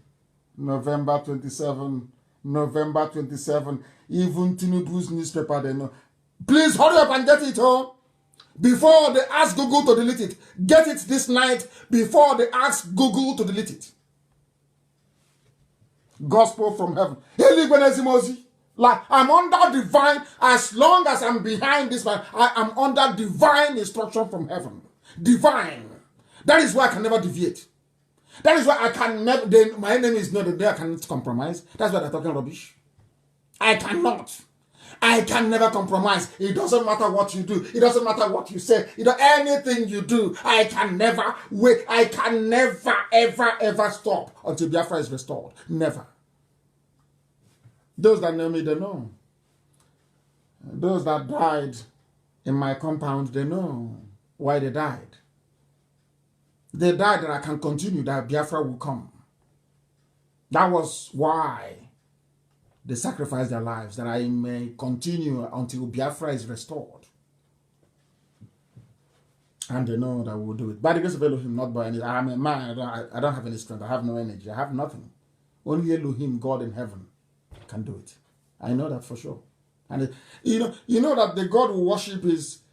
November 27. Even Tinubu's newspaper, they know. Please hurry up and get it home. Before they ask Google to delete it. Get it this night before they ask Google to delete it. Gospel from heaven. Like, I'm under divine, as long as I'm behind this man, I am under divine instruction from heaven. Divine. That is why I can never deviate. That is why I can never, my enemy is not there, I cannot compromise. That's why they're talking rubbish. I cannot. I can never compromise. It doesn't matter what you do. It doesn't matter what you say. Anything you do, I can never wait. I can never, ever stop until Biafra is restored. Never. Those that know me, they know. Those that died in my compound, they know why they died. They died that I can continue, that Biafra will come. That was why they sacrificed their lives, that I may continue until Biafra is restored. And they know that we will do it. By the grace of Elohim, not by any. I'm a man, I don't have any strength, I have no energy, I have nothing. Only Elohim, God in heaven, can do it. I know that for sure. And you know that the God we worship is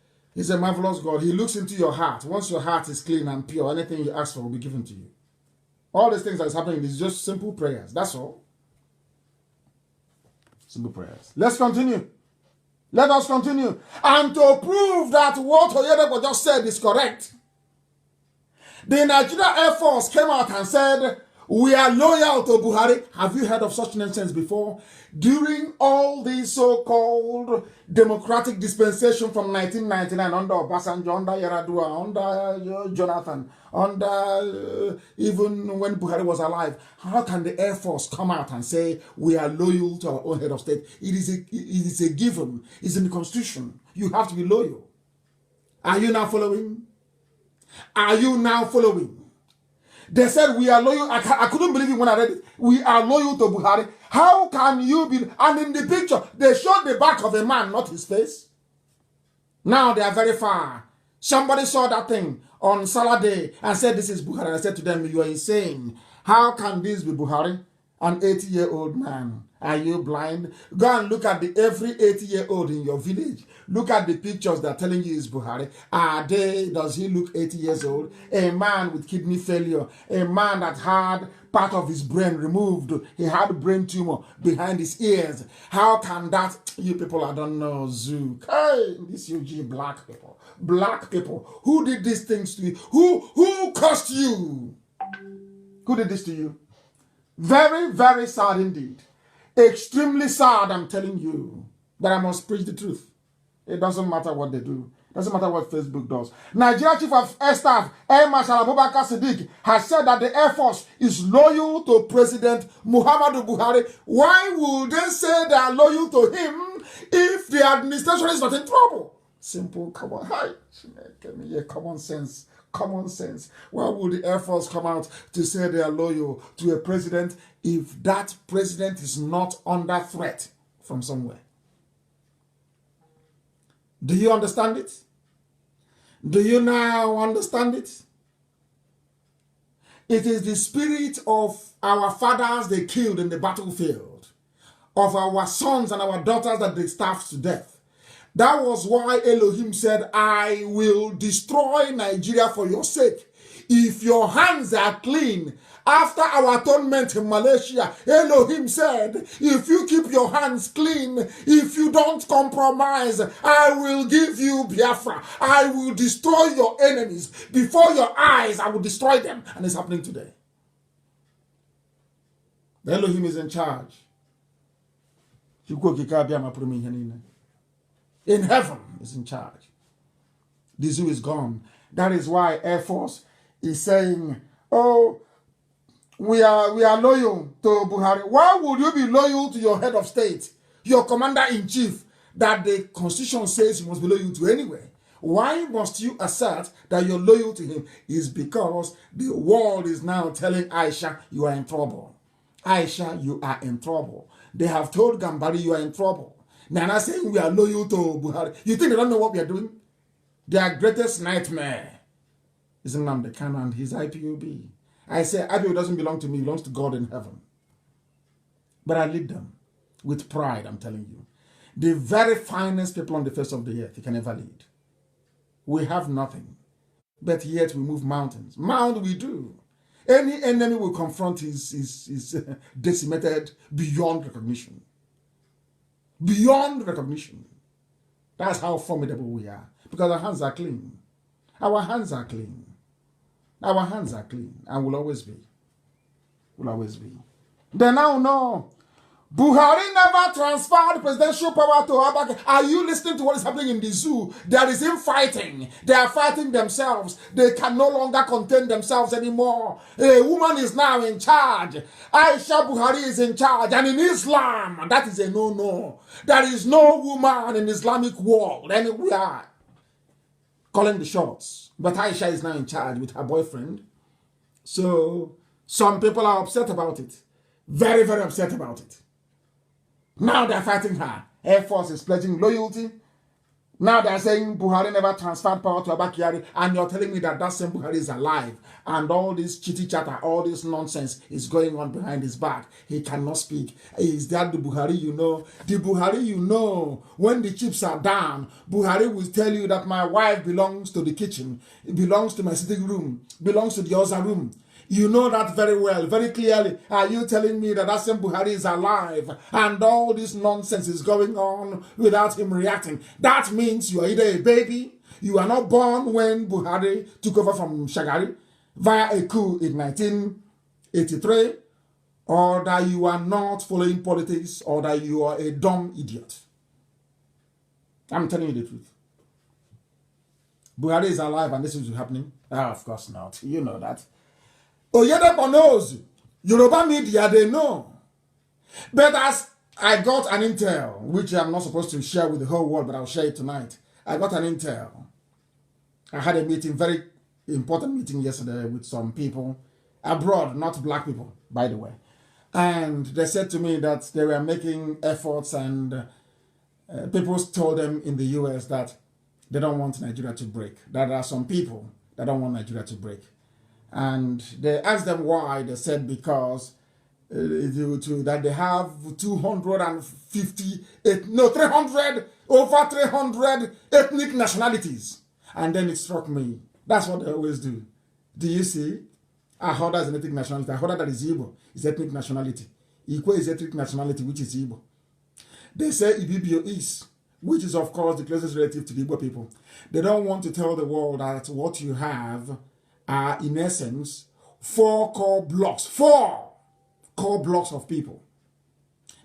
a marvelous God. He looks into your heart. Once your heart is clean and pure, anything you ask for will be given to you. All these things that is happening is just simple prayers. That's all. Simple prayers. Let's continue. Let us continue. And to prove that what Oyedepo just said is correct, The Nigeria Air Force came out and said, we are loyal to Buhari. Have you heard of such nonsense before? During all these so-called democratic dispensation from 1999 under Obasanjo, under Yaradua, under Jonathan, under even when Buhari was alive, how can the Air Force come out and say we are loyal to our own head of state? It is a given. It's in the Constitution. You have to be loyal. Are you now following? Are you now following? They said we are loyal. I couldn't believe it when I read it. We are loyal to Buhari. How can you be? And in the picture, they showed the back of a man, not his face. Now they are very far. Somebody saw that thing on Saturday and said, this is Buhari. I said to them, you are insane. How can this be Buhari? An 80-year-old man. Are you blind? Go and look at every 80-year-old in your village. Look at the pictures that are telling you is Buhari. Does he look 80 years old? A man with kidney failure. A man that had part of his brain removed. He had a brain tumor behind his ears. How can that? You people, I don't know, Zook. Hey, this UG black people. Black people. Who did these things to you? Who cursed you? Who did this to you? Very, very sad indeed. Extremely sad, I'm telling you. But I must preach the truth. It doesn't matter what they do. It doesn't matter what Facebook does. Nigeria Chief of Air Staff, Air Marshal Abubakar Siddiq, has said that the Air Force is loyal to President Muhammadu Buhari. Why would they say they are loyal to him if the administration is not in trouble? Simple, come on. Hi. Give me a common sense. Common sense. Why would the Air Force come out to say they are loyal to a president if that president is not under threat from somewhere? Do you understand it? Do you now understand it? It is the spirit of our fathers they killed in the battlefield, of our sons and our daughters that they starved to death. That was why Elohim said, I will destroy Nigeria for your sake. If your hands are clean, after our atonement in Malaysia, Elohim said, if you keep your hands clean, if you don't compromise, I will give you Biafra. I will destroy your enemies. Before your eyes, I will destroy them. And it's happening today. Elohim is in charge. In heaven is in charge. The zoo is gone. That is why Air Force is saying, oh, we are loyal to Buhari. Why would you be loyal to your head of state, your commander-in-chief, that the constitution says you must be loyal to anyway? Why must you assert that you're loyal to him? Is because the world is now telling Aisha, you are in trouble. Aisha, you are in trouble. They have told Gambari, you are in trouble. Nana saying we are loyal to Buhari. You think they don't know what we are doing? Their greatest nightmare is Nnamdi Kanu and his IPOB. I say IPOB doesn't belong to me, it belongs to God in heaven. But I lead them with pride, I'm telling you. The very finest people on the face of the earth you can ever lead. We have nothing, but yet we move mountains. Mound we do. Any enemy we confront is decimated beyond recognition. Beyond recognition. That's how formidable we are. Because our hands are clean. Our hands are clean. Our hands are clean. And will always be. Will always be. They now know Buhari never transferred presidential power to Abaka. Are you listening to what is happening in the zoo? There is infighting. They are fighting themselves. They can no longer contain themselves anymore. A woman is now in charge. Aisha Buhari is in charge. And in Islam, that is a no-no. There is no woman in the Islamic world anywhere calling the shots. But Aisha is now in charge with her boyfriend. So some people are upset about it. Very, very upset about it. Now they're fighting her. Air Force is pledging loyalty. Now they're saying Buhari never transferred power to Abakari, and you're telling me that same Buhari is alive, and all this chitty chatter, all this nonsense is going on behind his back. He cannot speak. Is that the Buhari you know? The Buhari you know, when the chips are down, Buhari will tell you that my wife belongs to the kitchen, it belongs to my sitting room, belongs to the other room. You know that very well, very clearly. Are you telling me that same Buhari is alive and all this nonsense is going on without him reacting? That means you are either a baby, you are not born when Buhari took over from Shagari, via a coup in 1983, or that you are not following politics, or that you are a dumb idiot. I'm telling you the truth. Buhari is alive and this is happening? Ah, of course not. You know that. Oyedepo knows. Yoruba media, they know. But as I got an intel, which I'm not supposed to share with the whole world, but I'll share it tonight. I got an intel. I had a meeting, very important meeting yesterday with some people abroad, not black people, by the way. And they said to me that they were making efforts, and people told them in the US that they don't want Nigeria to break. That there are some people that don't want Nigeria to break. And they asked them why. They said because that they have 300 ethnic nationalities. And then it struck me. That's what they always do. Do you see? Ahoda is an ethnic nationality. Ahoda that is Igbo is ethnic nationality. Ikwe is ethnic nationality, which is Igbo. They say Ibibio is, which is of course the closest relative to the Igbo people. They don't want to tell the world that what you have are in essence 4 core blocks of people.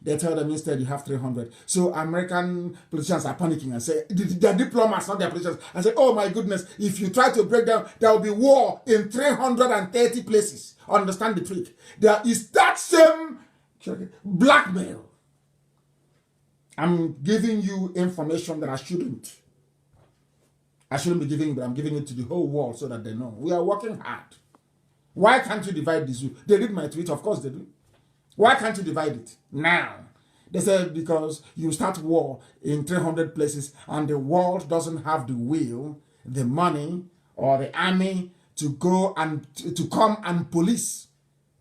They tell them instead you have 300. So American politicians are panicking and say, they're diplomats, not their politicians, and say, oh my goodness, if you try to break down, there will be war in 330 places. Understand the trick. There is that same blackmail. I'm giving you information that I shouldn't be giving you, but I'm giving it to the whole world so that they know. We are working hard. Why can't you divide the zoo? They read my tweet, of course they do. Why can't you divide it now? They said because you start war in 300 places and the world doesn't have the will, the money, or the army to go and to come and police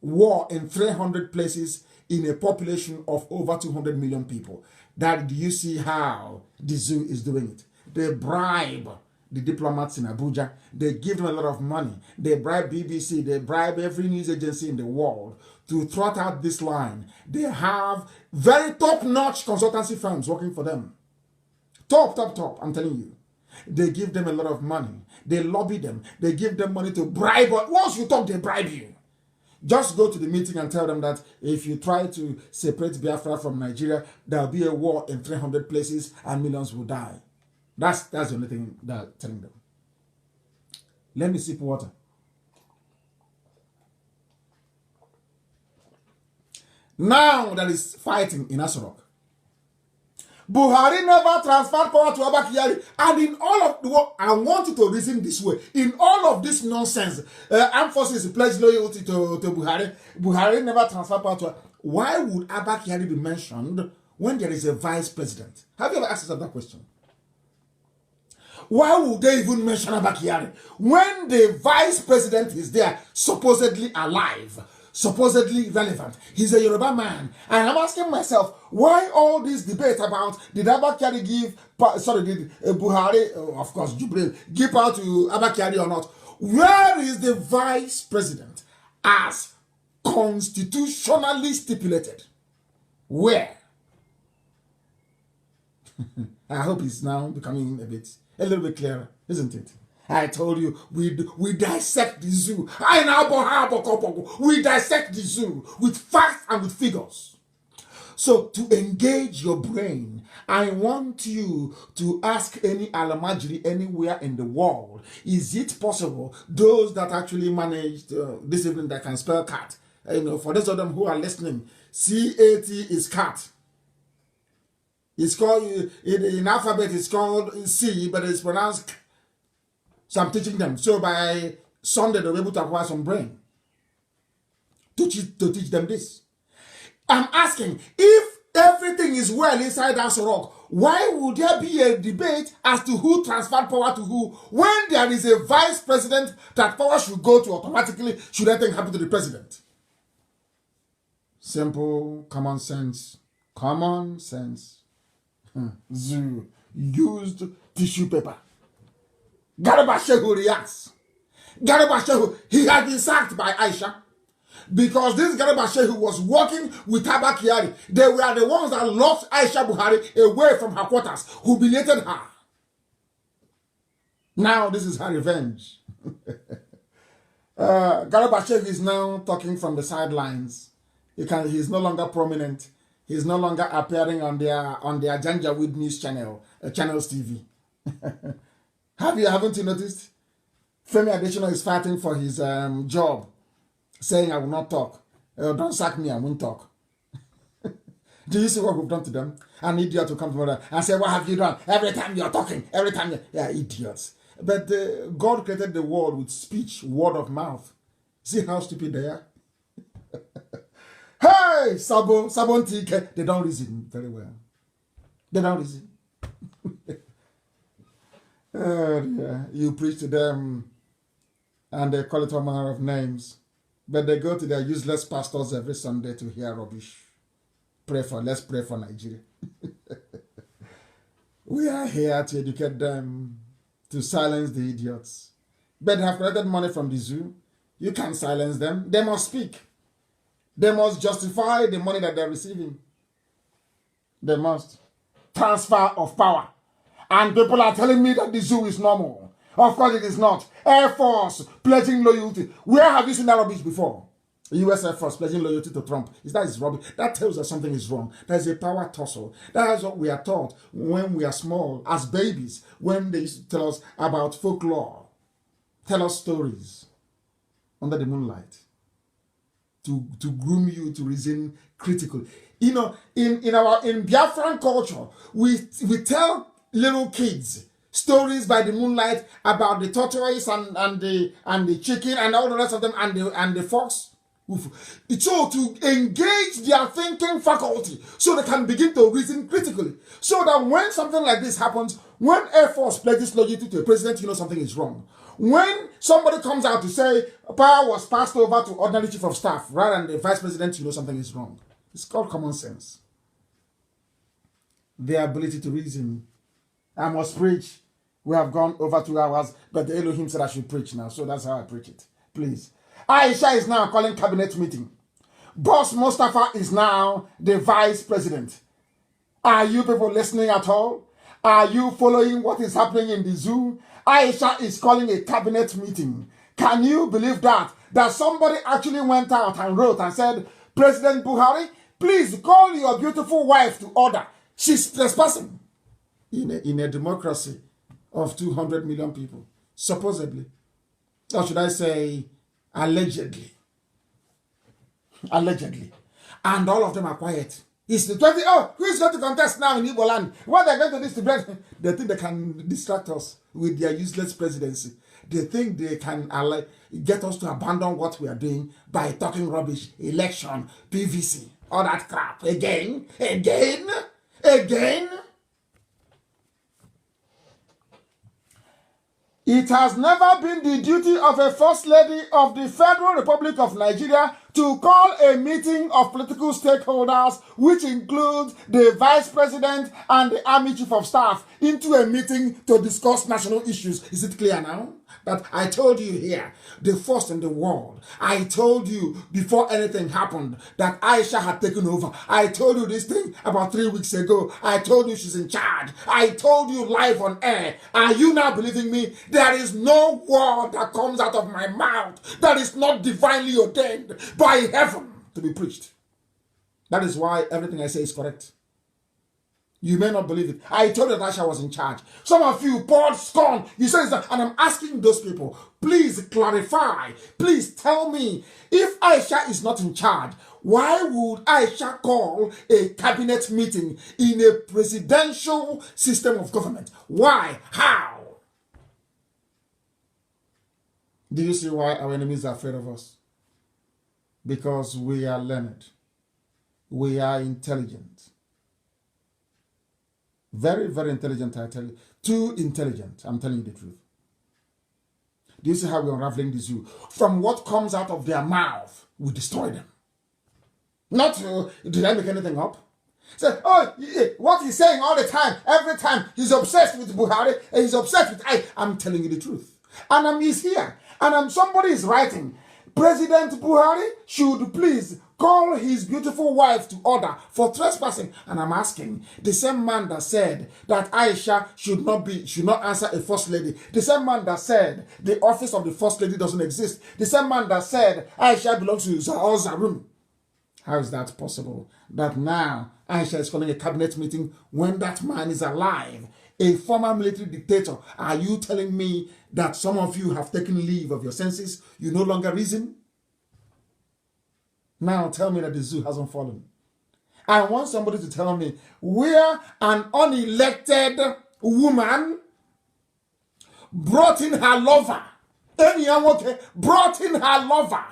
war in 300 places in a population of over 200 million people. That, do you see how the zoo is doing it? They bribe the diplomats in Abuja. They give them a lot of money. They bribe BBC. They bribe every news agency in the world to trot out this line. They have very top-notch consultancy firms working for them. Top, I'm telling you. They give them a lot of money. They lobby them. They give them money to bribe. Once you talk, they bribe you. Just go to the meeting and tell them that if you try to separate Biafra from Nigeria, there will be a war in 300 places and millions will die. That's the only thing that I'm telling them. Let me sip water. Now there is fighting in Asorok. Buhari never transferred power to Abba Kyari. And in all of the work, I want you to reason this way. In all of this nonsense, armed forces pledge loyalty to Buhari. Buhari never transferred power to her. Why would Abba Kyari be mentioned when there is a vice president? Have you ever asked yourself that question? Why would they even mention Abba Kyari when the vice president is there, supposedly alive, supposedly relevant? He's a Yoruba man. And I'm asking myself, why all this debate about did Abba Kyari did Buhari, of course, Jubril, give power to Abba Kyari or not? Where is the vice president as constitutionally stipulated? Where? I hope it's now becoming a little bit clearer, isn't it? I told you, we dissect the zoo. We dissect the zoo with facts and with figures. So to engage your brain, I want you to ask any Alamajiri anywhere in the world, is it possible those that actually managed this evening that can spell cat? For those of them who are listening, C-A-T is cat. It's called, in alphabet, it's called C, but it's pronounced K. So I'm teaching them. So by Sunday, they'll be able to acquire some brain to teach them this. I'm asking, if everything is well inside Asorok, why would there be a debate as to who transferred power to who when there is a vice president that power should go to automatically should anything happen to the president? Simple, common sense. Common sense. Zoo used tissue paper. Garba Shehu reacts. Garba Shehu, he had been sacked by Aisha because this Garba Shehu was working with Abba Kyari. They were the ones that locked Aisha Buhari away from her quarters, humiliated her. Now this is her revenge. Garabashev is now talking from the sidelines. He's no longer prominent. He's no longer appearing on their Janjaweed news channel, Channels TV. Haven't you noticed? Femi Adesina is fighting for his job, saying I will not talk. Don't sack me, I won't talk. Do you see what we've done to them? An idiot will come to me and say, what have you done? Every time you're talking, every time yeah, idiots. But God created the world with speech, word of mouth. See how stupid they are? Hey, Sabon Tike, they don't reason very well. They don't reason. Yeah. You preach to them and they call it all manner of names. But they go to their useless pastors every Sunday to hear rubbish. Let's pray for Nigeria. We are here to educate them, to silence the idiots. But they have collected money from the zoo. You can't silence them. They must speak. They must justify the money that they're receiving. They must. Transfer of power. And people are telling me that the zoo is normal. Of course it is not. Air Force pledging loyalty. Where have you seen that rubbish before? The US Air Force pledging loyalty to Trump. That is rubbish. That tells us something is wrong. There's a power tussle. That is what we are taught when we are small, as babies, when they used to tell us about folklore, tell us stories under the moonlight, to groom you to reason critically. You know, in Biafran culture, we tell little kids stories by the moonlight about the tortoise and the chicken and all the rest of them and the fox. So to engage their thinking faculty so they can begin to reason critically. So that when something like this happens, when Air Force pledges loyalty to a president, you know something is wrong. When somebody comes out to say power was passed over to ordinary chief of staff rather than the vice president, you know something is wrong. It's called common sense. Their ability to reason. I must preach. We have gone over 2 hours, but the Elohim said I should preach now, so that's how I preach it. Please. Aisha is now calling cabinet meeting. Boss Mustafa is now the vice president. Are you people listening at all? Are you following what is happening in the zoo? Aisha is calling a cabinet meeting. Can you believe that? That somebody actually went out and wrote and said, President Buhari, please call your beautiful wife to order. She's trespassing. In a democracy of 200 million people, supposedly. Or should I say, allegedly. Allegedly. And all of them are quiet. It's the 20, who is going to contest now in Igbo land? What they're going to do, they think they can distract us with their useless presidency. They think they can get us to abandon what we are doing by talking rubbish, election, PVC, all that crap. Again. It has never been the duty of a First Lady of the Federal Republic of Nigeria to call a meeting of political stakeholders, which includes the Vice President and the Army Chief of Staff, into a meeting to discuss national issues. Is it clear now? That I told you here, the first in the world. I told you before anything happened that Aisha had taken over. I told you this thing about 3 weeks ago. I told you she's in charge. I told you live on air. Are you now believing me? There is no word that comes out of my mouth that is not divinely ordained by heaven to be preached. That is why everything I say is correct. You may not believe it. I told you that Aisha was in charge. Some of you poured scorn. You said that, and I'm asking those people, please clarify. Please tell me, if Aisha is not in charge, why would Aisha call a cabinet meeting in a presidential system of government? Why? How? Do you see why our enemies are afraid of us? Because we are learned. We are intelligent. Very, very intelligent, I tell you. Too intelligent, I'm telling you the truth. Do you see how we're unraveling the zoo? From what comes out of their mouth, we destroy them. Not, did I make anything up? Say, what he's saying all the time, every time, he's obsessed with Buhari, and he's obsessed with I'm telling you the truth. And he's here. And somebody is writing, President Buhari should please call his beautiful wife to order for trespassing. And I'm asking, the same man that said that Aisha should not answer a first lady, the same man that said the office of the first lady doesn't exist, the same man that said Aisha belongs to Zarum. How is that possible? That now Aisha is calling a cabinet meeting when that man is alive, a former military dictator. Are you telling me that some of you have taken leave of your senses? You no longer reason? Now tell me that the zoo hasn't fallen. I want somebody to tell me where an unelected woman brought in her lover. Brought in her lover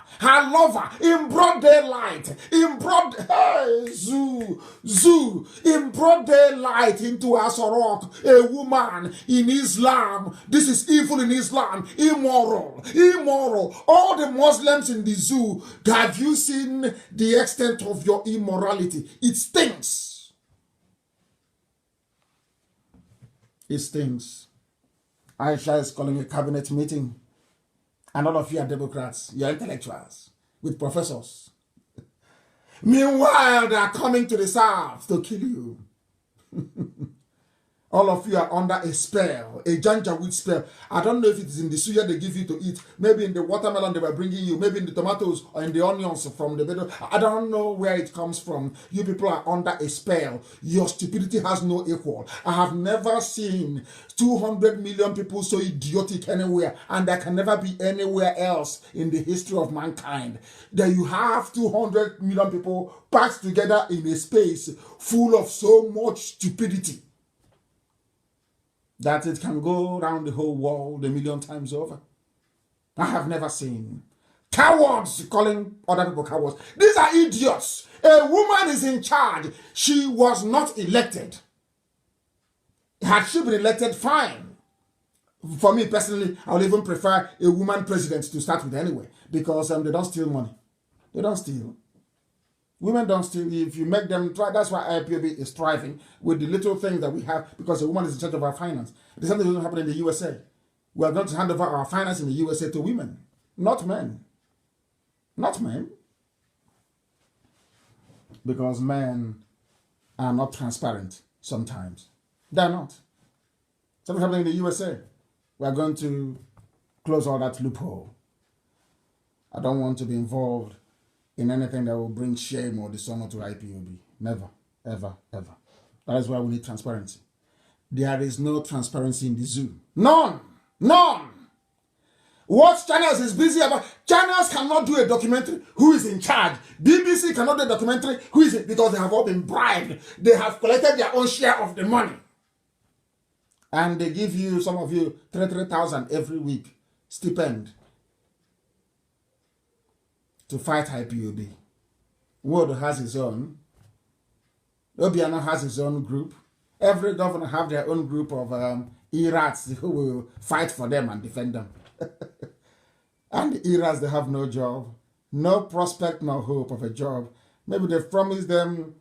in broad daylight, in broad daylight into Asorok, a woman in Islam. This is evil in Islam, immoral. All the Muslims in the zoo, have you seen the extent of your immorality? It stinks. It stinks. Aisha is calling a cabinet meeting. And all of you are Democrats, you are intellectuals, with professors. Meanwhile, they are coming to the South to kill you. All of you are under a spell, a Janjaweed spell. I don't know if it is in the suya they give you to eat, maybe in the watermelon they were bringing you, maybe in the tomatoes or in the onions from the bed. I don't know where it comes from. You people are under a spell. Your stupidity has no equal. I have never seen 200 million people so idiotic anywhere, and there can never be anywhere else in the history of mankind. That you have 200 million people packed together in a space full of so much stupidity that it can go around the whole world a million times over. I have never seen cowards calling other people cowards. These are idiots. A woman is in charge. She was not elected. Had she been elected, fine. For me personally, I would even prefer a woman president to start with anyway, because they don't steal money. They don't steal. Women don't steal. If you make them try, that's why IPOB is thriving with the little things that we have, because a woman is in charge of our finance. The same thing doesn't happen in the USA. We are going to hand over our finance in the USA to women, not men. Not men. Because men are not transparent sometimes. They're not. Something happening in the USA. We are going to close all that loophole. I don't want to be involved in anything that will bring shame or dishonor to IPOB. Never, ever, ever. That is why we need transparency. There is no transparency in the zoo. None. None. What channels is busy about? Channels cannot do a documentary. Who is in charge? BBC cannot do a documentary. Who is it? Because they have all been bribed. They have collected their own share of the money. And they give you, some of you, 3,000 every week stipend to fight IPOB. Wodo has his own. Obiano has his own group. Every governor have their own group of Irats who will fight for them and defend them. And the Irats, they have no job, no prospect, no hope of a job. Maybe they've promised them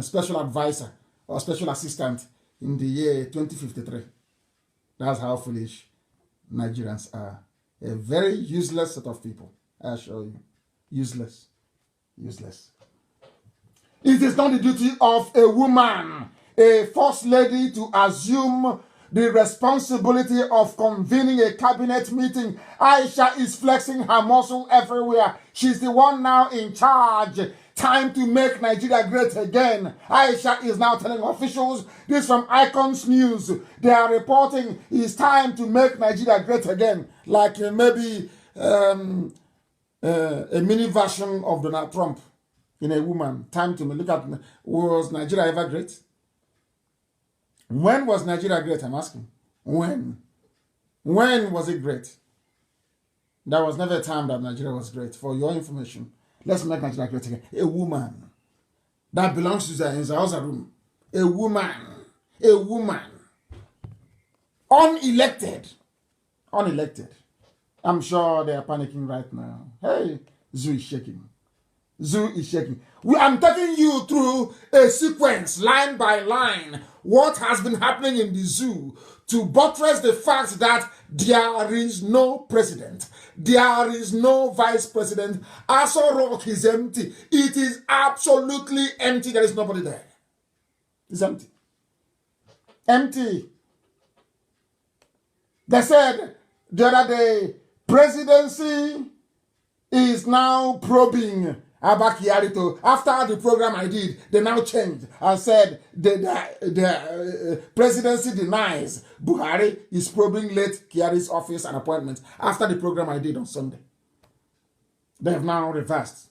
special advisor or special assistant in the year 2053. That's how foolish Nigerians are. A very useless set of people, I assure you. Useless. Useless. It is not the duty of a woman, a first lady, to assume the responsibility of convening a cabinet meeting. Aisha is flexing her muscle everywhere. She's the one now in charge. Time to make Nigeria great again. Aisha is now telling officials, this from Icons News, they are reporting it's time to make Nigeria great again. Like maybe a mini version of Donald Trump in a woman. Time to look at, was Nigeria ever great? When was Nigeria great, I'm asking? When? When was it great? There was never a time that Nigeria was great. For your information, let's make Nigeria great again. A woman that belongs to the Inza room. A woman. A woman. Unelected. Unelected. I'm sure they are panicking right now. Hey, Zoo is shaking. Zoo is shaking. I'm taking you through a sequence, line by line, what has been happening in the zoo to buttress the fact that there is no president. There is no vice president. Aso Rock is empty. It is absolutely empty. There is nobody there. It's empty. Empty. They said the other day, presidency is now probing Abba Kyari to, after the program I did, they now changed and said the presidency denies Buhari is probing late Kyari's office and appointments after the program I did on Sunday. They have now reversed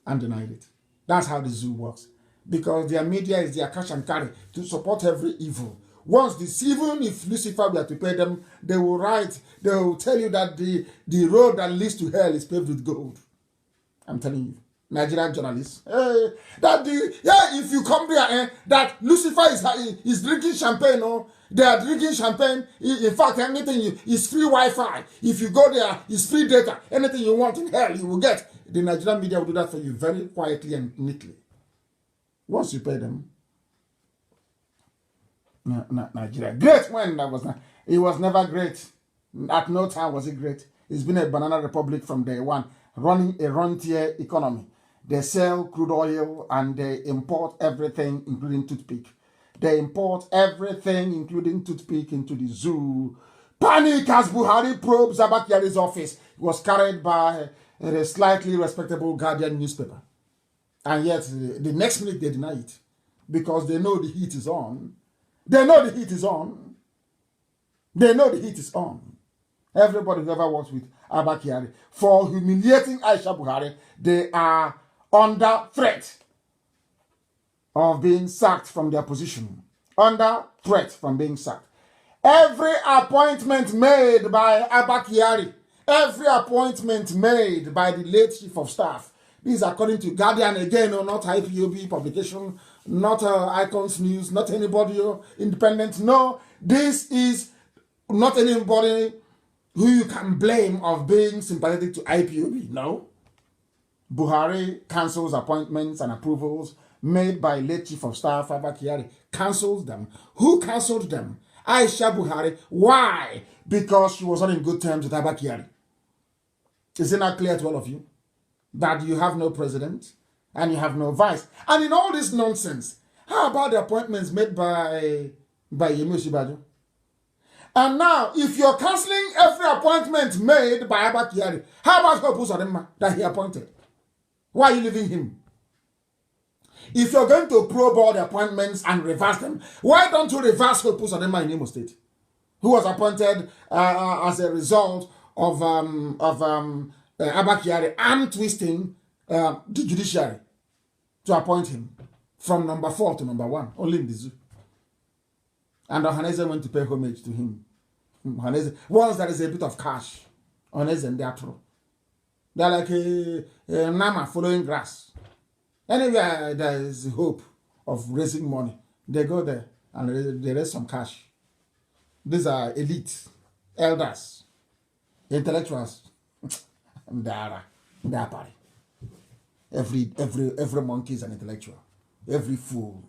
and denied it. That's how the zoo works. Because their media is their cash and carry to support every evil. Once this, even if Lucifer were to pay them, they will tell you that the road that leads to hell is paved with gold. I'm telling you. Nigerian journalists. If you come there, that Lucifer is drinking champagne, they are drinking champagne. In fact, anything is free Wi-Fi. If you go there, it's free data. Anything you want in hell, you will get. The Nigerian media will do that for you very quietly and neatly. Once you pay them. Nigeria. Great when that was not. It was never great. At no time was it great. It's been a banana republic from day one, running a rentier economy. They sell crude oil and they import everything, including toothpick. They import everything, including toothpick, into the zoo. Panic as Buhari probes Abba Kyari's office. It was carried by a slightly respectable Guardian newspaper. And yet, the next minute they deny it. Because they know the heat is on. They know the heat is on. They know the heat is on. Everybody who ever works with Abba Kyari, for humiliating Aisha Buhari, they are under threat of being sacked from their position. Under threat from being sacked. Every appointment made by Abba Kyari, every appointment made by the late chief of staff, this is according to Guardian again, not IPOB publication, not Icons News, not anybody independent. No, this is not anybody who you can blame of being sympathetic to IPOB. No. Buhari cancels appointments and approvals made by late chief of staff Abba Kyari. Cancels them. Who cancelled them? Aisha Buhari. Why? Because she was not in good terms with Abba Kyari. Is it not clear to all of you that you have no president and you have no vice? And in all this nonsense, how about the appointments made by Yemi Osinbajo? And now, if you're cancelling every appointment made by Abba Kyari, how about Hope Uzodinma that he appointed? Why are you leaving him? If you're going to probe all the appointments and reverse them, why don't you reverse Hope Uzodinma in Imo State, who was appointed as a result of Abba Kyari arm twisting the judiciary to appoint him from number 4 to number 1, only in the zoo. And Ohaneze went to pay homage to him. Once there is a bit of cash, Ohaneze and they're true. They're like a Nama following grass. Anywhere there is hope of raising money, they go there and they raise some cash. These are elite, elders, intellectuals. They are party. Every monkey is an intellectual. Every fool.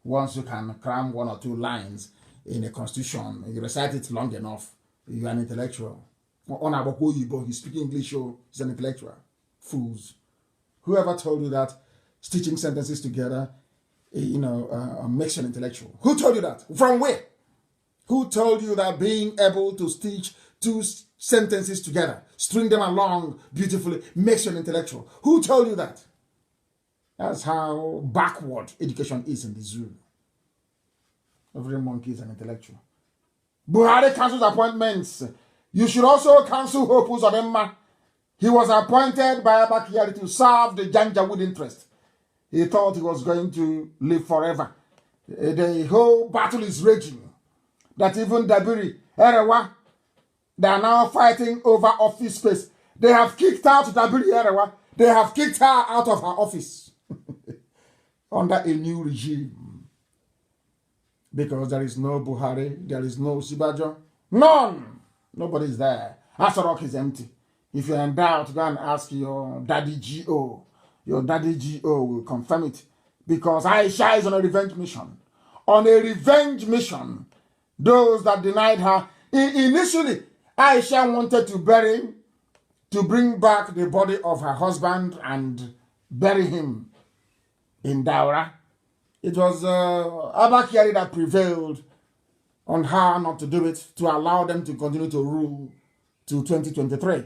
Once you can cram 1 or 2 lines in a constitution, you recite it long enough, you're an intellectual. He's speaking English, he's an intellectual. Fools. Whoever told you that stitching sentences together, makes you an intellectual? Who told you that? From where? Who told you that being able to stitch 2 sentences together, string them along beautifully, makes you an intellectual? Who told you that? That's how backward education is in the zoo. Every monkey is an intellectual. Buhari cancels appointments. You should also cancel Hope Uzodinma. He was appointed by Abba Kyari to serve the Janjaweed interest. He thought he was going to live forever. The whole battle is raging. That even Dabiri, Erewa, they are now fighting over office space. They have kicked out Dabiri Erewa. They have kicked her out of her office. Under a new regime. Because there is no Buhari, there is no Osinbajo. None! Nobody is there. Aso Rock is empty. If you're in doubt, go and ask your daddy G.O., Your daddy GO will confirm it. Because Aisha is on a revenge mission. On a revenge mission. Those that denied her. Initially, Aisha wanted to bring back the body of her husband and bury him in Daura. It was Abakari that prevailed on her not to do it, to allow them to continue to rule to 2023.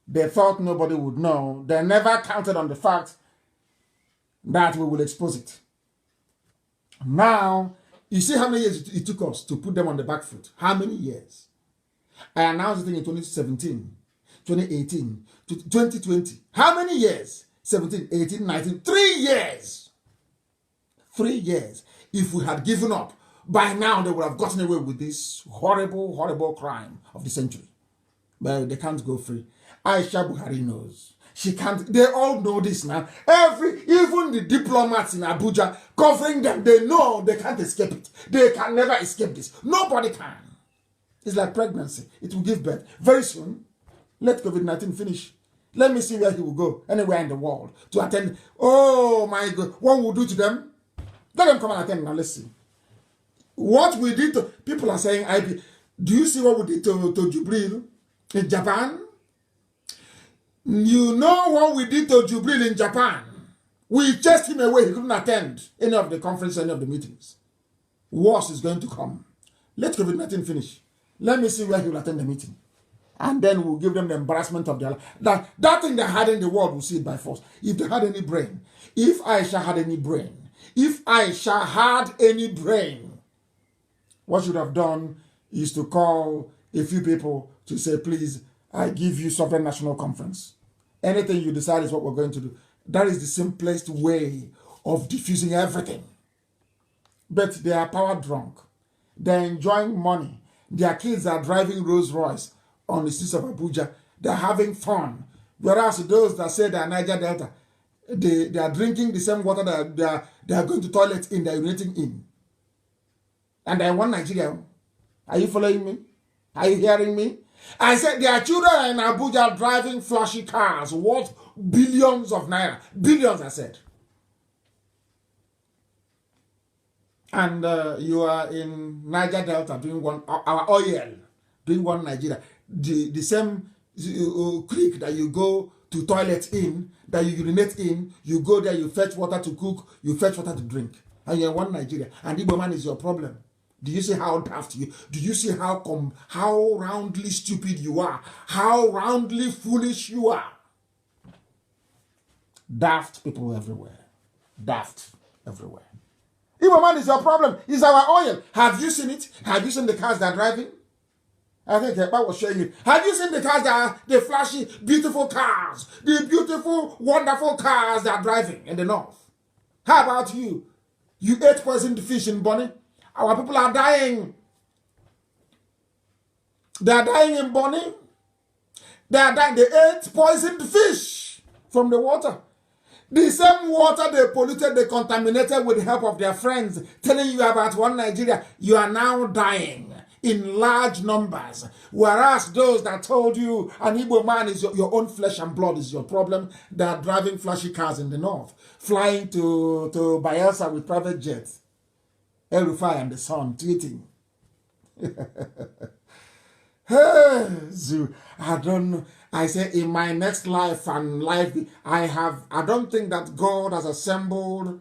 They thought nobody would know. They never counted on the fact that we will expose it. Now, you see how many years it took us to put them on the back foot? How many years? I announced it in 2017, 2018, 2020. How many years? 17, 18, 19, 3 years. 3 years. If we had given up, by now they would have gotten away with this horrible, horrible crime of the century. But they can't go free. Aisha Buhari knows. She can't. They all know this now. Even the diplomats in Abuja covering them, they know they can't escape it. They can never escape this. Nobody can. It's like pregnancy. It will give birth. Very soon, let COVID-19 finish. Let me see where he will go, anywhere in the world, to attend. Oh my God. What will we do to them? Let them come and attend now. Let's see. What we did to, people are saying, do you see what we did to Jubril in Japan? You know what we did to Jubril in Japan? We chased him away. He couldn't attend any of the conference, any of the meetings. Worse is going to come. Let COVID-19 finish. Let me see where he will attend the meeting. And then we'll give them the embarrassment of their life. That thing they had in the world, we'll see it by force. If they had any brain, if Aisha had any brain, what should have done is to call a few people to say, please, I give you Sovereign National Conference. Anything you decide is what we're going to do. That is the simplest way of diffusing everything. But they are power drunk. They're enjoying money. Their kids are driving Rolls Royce on the streets of Abuja. They're having fun. Whereas those that say they are Niger Delta, they are drinking the same water that they are going to toilet in, they're urinating in. And I want Nigeria. Are you following me? Are you hearing me? I said their children in Abuja driving flashy cars worth billions of naira. Billions, I said. And you are in Niger Delta doing our oil, doing one Nigeria. The same creek that you go to toilet in, that you urinate in, you go there, you fetch water to cook, you fetch water to drink. And you're one Nigeria. And Igbo man is your problem. Do you see how daft you? Do you see how roundly stupid you are? How roundly foolish you are? Daft people everywhere. Daft everywhere. Igbo man is your problem. It's our oil. Have you seen it? Have you seen the cars they're driving? I think Ekpa was showing it. Have you seen the cars that are the flashy, beautiful cars? The beautiful, wonderful cars that are driving in the north? How about you? You ate poisoned fish in Bonny? Our people are dying. They are dying in Bonny. They are dying. They ate poisoned fish from the water. The same water they polluted, they contaminated with the help of their friends, telling you about one Nigeria. You are now dying in large numbers. Whereas those that told you an Igbo man is your own flesh and blood is your problem, they are driving flashy cars in the north, flying to Bayelsa with private jets. El Rufai and the son tweeting. Hey, Zoo, I don't know. I say in my next life and life, I don't think that God has assembled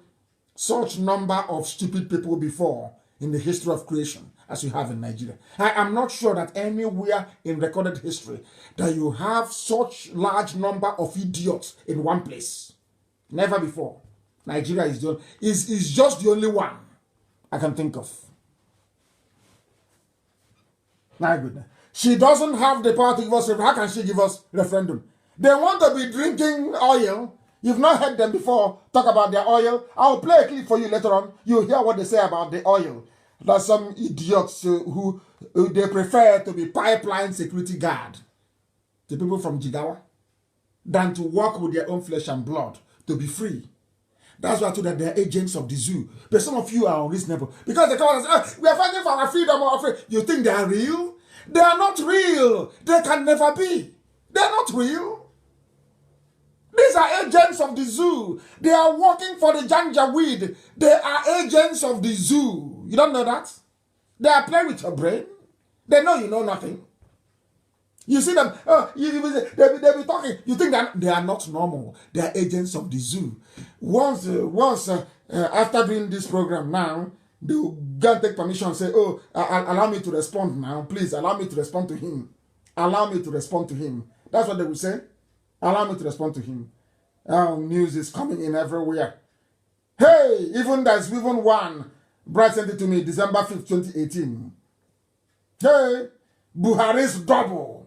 such number of stupid people before in the history of creation as you have in Nigeria. I am not sure that anywhere in recorded history that you have such large number of idiots in one place. Never before. Nigeria is just the only one I can think of. My goodness. She doesn't have the power to give us referendum. How can she give us referendum? They want to be drinking oil. You've not heard them before talk about their oil. I'll play a clip for you later on. You'll hear what they say about the oil. There's some idiots who they prefer to be pipeline security guard, the people from Jigawa, than to work with their own flesh and blood to be free. That's why I told them they're agents of the zoo. But some of you are unreasonable. Because they come and say, we are fighting for our freedom or free. You think they are real? They are not real. They can never be. They are not real. These are agents of the zoo. They are working for the Janjaweed. They are agents of the zoo. You don't know that? They are playing with your brain. They know you know nothing. You see them, they'll be talking. You think that they are not normal. They are agents of the zoo. Once after doing this program now, they will go and take permission and say, oh, allow me to respond now. Please, allow me to respond to him. Allow me to respond to him. That's what they will say. Allow me to respond to him. News is coming in everywhere. Hey, there's even one. Brad sent it to me December 5th, 2018. Hey, Buhari's double.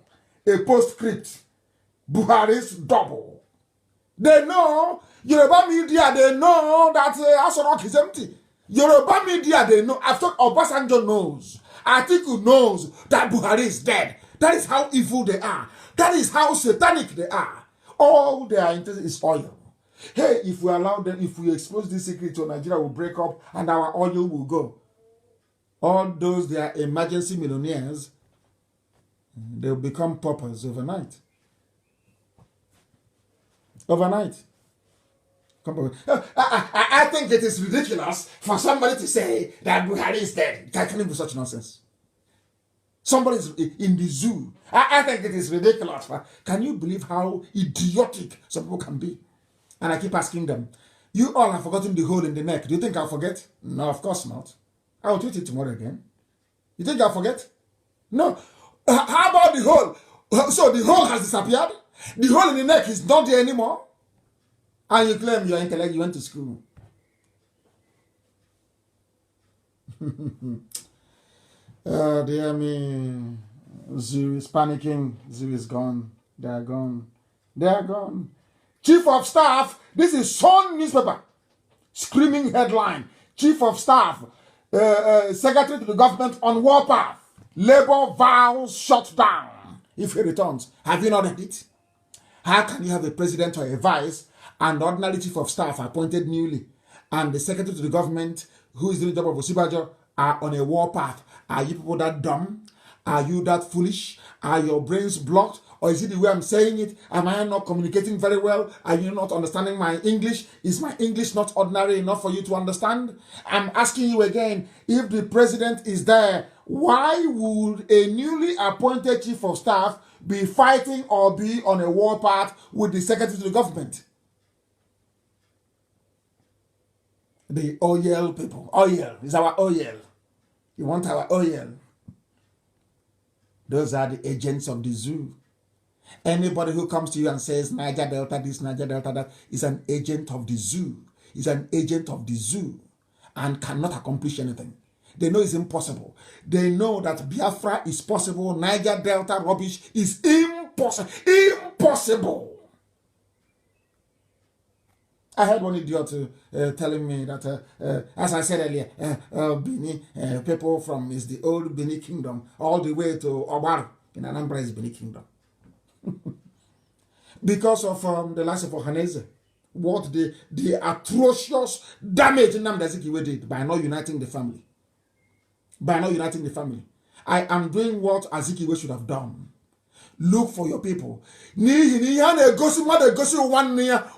A postscript. Buhari's double. They know, Yoruba media, they know that Asorok is empty. Yoruba media, they know. After Obasanjo knows. Atiku knows that Buhari is dead. That is how evil they are. That is how satanic they are. All they are interested is oil. Hey, if we allow them, if we expose this secret to Nigeria, will break up and our oil will go. All those, they are emergency millionaires. They'll become paupers overnight. Overnight. I think it is ridiculous for somebody to say that Buhari is dead. That can't be such nonsense. Somebody is in the zoo. I think it is ridiculous. Can you believe how idiotic some people can be? And I keep asking them, you all have forgotten the hole in the neck. Do you think I'll forget? No, of course not. I'll tweet it tomorrow again. You think I'll forget? No. How about the hole? So the hole has disappeared? The hole in the neck is not there anymore? And you claim you're intellect, you went to school. Dear me. Zoo is panicking. Zoo is gone. They are gone. They are gone. Chief of Staff, this is Sun newspaper. Screaming headline. Chief of Staff, Secretary to the government on warpath. Labour vows shut down if he returns. Have you not read it? How can you have a president or a vice and ordinary chief of staff appointed newly and the secretary to the government who is doing the job of Osibajo are on a warpath? Are you people that dumb? Are you that foolish? Are your brains blocked? Or is it the way I'm saying it? Am I not communicating very well? Are you not understanding my English? Is my English not ordinary enough for you to understand? I'm asking you again, if the president is there, why would a newly appointed chief of staff be fighting or be on a warpath with the secretary to the government? The oil people. Oil is our oil. You want our oil? Those are the agents of the zoo. Anybody who comes to you and says Niger Delta this, Niger Delta that is an agent of the zoo. Is an agent of the zoo and cannot accomplish anything. They know it's impossible. They know that Biafra is possible. Niger Delta rubbish is impossible. Impossible. I heard one idiot telling me that, as I said earlier, Bini, people from is the old Bini kingdom, all the way to Obar in Anambra is Bini kingdom. Because of the likes of Ohaneze, what the atrocious damage Nnamdi Azikiwe did by not uniting the family. By not uniting the family. I am doing what Azikiwe should have done. Look for your people.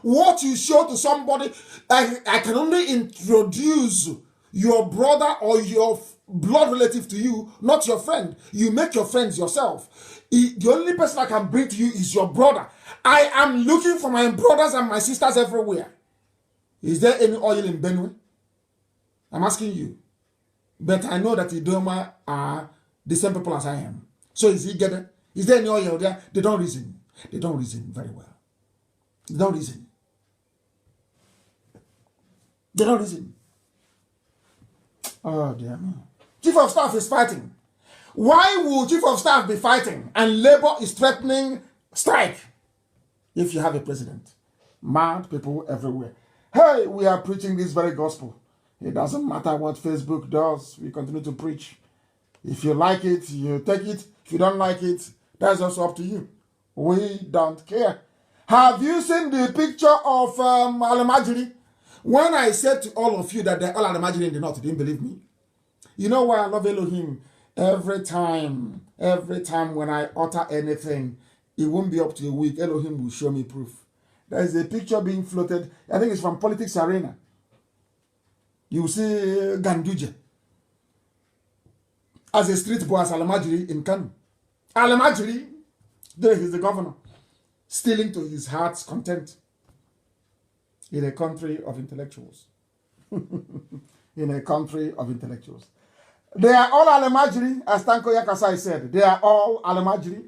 What you show to somebody, I can only introduce your brother or your blood relative to you, not your friend. You make your friends yourself. The only person I can bring to you is your brother. I am looking for my brothers and my sisters everywhere. Is there any oil in Benue? I'm asking you. But I know that Idoma are the same people as I am. So is he getting? Is there any oil there? They don't reason. They don't reason very well. They don't reason. They don't reason. Oh, dear me. Chief of Staff is fighting. Why would Chief of Staff be fighting and Labour is threatening strike if you have a president? Mad people everywhere. Hey, we are preaching this very gospel. It doesn't matter what Facebook does. We continue to preach. If you like it, you take it. If you don't like it, that's also up to you. We don't care. Have you seen the picture of Alamajiri? When I said to all of you that they're all Alamajiri in the north, you didn't believe me. You know why I love Elohim? Every time when I utter anything, it won't be up to a week. Elohim will show me proof. There is a picture being floated. I think it's from Politics Arena. You see Ganduje as a street boy as Alamajiri in Kanu. Alamajiri, there he's the governor, stealing to his heart's content in a country of intellectuals. In a country of intellectuals. They are all Alamajiri, as Tanko Yakasai said. They are all Alamajiri.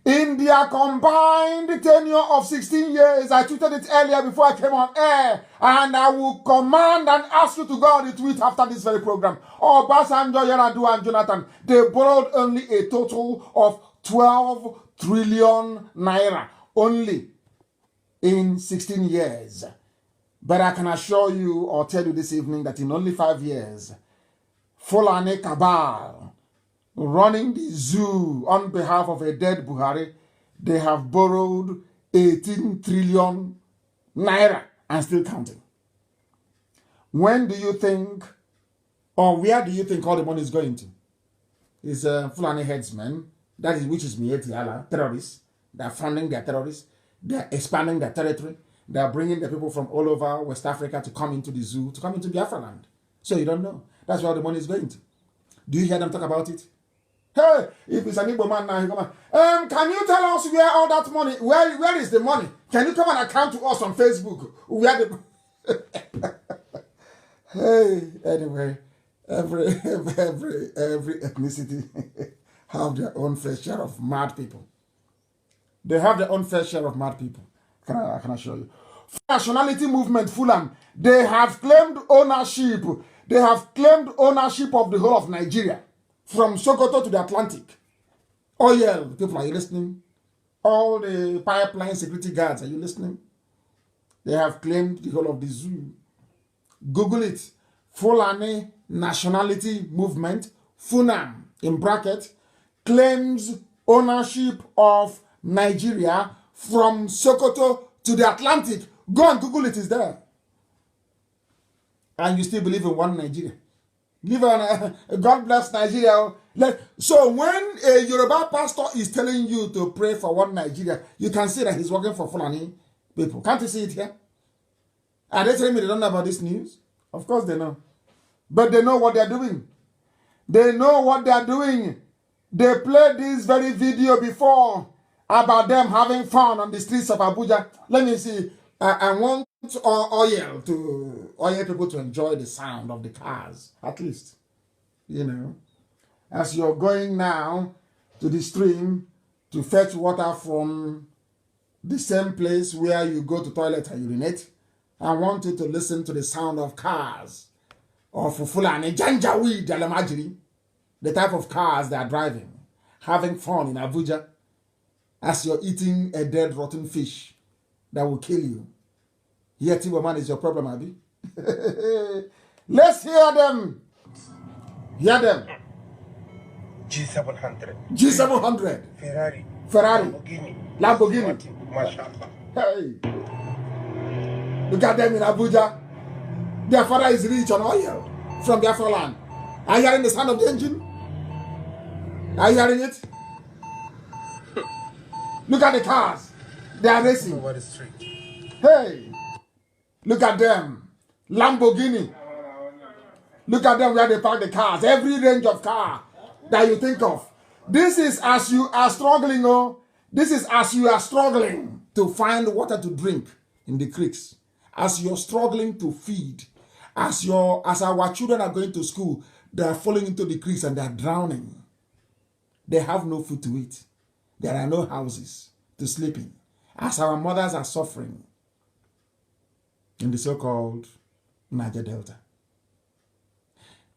In their combined tenure of 16 years, I tweeted it earlier before I came on air, and I will command and ask you to go on the tweet after this very program. Obasanjo, Yar'Adua, and Jonathan, they borrowed only a total of 12 trillion naira, only in 16 years. But I can assure you or tell you this evening that in only 5 years, Fulani cabal, running the zoo on behalf of a dead Buhari, they have borrowed 18 trillion naira and still counting. When do you think, or where do you think all the money is going to? It's Fulani headsmen, that is, which is Mietiala, terrorists. They are funding their terrorists. They are expanding their territory. They are bringing the people from all over West Africa to come into the zoo, to come into Biafra land. So you don't know. That's where all the money is going to. Do you hear them talk about it? Hey, if it's an Igbo man now, he come on. Can you tell us where all that money, where is the money? Can you come and account to us on Facebook? Where the Hey, anyway, every ethnicity have their own fair share of mad people. They have their own fair share of mad people. I can assure you. Nationality movement, Fulham, they have claimed ownership. They have claimed ownership of the whole of Nigeria, from Sokoto to the Atlantic. Oil, people, are you listening? All the pipeline security guards, are you listening? They have claimed the whole of the zoo. Google it. Fulani Nationality Movement, FUNAM, in bracket, claims ownership of Nigeria from Sokoto to the Atlantic. Go and Google it, it's there. And you still believe in one Nigeria. Live on God bless Nigeria. So when a Yoruba pastor is telling you to pray for one Nigeria, you can see that he's working for Fulani people. Can't you see it here? Are they telling me they don't know about this news? Of course they know. But they know what they're doing. They know what they're doing. They played this very video before about them having fun on the streets of Abuja. Let me see. I want oil people to enjoy the sound of the cars, at least. You know, as you're going now to the stream to fetch water from the same place where you go to toilet and urinate, I want you to listen to the sound of cars of Fulani Janjaweed Alamajiri, the type of cars they are driving, having fun in Abuja, as you're eating a dead rotten fish that will kill you. Here, Tibo man is your problem, Abi. Let's hear them. Hear them. G700. G700. Ferrari. Lamborghini. Mashallah. Hey. Look at them in Abuja. Their father is rich on oil from Biafra land. Are you hearing the sound of the engine? Are you hearing it? Look at the cars. They are racing. Over the street. Hey. Look at them. Lamborghini. Look at them where they park the cars. Every range of car that you think of. This is as you are struggling, this is as you are struggling to find water to drink in the creeks. As you're struggling to feed. As our children are going to school, they are falling into the creeks and they are drowning. They have no food to eat. There are no houses to sleep in. As our mothers are suffering in the so-called Niger Delta.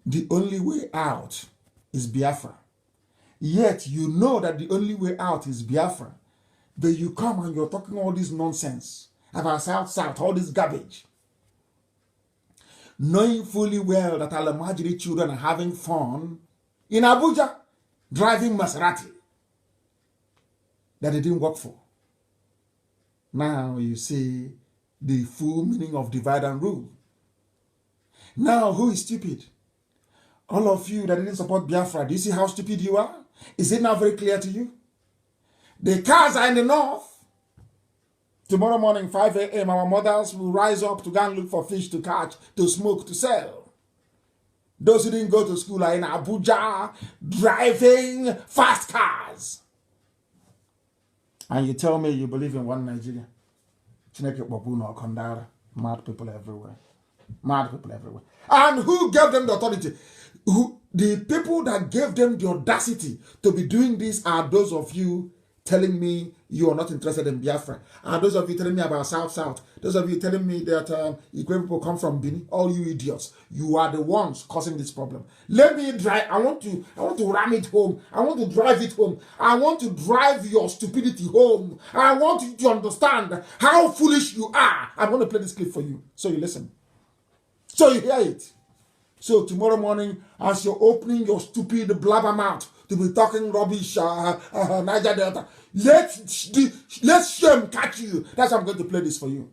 The only way out is Biafra. Yet you know that the only way out is Biafra. But you come and you're talking all this nonsense about South, all this garbage. Knowing fully well that Alamajiri children are having fun in Abuja, driving Maserati that they didn't work for. Now you see the full meaning of divide and rule. Now, who is stupid? All of you that didn't support Biafra, do you see how stupid you are? Is it now very clear to you? The cars are in the north, Tomorrow morning, 5 a.m., our mothers will rise up to go and look for fish to catch, to smoke, to sell. Those who didn't go to school are in Abuja, driving fast cars. And you tell me you believe in one Nigeria. Mad people everywhere. Mad people everywhere. And who gave them the authority? The people that gave them the audacity to be doing this are those of you telling me you are not interested in Biafra. And those of you telling me about South. Those of you telling me that Igwe people come from Benin. All you idiots. You are the ones causing this problem. Let me drive. I want to ram it home. I want to drive it home. I want to drive your stupidity home. I want you to understand how foolish you are. I'm going to play this clip for you so you listen. So you hear it. So tomorrow morning, as you're opening your stupid blabber mouth to be talking rubbish, Niger Delta, let shame catch you. That's how I'm going to play this for you.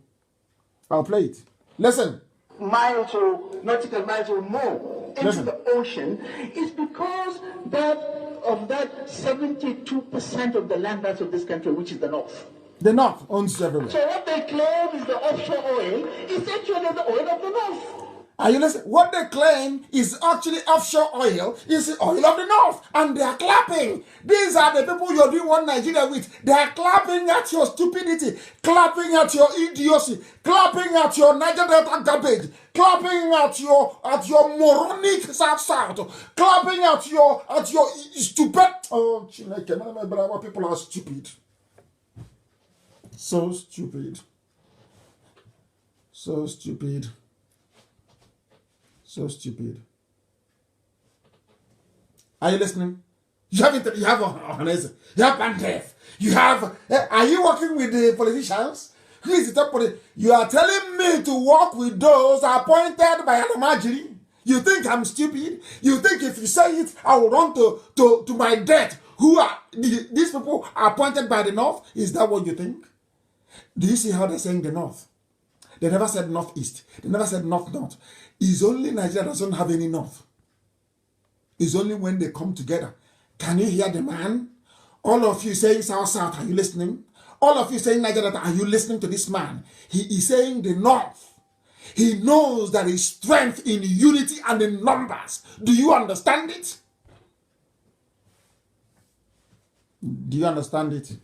I'll play it. Listen. Miles or nautical miles or more into the ocean is because of that 72% of the land mass of this country, which is the North. The North owns everywhere. So what they claim is the offshore oil is actually the oil of the North. Are you listening? What they claim is actually offshore oil, is the oil of the North. And they are clapping. These are the people you're doing one Nigeria with. They are clapping at your stupidity, clapping at your idiocy, clapping at your Niger Delta garbage, clapping at your moronic South, clapping at your stupid. Oh, Chineke, people are stupid. So stupid. So stupid. So stupid. Are you listening? You have Bandef. You have. Are you working with the politicians? Who is the top politician? You are telling me to work with those appointed by Alamajiri. You think I'm stupid? You think if you say it, I will run to my death? Who are these people are appointed by the North? Is that what you think? Do you see how they're saying the North? They never said Northeast. They never said North. It's only Nigeria doesn't have any North. It's only when they come together. Can you hear the man? All of you saying South, are you listening? All of you saying Nigeria, are you listening to this man? He is saying the North. He knows there is strength in unity and in numbers. Do you understand it? Do you understand it?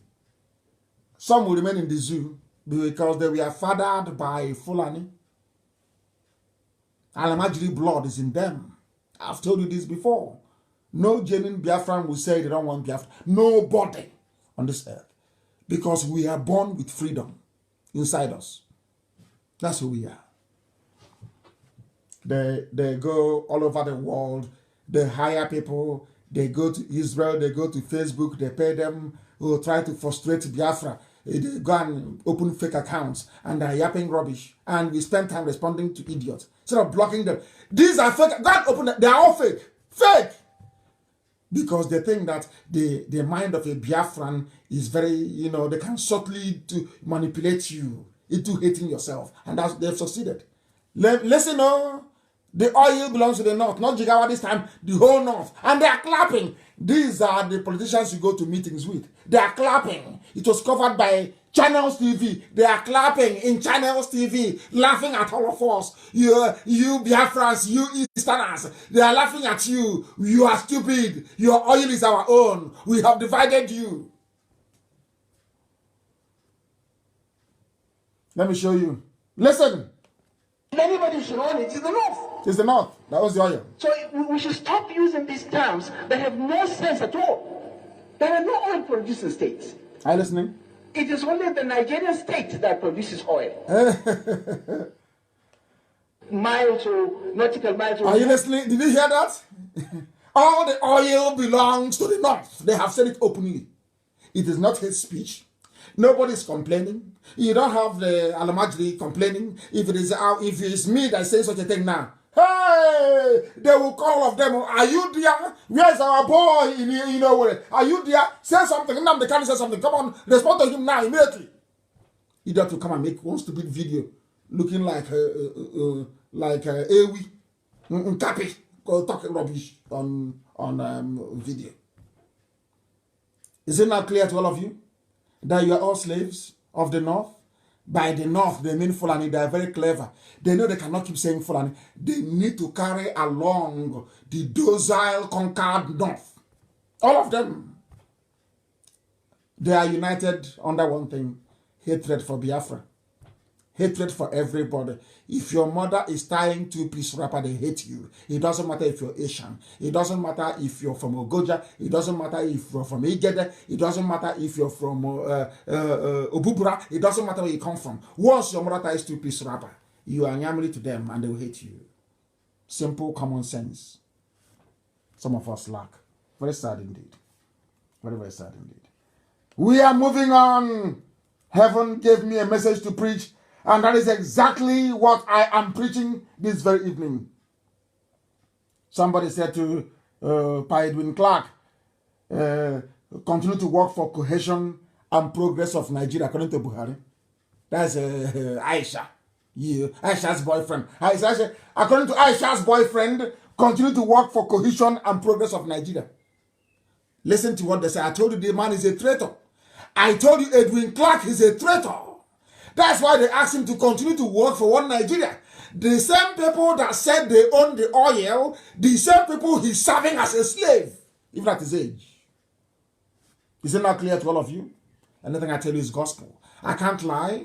Some will remain in the zoo because they were fathered by Fulani. Alamajiri blood is in them. I've told you this before. No genuine Biafran will say they don't want Biafra. Nobody on this earth. Because we are born with freedom inside us. That's who we are. They go all over the world. They hire people. They go to Israel. They go to Facebook. They pay them who try to frustrate Biafra. They go and open fake accounts and they're yapping rubbish. And we spend time responding to idiots instead of blocking them. These are fake. God open them. They are all fake. Fake. Because they think that the mind of a Biafran is very, they can subtly to manipulate you into hating yourself. And they've succeeded. Listen, the oil belongs to the North, not Jigawa this time, the whole North. And they are clapping. These are the politicians you go to meetings with. They are clapping. It was covered by Channels TV. They are clapping in Channels TV, laughing at all of us. You Biafrans, you Easterners. They are laughing at you. You are stupid. Your oil is our own. We have divided you. Let me show you. Listen. Anybody should own it. It's the North. It's the North. That was the oil. So we should stop using these terms that have no sense at all. There are no oil producing states. Are you listening? It is only the Nigerian state that produces oil. Miles or nautical miles. Are you listening? Did you hear that? All the oil belongs to the North. They have said it openly. It is not hate speech. Nobody is complaining. You don't have the Alamajiri complaining. If it's me that says such a thing now, hey, they will call of them. Are you there? Where's our boy? Are you there? Say something. Nnamdi Kanu say something. Come on, respond to him now immediately. You have to come and make one stupid video looking like Ewi Nkapi talking rubbish on video. Is it not clear to all of you that you are all slaves of the North? by the North, they mean Fulani. They are very clever. They know they cannot keep saying Fulani. They need to carry along the docile, conquered North. All of them. They are united under one thing: hatred for Biafra. Hatred for everybody. If your mother is tying two-piece wrapper, they hate you. It doesn't matter if you're Asian. It doesn't matter if you're from Ogoja. It doesn't matter if you're from Igede. It doesn't matter if you're from Obubra. It doesn't matter where you come from. Once your mother ties two-piece wrapper, you are nyamly to them and they will hate you. Simple common sense. Some of us lack. Very sad indeed. Very, very sad indeed. We are moving on. Heaven gave me a message to preach, and that is exactly what I am preaching this very evening. Somebody said to Pa Edwin Clark, continue to work for cohesion and progress of Nigeria, according to Buhari. That's Aisha. Yeah, Aisha's boyfriend. According to Aisha's boyfriend, continue to work for cohesion and progress of Nigeria. Listen to what they say. I told you the man is a traitor. I told you Edwin Clark is a traitor. That's why they asked him to continue to work for one Nigeria. The same people that said they own the oil, the same people he's serving as a slave, even at his age. Is it not clear to all of you? Anything I tell you is gospel. I can't lie.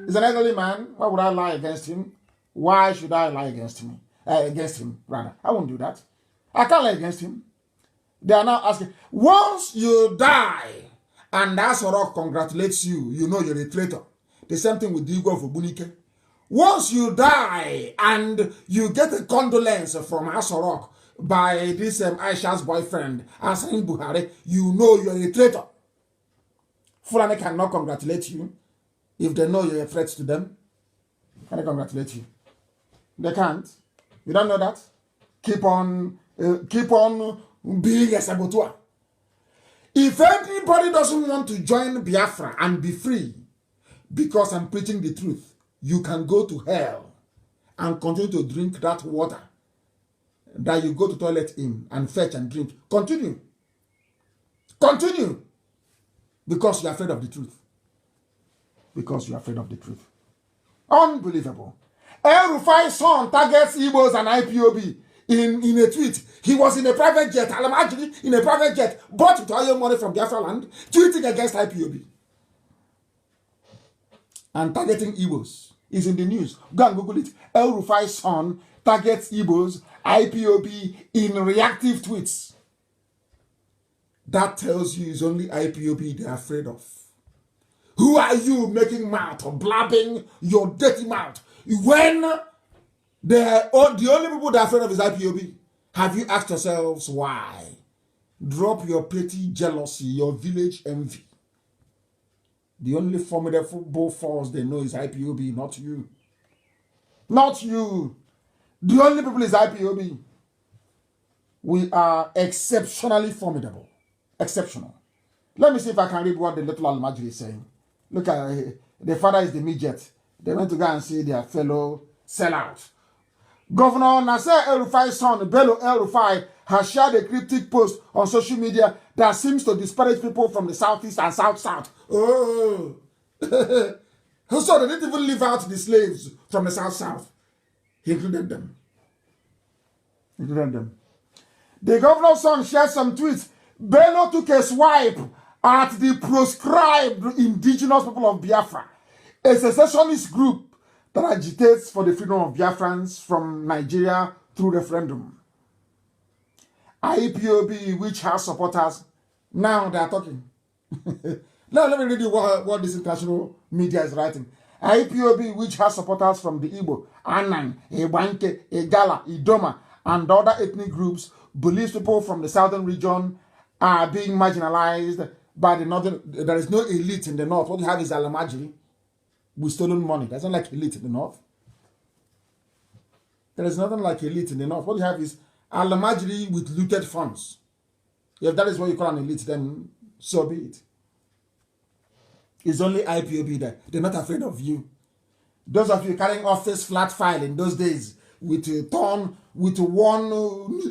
He's an elderly man. Why would I lie against him? Why should I lie against him? Rather. I won't do that. I can't lie against him. They are now asking, once you die, and Asorok congratulates you, you know you're a traitor. The same thing with the Igbo of Obunike. Once you die and you get a condolence from Asorok by this Aisha's boyfriend, Asain Buhari, you know you're a traitor. Fulani cannot congratulate you if they know you're a threat to them. Can they congratulate you? They can't. You don't know that? Keep on being a saboteur. If anybody doesn't want to join Biafra and be free because I'm preaching the truth, you can go to hell and continue to drink that water that you go to toilet in and fetch and drink. Continue. Continue. Because you're afraid of the truth. Because you're afraid of the truth. Unbelievable. El Rufai's son targets Igbos and IPOB in a tweet. He was in a private jet, actually in a private jet, bought with oil money from Biafra land, tweeting against IPOB. And targeting Igbos is in the news. Go and Google it. El Rufai's son targets Igbos, IPOB in reactive tweets. That tells you it's only IPOB they're afraid of. Who are you making mouth or blabbing your dirty mouth when the only people they're afraid of is IPOB? Have you asked yourselves why? Drop your petty jealousy, your village envy. The only formidable force they know is IPOB, not you. Not you. The only people is IPOB. We are exceptionally formidable. Exceptional. Let me see if I can read what the little Al-Majri is saying. Look at the father is the midget. They went to go and see their fellow sellout. Governor Nasser El-Rufai's son, Bello El-Rufai, has shared a cryptic post on social media that seems to disparage people from the southeast and south-south. Oh. So they didn't even leave out the slaves from the south-south. He included them. The governor's son shared some tweets. Bello took a swipe at the proscribed indigenous people of Biafra, a secessionist group that agitates for the freedom of Biafrans from Nigeria through referendum. IPOB, which has supporters, now they are talking. Now let me read you what this international media is writing. IPOB, which has supporters from the Igbo, Anan, Ebanke, Egala, Idoma, and other ethnic groups, believes people from the southern region are being marginalized by the northern. There is no elite in the north. What you have is Alamajiri with stolen money. There's not like elite in the north. There is nothing like elite in the north. What you have is Alamajiri with looted funds. If that is what you call an elite, then so be it. It's only IPOB there. They're not afraid of you. Those of you carrying office flat file in those days with one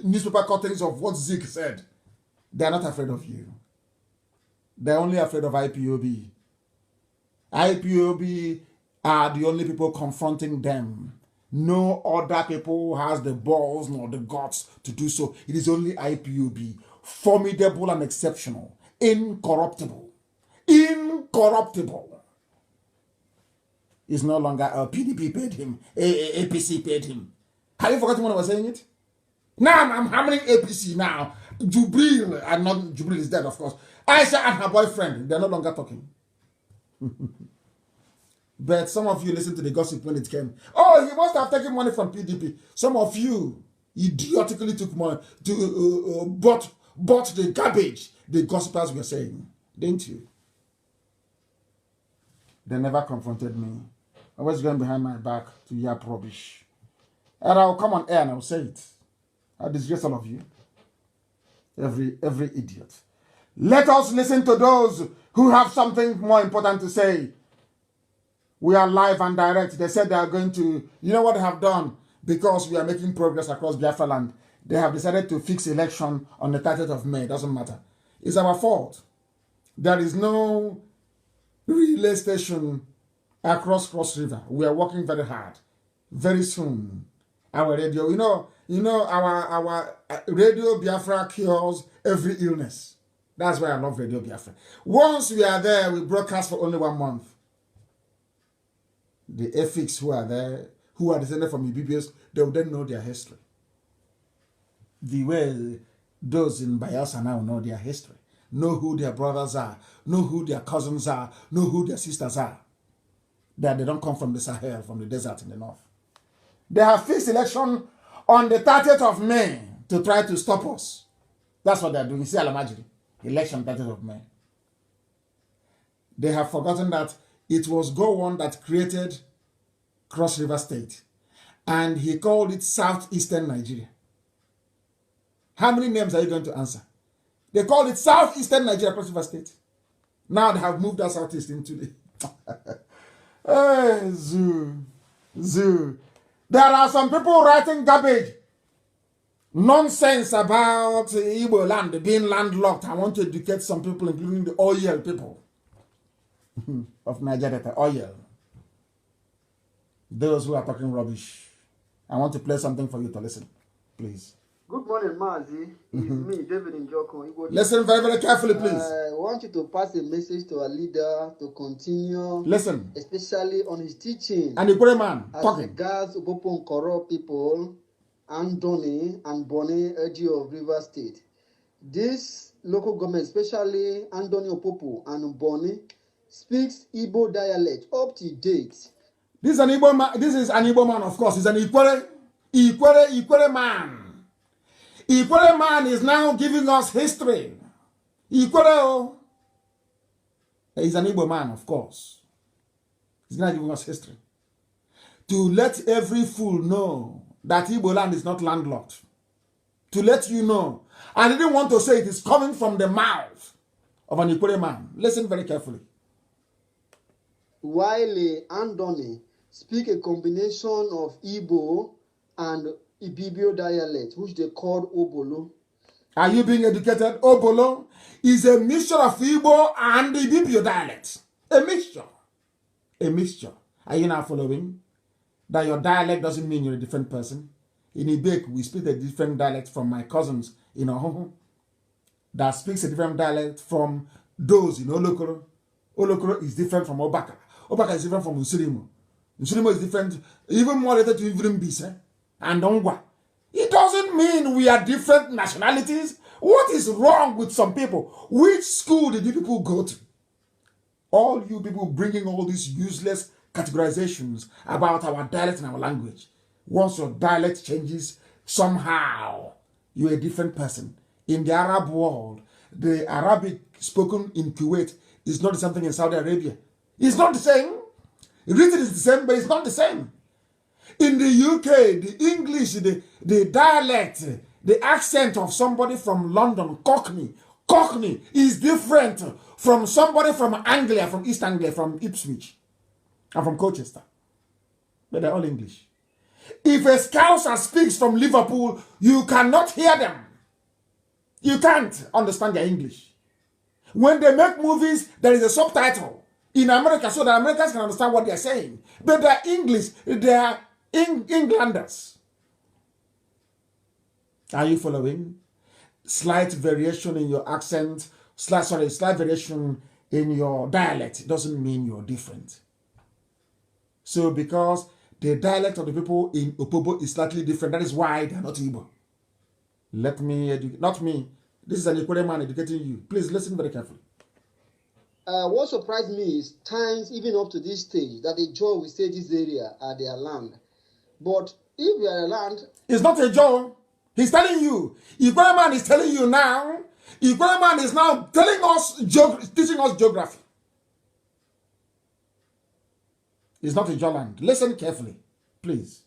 newspaper cuttings of what Zeke said, they're not afraid of you. They're only afraid of IPOB. IPOB are the only people confronting them. No other people has the balls nor the guts to do so. It is only IPOB, formidable and exceptional, incorruptible. Incorruptible. Is no longer PDP paid him, APC paid him. Have you forgotten when I was saying it? Now I'm hammering APC now. Jubril, and not Jubril is dead, of course. Aisha and her boyfriend, they're no longer talking. But some of you listened to the gossip when it came. Oh, he must have taken money from PDP. Some of you idiotically took money to bought the garbage the gossipers were saying, didn't you? They never confronted me. I was going behind my back to yap rubbish. And I'll come on air and I'll say it. I disgrace all of you. Every idiot. Let us listen to those who have something more important to say. We are live and direct. They said they are going to, you know what they have done? Because we are making progress across Biafra land. They have decided to fix election on the 30th of May. Doesn't matter. It's our fault. There is no relay station across Cross River. We are working very hard. Very soon, our radio, you know, our Radio Biafra cures every illness. That's why I love Radio Biafra. Once we are there, we broadcast for only 1 month. The ethics who are there, who are descended from Ibibios, they will then know their history. The way those in Bayelsa now know their history, know who their brothers are, know who their cousins are, know who their sisters are. That they don't come from the Sahel, from the desert in the north. They have fixed election on the 30th of May to try to stop us. That's what they're doing. You see Alamajiri, election 30th of May. They have forgotten that it was Gowon that created Cross River State. And he called it Southeastern Nigeria. How many names are you going to answer? They called it Southeastern Nigeria, Cross River State. Now they have moved that Southeast into the... Hey, Zoo. There are some people writing garbage. Nonsense about Igbo land being landlocked. I want to educate some people, including the oil people of Nigeria, oil. Those who are talking rubbish. I want to play something for you to listen, please. Good morning, Mazi. It's me, David Njoko. Listen very, very carefully, please. I want you to pass a message to our leader to continue. Listen. Especially on his teaching. And the great man as talking. regards Ubopon corrupt people, Andoni and Bonny Eji of River State. This local government, especially Andoni Opopo and Bonny, speaks Igbo dialect up to date. This is an Igbo man. This is an Igbo man, of course. He's an Ikwere man. Ikwere man is now giving us history. Ikwere, he's an Igbo man, of course. He's now giving us history. To let every fool know that Igbo land is not landlocked. To let you know. I didn't want to say it is coming from the mouth of an Ikwere man. Listen very carefully. While Andoni speak a combination of Igbo and Ibibio dialect, which they call Obolo. Are you being educated? Obolo is a mixture of Igbo and Ibibio dialect. A mixture. A mixture. Are you now following? That your dialect doesn't mean you're a different person. In Ibek, we speak a different dialect from my cousins in Ohoho. That speaks a different dialect from those in Olokoro. Olokoro is different from Obaka. Obaka is different from Usurimo. Usurimo is different, even more related to Ivrimbise and Ongwa. It doesn't mean we are different nationalities. What is wrong with some people? Which school did you people go to? All you people bringing all these useless categorizations about our dialect and our language. Once your dialect changes, somehow you're a different person. In the Arab world, the Arabic spoken in Kuwait is not the same thing in Saudi Arabia. It's not the same. Written is the same, but it's not the same. In the UK, the English, the dialect, the accent of somebody from London, Cockney is different from somebody from Anglia, from East Anglia, from Ipswich, and from Colchester. But they're all English. If a Scouser speaks from Liverpool, you cannot hear them. You can't understand their English. When they make movies, there is a subtitle. in America so that Americans can understand what they're saying. But they're English, they're Englanders. Are you following? Slight variation in your accent, slight variation in your dialect doesn't mean you're different. So because the dialect of the people in Opobo is slightly different, that is why they're not Igbo. Let me educate, not me. This is an Equatorial man educating you. Please listen very carefully. What surprised me is times, even up to this stage, that the Jaw will say this area are their land. But if they are land... It's not a Jaw. He's telling you. Equatorial man is telling you now. Equatorial man is now telling us, teaching us geography. It's not a Jaw land. Listen carefully, please.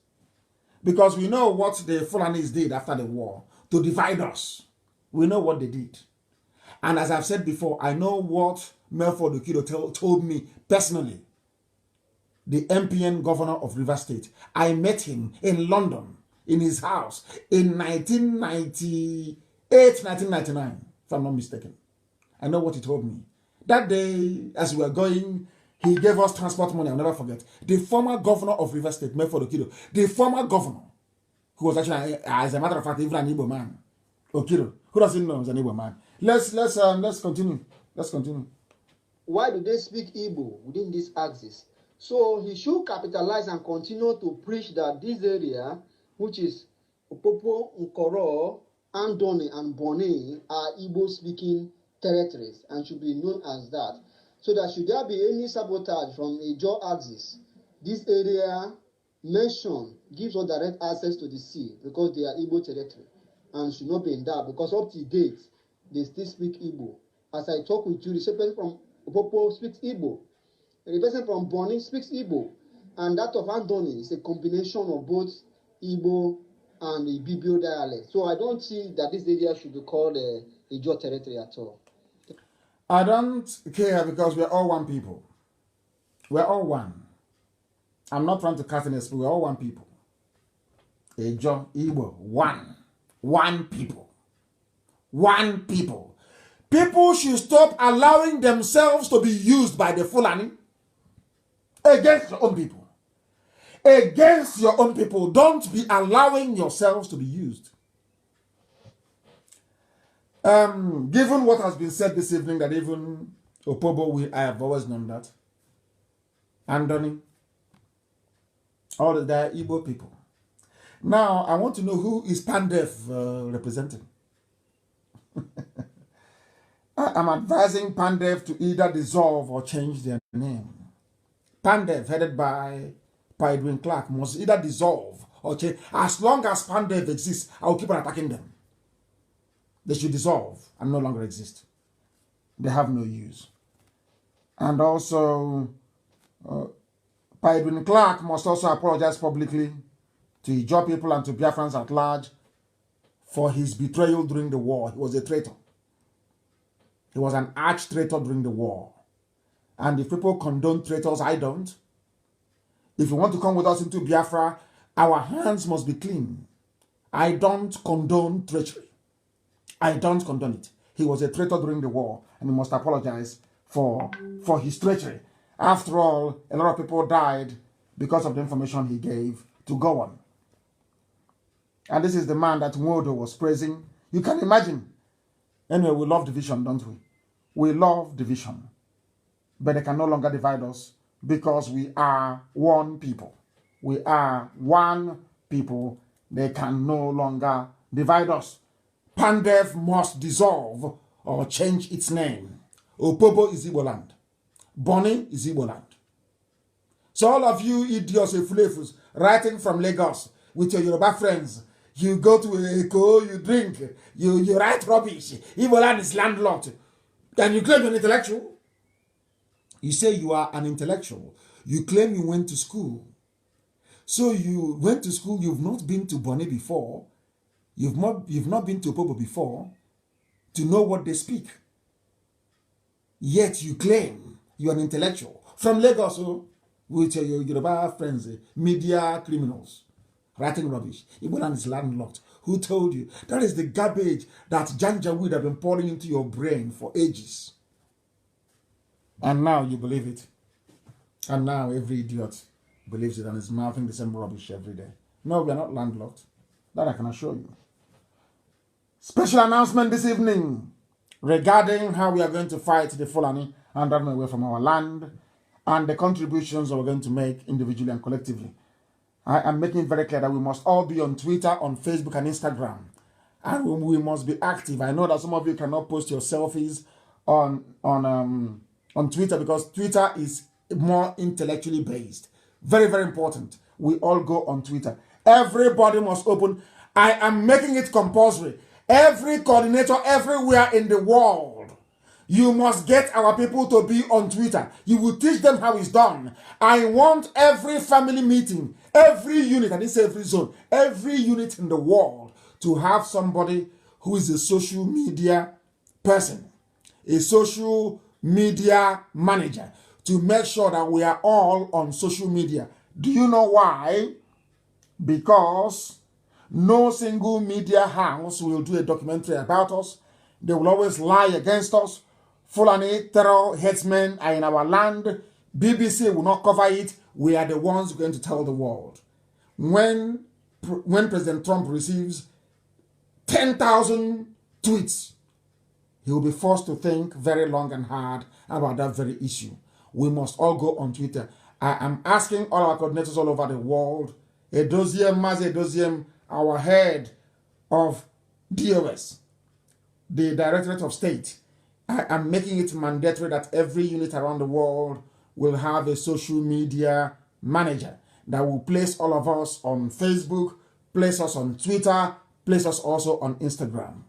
Because we know what the Fulanis did after the war to divide us. We know what they did. And as I've said before, I know what Melford Okido told me personally. The MPN governor of Rivers State. I met him in London, in his house, in 1998, 1999, if I'm not mistaken. I know what he told me. That day, as we were going, he gave us transport money, I'll never forget. The former governor of Rivers State, Melford Okido, the former governor, who was actually, as a matter of fact, even an Igbo man, Okido, who doesn't know he's an Igbo man. Let's continue. Let's continue. Why do they speak Igbo within this axis? So he should capitalize and continue to preach that this area, which is Opopo, Nkoro, Andoni, and Boni, are Igbo-speaking territories and should be known as that. So that should there be any sabotage from a jaw axis, this area mentioned gives us direct access to the sea because they are Igbo territory and should not be in doubt because up to date, they still speak Igbo. As I talk with you, the person from Opopo speaks Igbo. The person from Boni speaks Igbo. And that of Andoni is a combination of both Igbo and the Ibibio dialect. So I don't see that this area should be called a Jaw territory at all. I don't care because we're all one people. We're all one. I'm not trying to cast an but we're all one people. Ejo, Igbo, one. One people. One people. People should stop allowing themselves to be used by the Fulani against your own people. Against your own people. Don't be allowing yourselves to be used. Given what has been said this evening, that even Opobo, I have always known that. Andoni, all the Igbo people. Now, I want to know who is Pandef representing. I'm advising Pandef to either dissolve or change their name. Pandef, headed by Edwin Clark, must either dissolve or change. As long as Pandef exists, I will keep on attacking them. They should dissolve and no longer exist. They have no use. And also, Edwin Clark must also apologize publicly to Ijaw people and to Biafrans at large for his betrayal during the war. He was a traitor. He was an arch-traitor during the war. And if people condone traitors, I don't. If you want to come with us into Biafra, our hands must be clean. I don't condone treachery. I don't condone it. He was a traitor during the war, and he must apologize for his treachery. After all, a lot of people died because of the information he gave to go on. And this is the man that Nwodo was praising. You can imagine. Anyway, we love division, don't we? We love division. But they can no longer divide us because we are one people. We are one people. They can no longer divide us. Pandef must dissolve or change its name. Opobo is Igbo land. Boni is Igbo land. So all of you idiots and fulefus writing from Lagos with your Yoruba friends, you go to Eko, you drink, you write rubbish. Igbo land is landlocked. And you claim you're an intellectual. You say you are an intellectual. You claim you went to school. So you went to school, you've not been to Boni before. You've not been to Opobo before to know what they speak. Yet you claim you're an intellectual. From Lagos, with your Yoruba friends, media criminals, writing rubbish. Igbo land is landlocked. Who told you? That is the garbage that Janjaweed would have been pouring into your brain for ages. And now you believe it. And now every idiot believes it and is mouthing the same rubbish every day. No, we are not landlocked. That I can assure you. Special announcement this evening regarding how we are going to fight the Fulani and drive them away from our land and the contributions that we're going to make individually and collectively. I am making it very clear that we must all be on Twitter, on Facebook, and Instagram. And we must be active. I know that some of you cannot post your selfies on Twitter because Twitter is more intellectually based. Very, very important. We all go on Twitter. Everybody must open. I am making it compulsory. Every coordinator everywhere in the world, you must get our people to be on Twitter. You will teach them how it's done. I want every family meeting, every unit, and it's every zone, every unit in the world to have somebody who is a social media person, a social media manager, to make sure that we are all on social media. Do you know why? Because no single media house will do a documentary about us. They will always lie against us. Fulani terror headsmen are in our land. BBC will not cover it. We are the ones going to tell the world. When President Trump receives 10,000 tweets, he will be forced to think very long and hard about that very issue. We must all go on Twitter. I am asking all our coordinators all over the world, Mazi Nnamdi, our head of DOS, the Directorate of State, I am making it mandatory that every unit around the world will have a social media manager that will place all of us on Facebook, place us on Twitter, place us also on Instagram.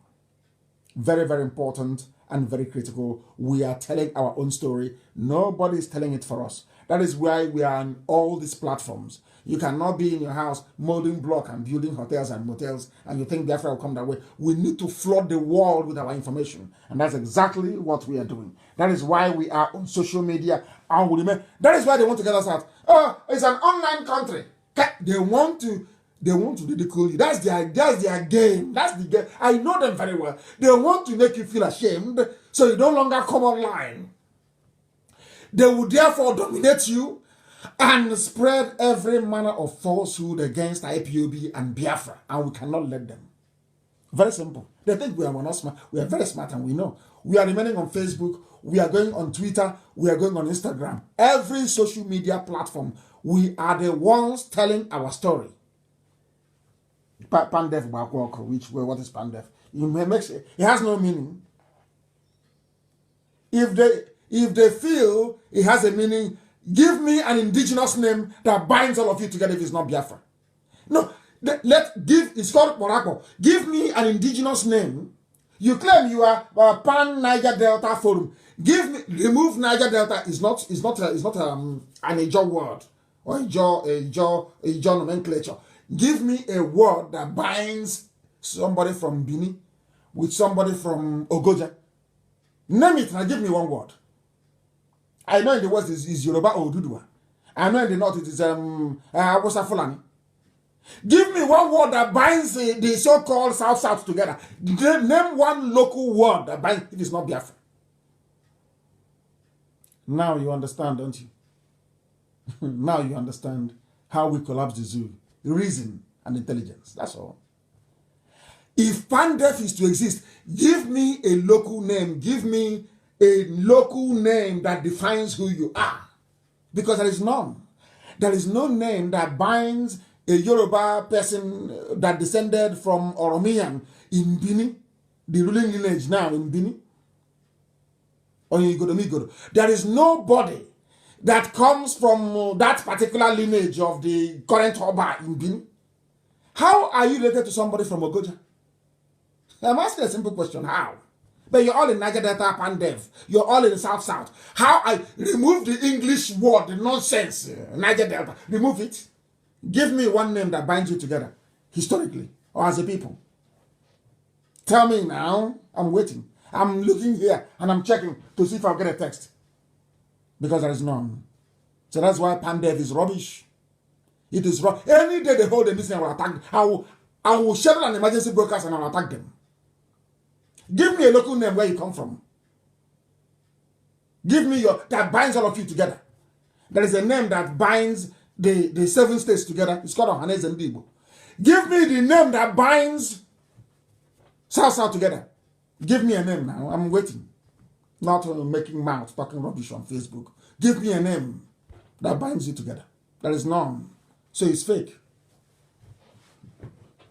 Very, very important and very critical. We are telling our own story. Nobody is telling it for us. That is why we are on all these platforms. You cannot be in your house molding block and building hotels and motels and you think Biafra will come that way. We need to flood the world with our information. And that's exactly what we are doing. That is why we are on social media. And that is why they want to get us out. Oh, it's an online country. They want to ridicule you. That's their game. That's the game. I know them very well. They want to make you feel ashamed so you no longer come online. They will therefore dominate you and spread every manner of falsehood against IPOB and Biafra, and we cannot let them. Very simple. They think we are not smart. We are very smart, and we know. We are remaining on Facebook. We are going on Twitter. We are going on Instagram. Every social media platform, we are the ones telling our story. Pandef Bakwoko, what is Pandef? It has no meaning. If they feel it has a meaning, give me an indigenous name that binds all of you together if it's not Biafra. No, it's called Morocco. Give me an indigenous name. You claim you are Pan Niger Delta Forum. Remove Niger Delta is not an Ijaw word or Ijaw nomenclature. Give me a word that binds somebody from Bini with somebody from Ogoja. Name it and give me one word. I know in the west is Yoruba or Dudua. I know in the north it is Hausa Fulani. Give me one word that binds the so-called South together. Name one local word that binds if it's not Biafra. Now you understand, don't you? Now you understand how we collapse the zoo. Reason and intelligence. That's all. If Pandef is to exist, give me a local name. Give me a local name that defines who you are. Because there is none. There is no name that binds a Yoruba person that descended from Oromiyan in Bini, the ruling lineage now in Bini. Or in Igodomigodo. There is nobody that comes from that particular lineage of the current Oba in Bini. How are you related to somebody from Ogoja? I'm asking a simple question. How? But you're all in Niger Delta, Pandev. You're all in the South. How I remove the English word, the nonsense, Niger Delta. Remove it. Give me one name that binds you together, historically, or as a people. Tell me now. I'm waiting. I'm looking here, and I'm checking to see if I'll get a text. Because there is none. So that's why Pandev is rubbish. It is wrong. Any day they hold a meeting, I will attack them. I will schedule an emergency broadcast and I will attack them. Give me a local name where you come from. Give me that binds all of you together. There is a name that binds the 7 states together. It's called Ohaneze Ndigbo. Give me the name that binds South together. Give me a name now. I'm waiting. Not making mouth, talking rubbish on Facebook. Give me a name that binds you together. There is none. So it's fake.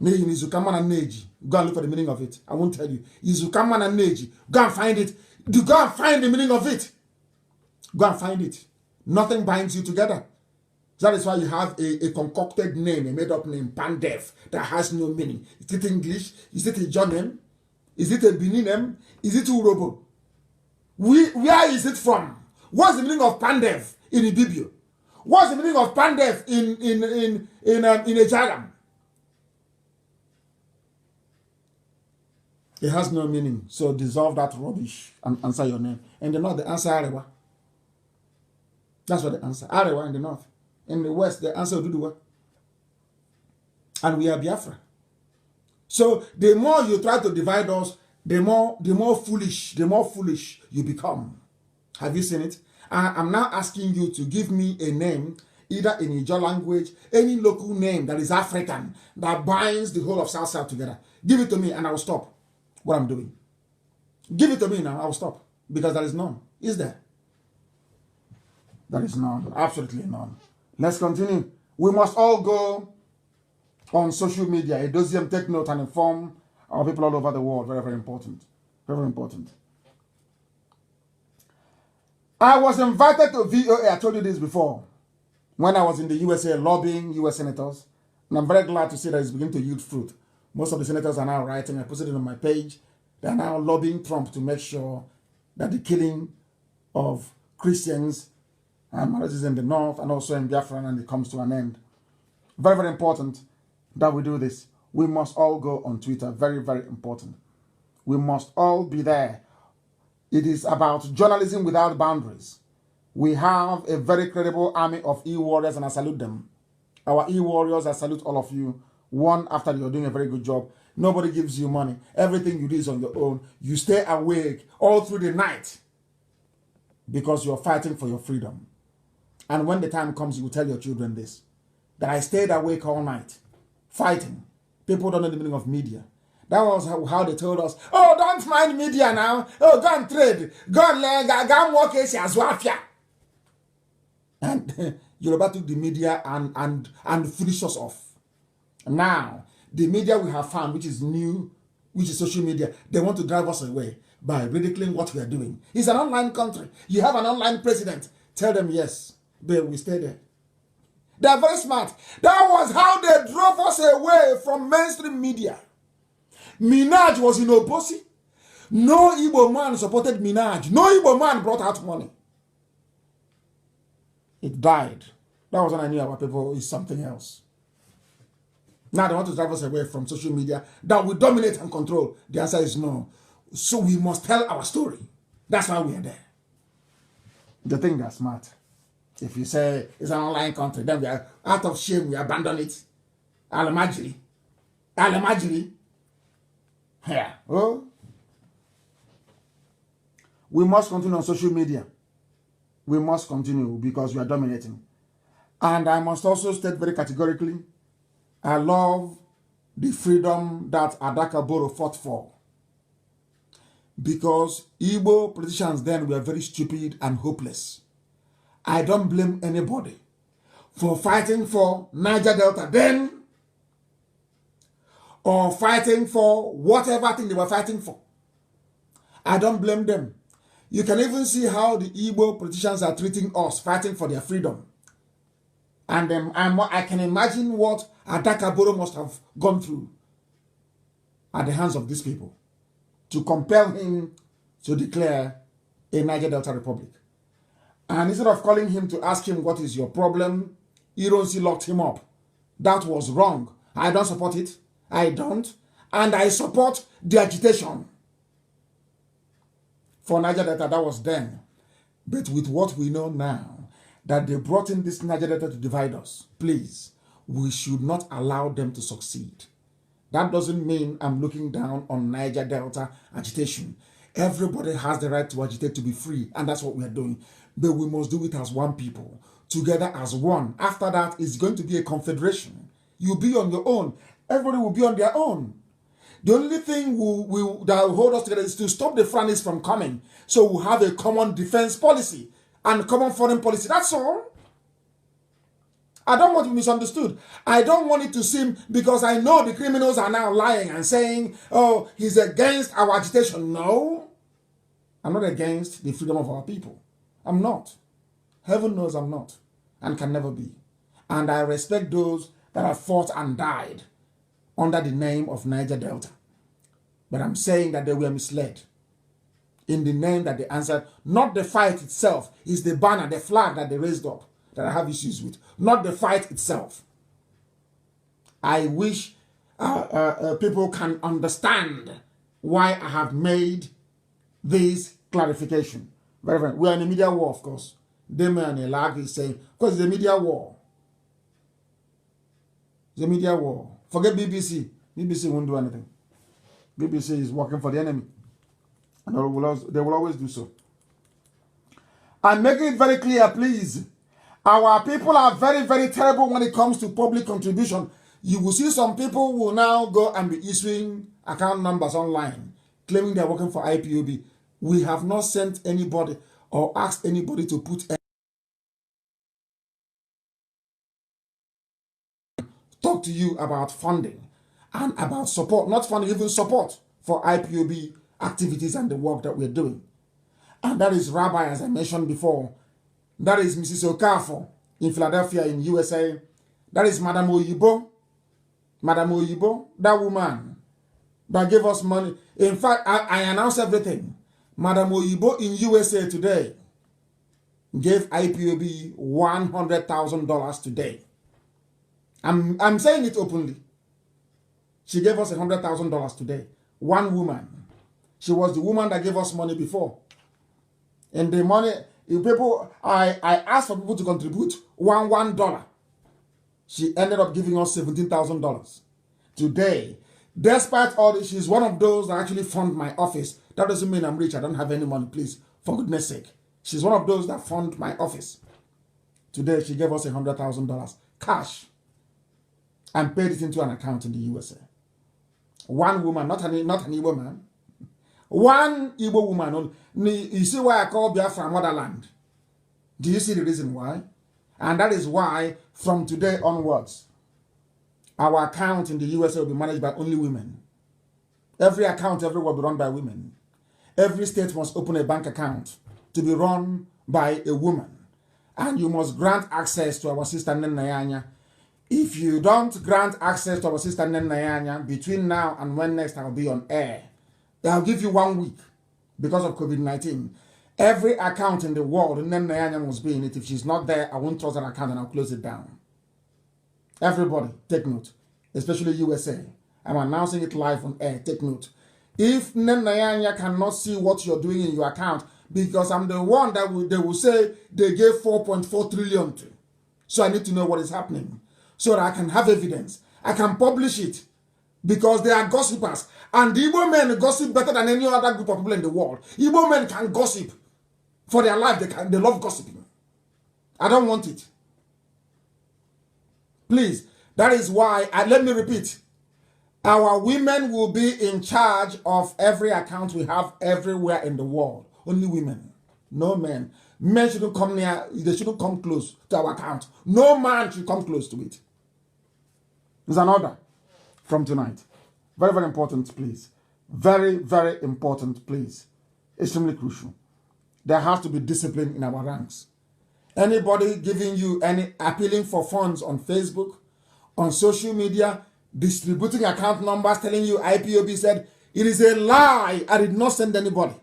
Go and look for the meaning of it. I won't tell you. Izukaman and Neji. Go and find it. Go and find the meaning of it. Go and find it. Nothing binds you together. That is why you have a concocted name, a made-up name, Pandev, that has no meaning. Is it English? Is it a John name? Is it a Benin name? Is it Urobo? Where is it from? What's the meaning of Pandev in Ibibio? What's the meaning of Pandev in Ejagam? It has no meaning. So dissolve that rubbish and answer your name. In the north, the answer Arewa. That's what the answer. Arewa in the north. In the west, the answer Duduwa. And we are Biafra. So the more you try to divide us, the more foolish you become. Have you seen it? I'm now asking you to give me a name, either in Ijaw language, any local name that is African, that binds the whole of South together. Give it to me and I will stop what I'm doing. Give it to me now, I will stop. Because there is none. Is there? There is none. Absolutely none. Let's continue. We must all go on social media. Edosium, take note and inform our people all over the world. Very, very important. Very important. I was invited to VOA. I told you this before. When I was in the USA lobbying US senators. And I'm very glad to see that it's beginning to yield fruit. Most of the senators are now writing. I posted it on my page. They are now lobbying Trump to make sure that the killing of Christians and marriages in the north and also in Biafra and it comes to an end. Very, very important that we do this. We must all go on Twitter. Very, very important. We must all be there. It is about journalism without boundaries. We have a very credible army of e-warriors and I salute them. Our e-warriors, I salute all of you. One after you're doing a very good job. Nobody gives you money. Everything you do is on your own. You stay awake all through the night because you're fighting for your freedom. And when the time comes, you will tell your children this, that I stayed awake all night, fighting. People don't know the meaning of media. That was how they told us, oh, don't mind media now. Oh, go and trade. Go and work as Wafia. And Yoruba took the media and finished us off. Now, the media we have found, which is new, which is social media, they want to drive us away by ridiculing what we are doing. It's an online country. You have an online president. Tell them yes. But we stay there. They are very smart. That was how they drove us away from mainstream media. Minaj was in Obosi. No Igbo man supported Minaj. No Igbo man brought out money. It died. That was when I knew our people is something else. Now they want to drive us away from social media that we dominate and control. The answer is no. So we must tell our story. That's why we are there. They think they're smart. If you say it's an online country, then we are out of shame, we abandon it. Alamajiri. Alamajiri. Yeah. Oh. We must continue on social media. We must continue because we are dominating. And I must also state very categorically, I love the freedom that Adaka Boro fought for. Because Igbo politicians then were very stupid and hopeless. I don't blame anybody for fighting for Niger Delta then or fighting for whatever thing they were fighting for. I don't blame them. You can even see how the Igbo politicians are treating us, fighting for their freedom. And I can imagine what Adaka Boro must have gone through at the hands of these people to compel him to declare a Niger Delta Republic. And instead of calling him to ask him what is your problem, Ironsi locked him up. That was wrong. I don't support it. I don't. And I support the agitation for Niger Delta. That was then. But with what we know now, that they brought in this Niger Delta to divide us, please, we should not allow them to succeed. That doesn't mean I'm looking down on Niger Delta agitation. Everybody has the right to agitate to be free, and that's what we are doing. But we must do it as one people together as one. After that, it's going to be a confederation. You'll be on your own. Everybody will be on their own. The only thing that will hold us together is to stop the Fulanis from coming. So we'll have a common defense policy and common foreign policy. That's all. I don't want to be misunderstood. I don't want it to seem, because I know the criminals are now lying and saying, oh, he's against our agitation. No, I'm not against the freedom of our people. I'm not. Heaven knows I'm not and can never be. And I respect those that have fought and died under the name of Niger Delta. But I'm saying that they were misled in the name that they answered. Not the fight itself, is the banner, the flag that they raised up that I have issues with. Not the fight itself. I wish people can understand why I have made this clarification. Very, very. We are in a media war, of course. Damian Elag is saying, because it's a media war. It's a media war. Forget BBC. BBC won't do anything. BBC is working for the enemy. And they will always do so. I'm making it very clear, please. Our people are very, very terrible when it comes to public contribution. You will see some people will now go and be issuing account numbers online, claiming they're working for IPOB. We have not sent anybody or asked anybody to put talk to you about funding and about support, not funding, even support for IPOB activities and the work that we're doing. And that is Rabbi, as I mentioned before. That is Mrs. Okafor in Philadelphia in USA. That is Madame Oyibo. Madame Oyibo, that woman that gave us money. In fact, I announced everything. Madame Oyibo in USA today gave IPOB $100,000 today. I'm saying it openly. She gave us $100,000 today. One woman. She was the woman that gave us money before. And the money, people, I asked for people to contribute $1. She ended up giving us $17,000 today. Despite all this, she's one of those that actually fund my office. That doesn't mean I'm rich. I don't have any money, please. For goodness sake. She's one of those that fund my office. Today, she gave us $100,000 cash and paid it into an account in the USA. One woman, not an Igbo man. One Igbo woman. You see why I call Biafra motherland? Do you see the reason why? And that is why, from today onwards, our account in the USA will be managed by only women. Every account everywhere will be run by women. Every state must open a bank account to be run by a woman. And you must grant access to our sister Nenayanya. If you don't grant access to our sister Nenayanya, between now and when next I'll be on air, I'll give you 1 week because of COVID-19. Every account in the world, Nenayanya must be in it. If she's not there, I won't trust that account and I'll close it down. Everybody, take note, especially USA. I'm announcing it live on air. Take note. If Nenayanya cannot see what you're doing in your account, because I'm the one that they will say they gave 4.4 trillion to. So I need to know what is happening so that I can have evidence. I can publish it because they are gossipers. And the Igbo men gossip better than any other group of people in the world. Igbo men can gossip for their life. They love gossiping. I don't want it. Please, that is why, let me repeat, our women will be in charge of every account we have everywhere in the world. Only women, no men. Men shouldn't come near, they shouldn't come close to our account. No man should come close to it. It's an order from tonight. Very, very important, please. Very, very important, please. Extremely crucial. There has to be discipline in our ranks. Anybody giving you any appealing for funds on Facebook, on social media, distributing account numbers, telling you IPOB said, it is a lie. I did not send anybody.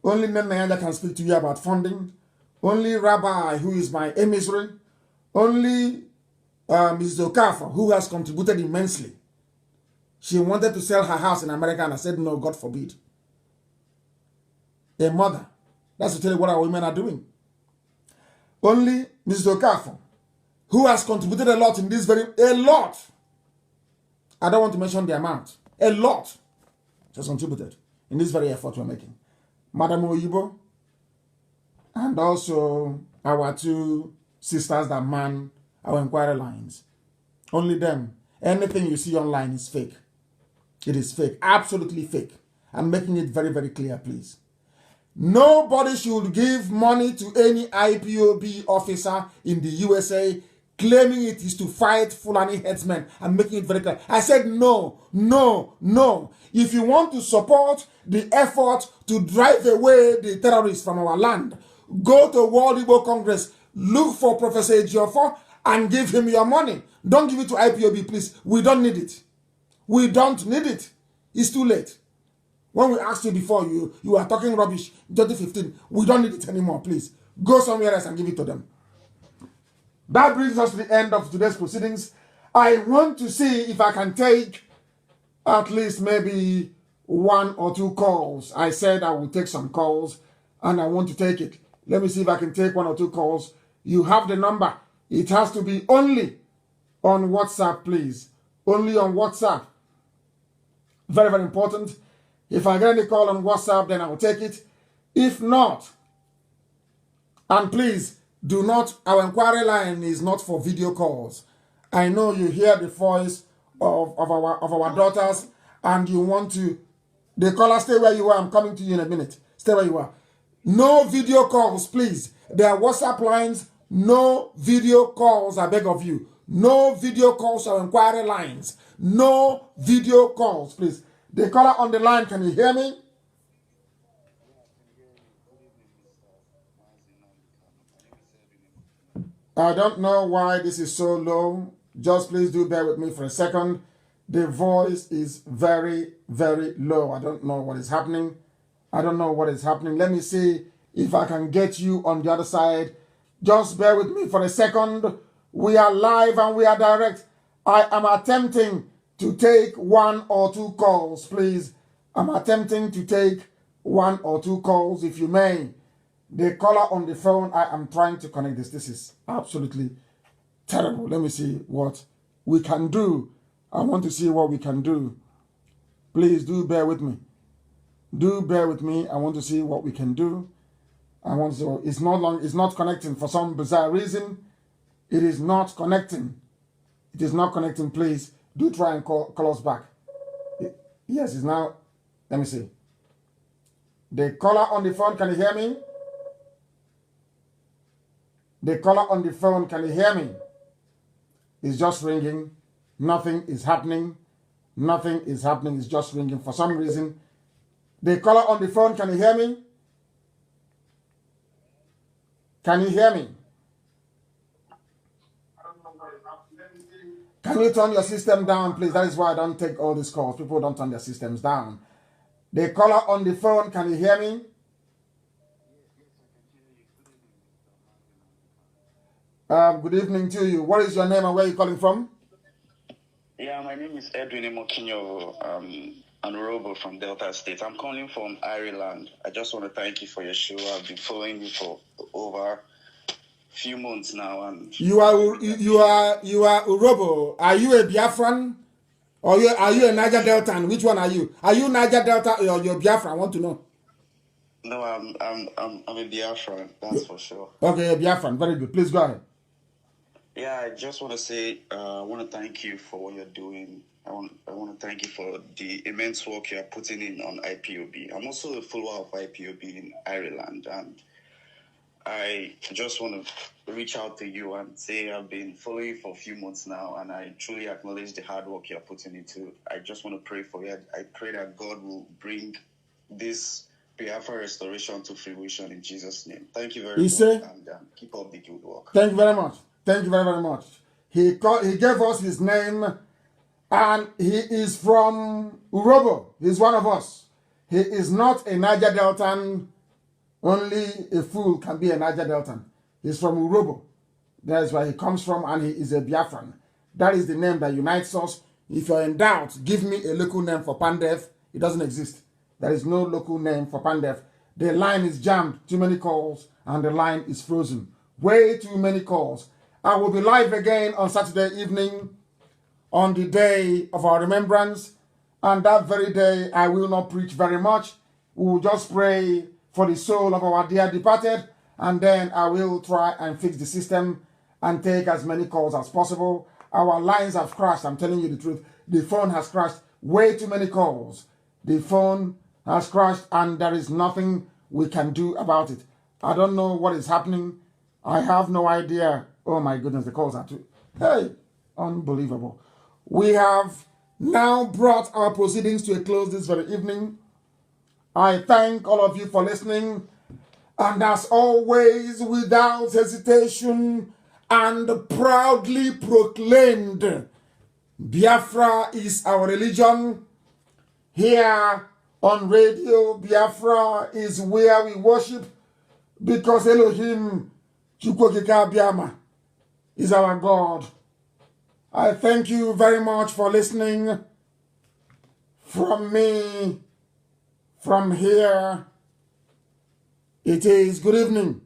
Only Nenayanya can speak to you about funding. Only Rabbi, who is my emissary. Only Mrs. Okafor, who has contributed immensely. She wanted to sell her house in America and I said, no, God forbid. A mother. That's to tell you what our women are doing. Only Mrs. Okafor, who has contributed a lot in this a lot. I don't want to mention the amount. A lot has contributed in this very effort we're making. Madam Oyibo, and also our two sisters that man our inquiry lines. Only them. Anything you see online is fake. It is fake. Absolutely fake. I'm making it very, very clear, please. Nobody should give money to any IPOB officer in the USA claiming it is to fight Fulani headsmen. I'm making it very clear. I said no, no, no. If you want to support the effort to drive away the terrorists from our land, go to World Igbo Congress, look for Professor Ejiofor and give him your money. Don't give it to IPOB, please. We don't need it. We don't need it. It's too late. When we asked you before, you were talking rubbish, 2015. We don't need it anymore, please. Go somewhere else and give it to them. That brings us to the end of today's proceedings. I want to see if I can take at least maybe 1 or 2 calls. I said I will take some calls, and I want to take it. Let me see if I can take 1 or 2 calls. You have the number. It has to be only on WhatsApp, please. Only on WhatsApp. Very, very important. If I get any call on WhatsApp, then I will take it. If not, and please, do not, our inquiry line is not for video calls. I know you hear the voice of our daughters, and you want to, the caller, stay where you are. I'm coming to you in a minute. Stay where you are. No video calls, please. There are WhatsApp lines. No video calls, I beg of you. No video calls or inquiry lines. No video calls, please. The caller on the line, can you hear me? I don't know why this is so low. Just please do bear with me for a second. The voice is very, very low. I don't know what is happening. I don't know what is happening. Let me see if I can get you on the other side. Just bear with me for a second. We are live and we are direct. I am attempting to take 1 or 2 calls, please. I'm attempting to take 1 or 2 calls, if you may. The caller on the phone, I am trying to connect this. This is absolutely terrible. Let me see what we can do. I want to see what we can do. Please do bear with me. Do bear with me. I want to see what we can do. I want to see. It's not connecting for some bizarre reason. It is not connecting. It is not connecting. Please do try and call us back. Yes, it's now. Let me see. The caller on the phone, can you hear me? The caller on the phone, can you hear me? It's just ringing. Nothing is happening. Nothing is happening. It's just ringing for some reason. The caller on the phone, can you hear me? Can you hear me? Can you turn your system down, please? That is why I don't take all these calls. People don't turn their systems down. The caller on the phone, can you hear me? Good evening to you. What is your name and where are you calling from? Yeah, my name is Edwin Emokinyo, Honorable from Delta State. I'm calling from Ireland. I just want to thank you for your show. I've been following you for over a few months now. And you are Urobo. Are you a Biafran? Or are you a Niger Deltan? Which one are you? Are you Niger Delta or you're Biafran? I want to know. No, I'm a Biafran, that's for sure. Okay, a Biafran. Very good. Please go ahead. Yeah, I just want to say, I want to thank you for what you're doing. I want to thank you for the immense work you're putting in on IPOB. I'm also a follower of IPOB in Ireland, and I just want to reach out to you and say I've been following you for a few months now, and I truly acknowledge the hard work you're putting into. I just want to pray for you. I pray that God will bring this Biafra restoration to fruition in Jesus' name. Thank you very much, and keep up the good work. Thank you very much. Thank you very, very much. He gave us his name, and he is from Urobo. He's one of us. He is not a Niger Deltan. Only a fool can be a Niger Deltan. He's from Urobo. That is where he comes from, and he is a Biafran. That is the name that unites us. If you're in doubt, give me a local name for Pandef. It doesn't exist. There is no local name for Pandef. The line is jammed. Too many calls, and the line is frozen. Way too many calls. I will be live again on Saturday evening on the day of our remembrance. And that very day, I will not preach very much. We will just pray for the soul of our dear departed and then I will try and fix the system and take as many calls as possible. Our lines have crashed, I'm telling you the truth. The phone has crashed, way too many calls. The phone has crashed and there is nothing we can do about it. I don't know what is happening. I have no idea. Oh my goodness, the calls are too... Hey, unbelievable. We have now brought our proceedings to a close this very evening. I thank all of you for listening. And as always, without hesitation and proudly proclaimed, Biafra is our religion. Here on Radio Biafra is where we worship, because Elohim Chukwokika Biama is our God. I thank you very much for listening. From me, from here, it is good evening.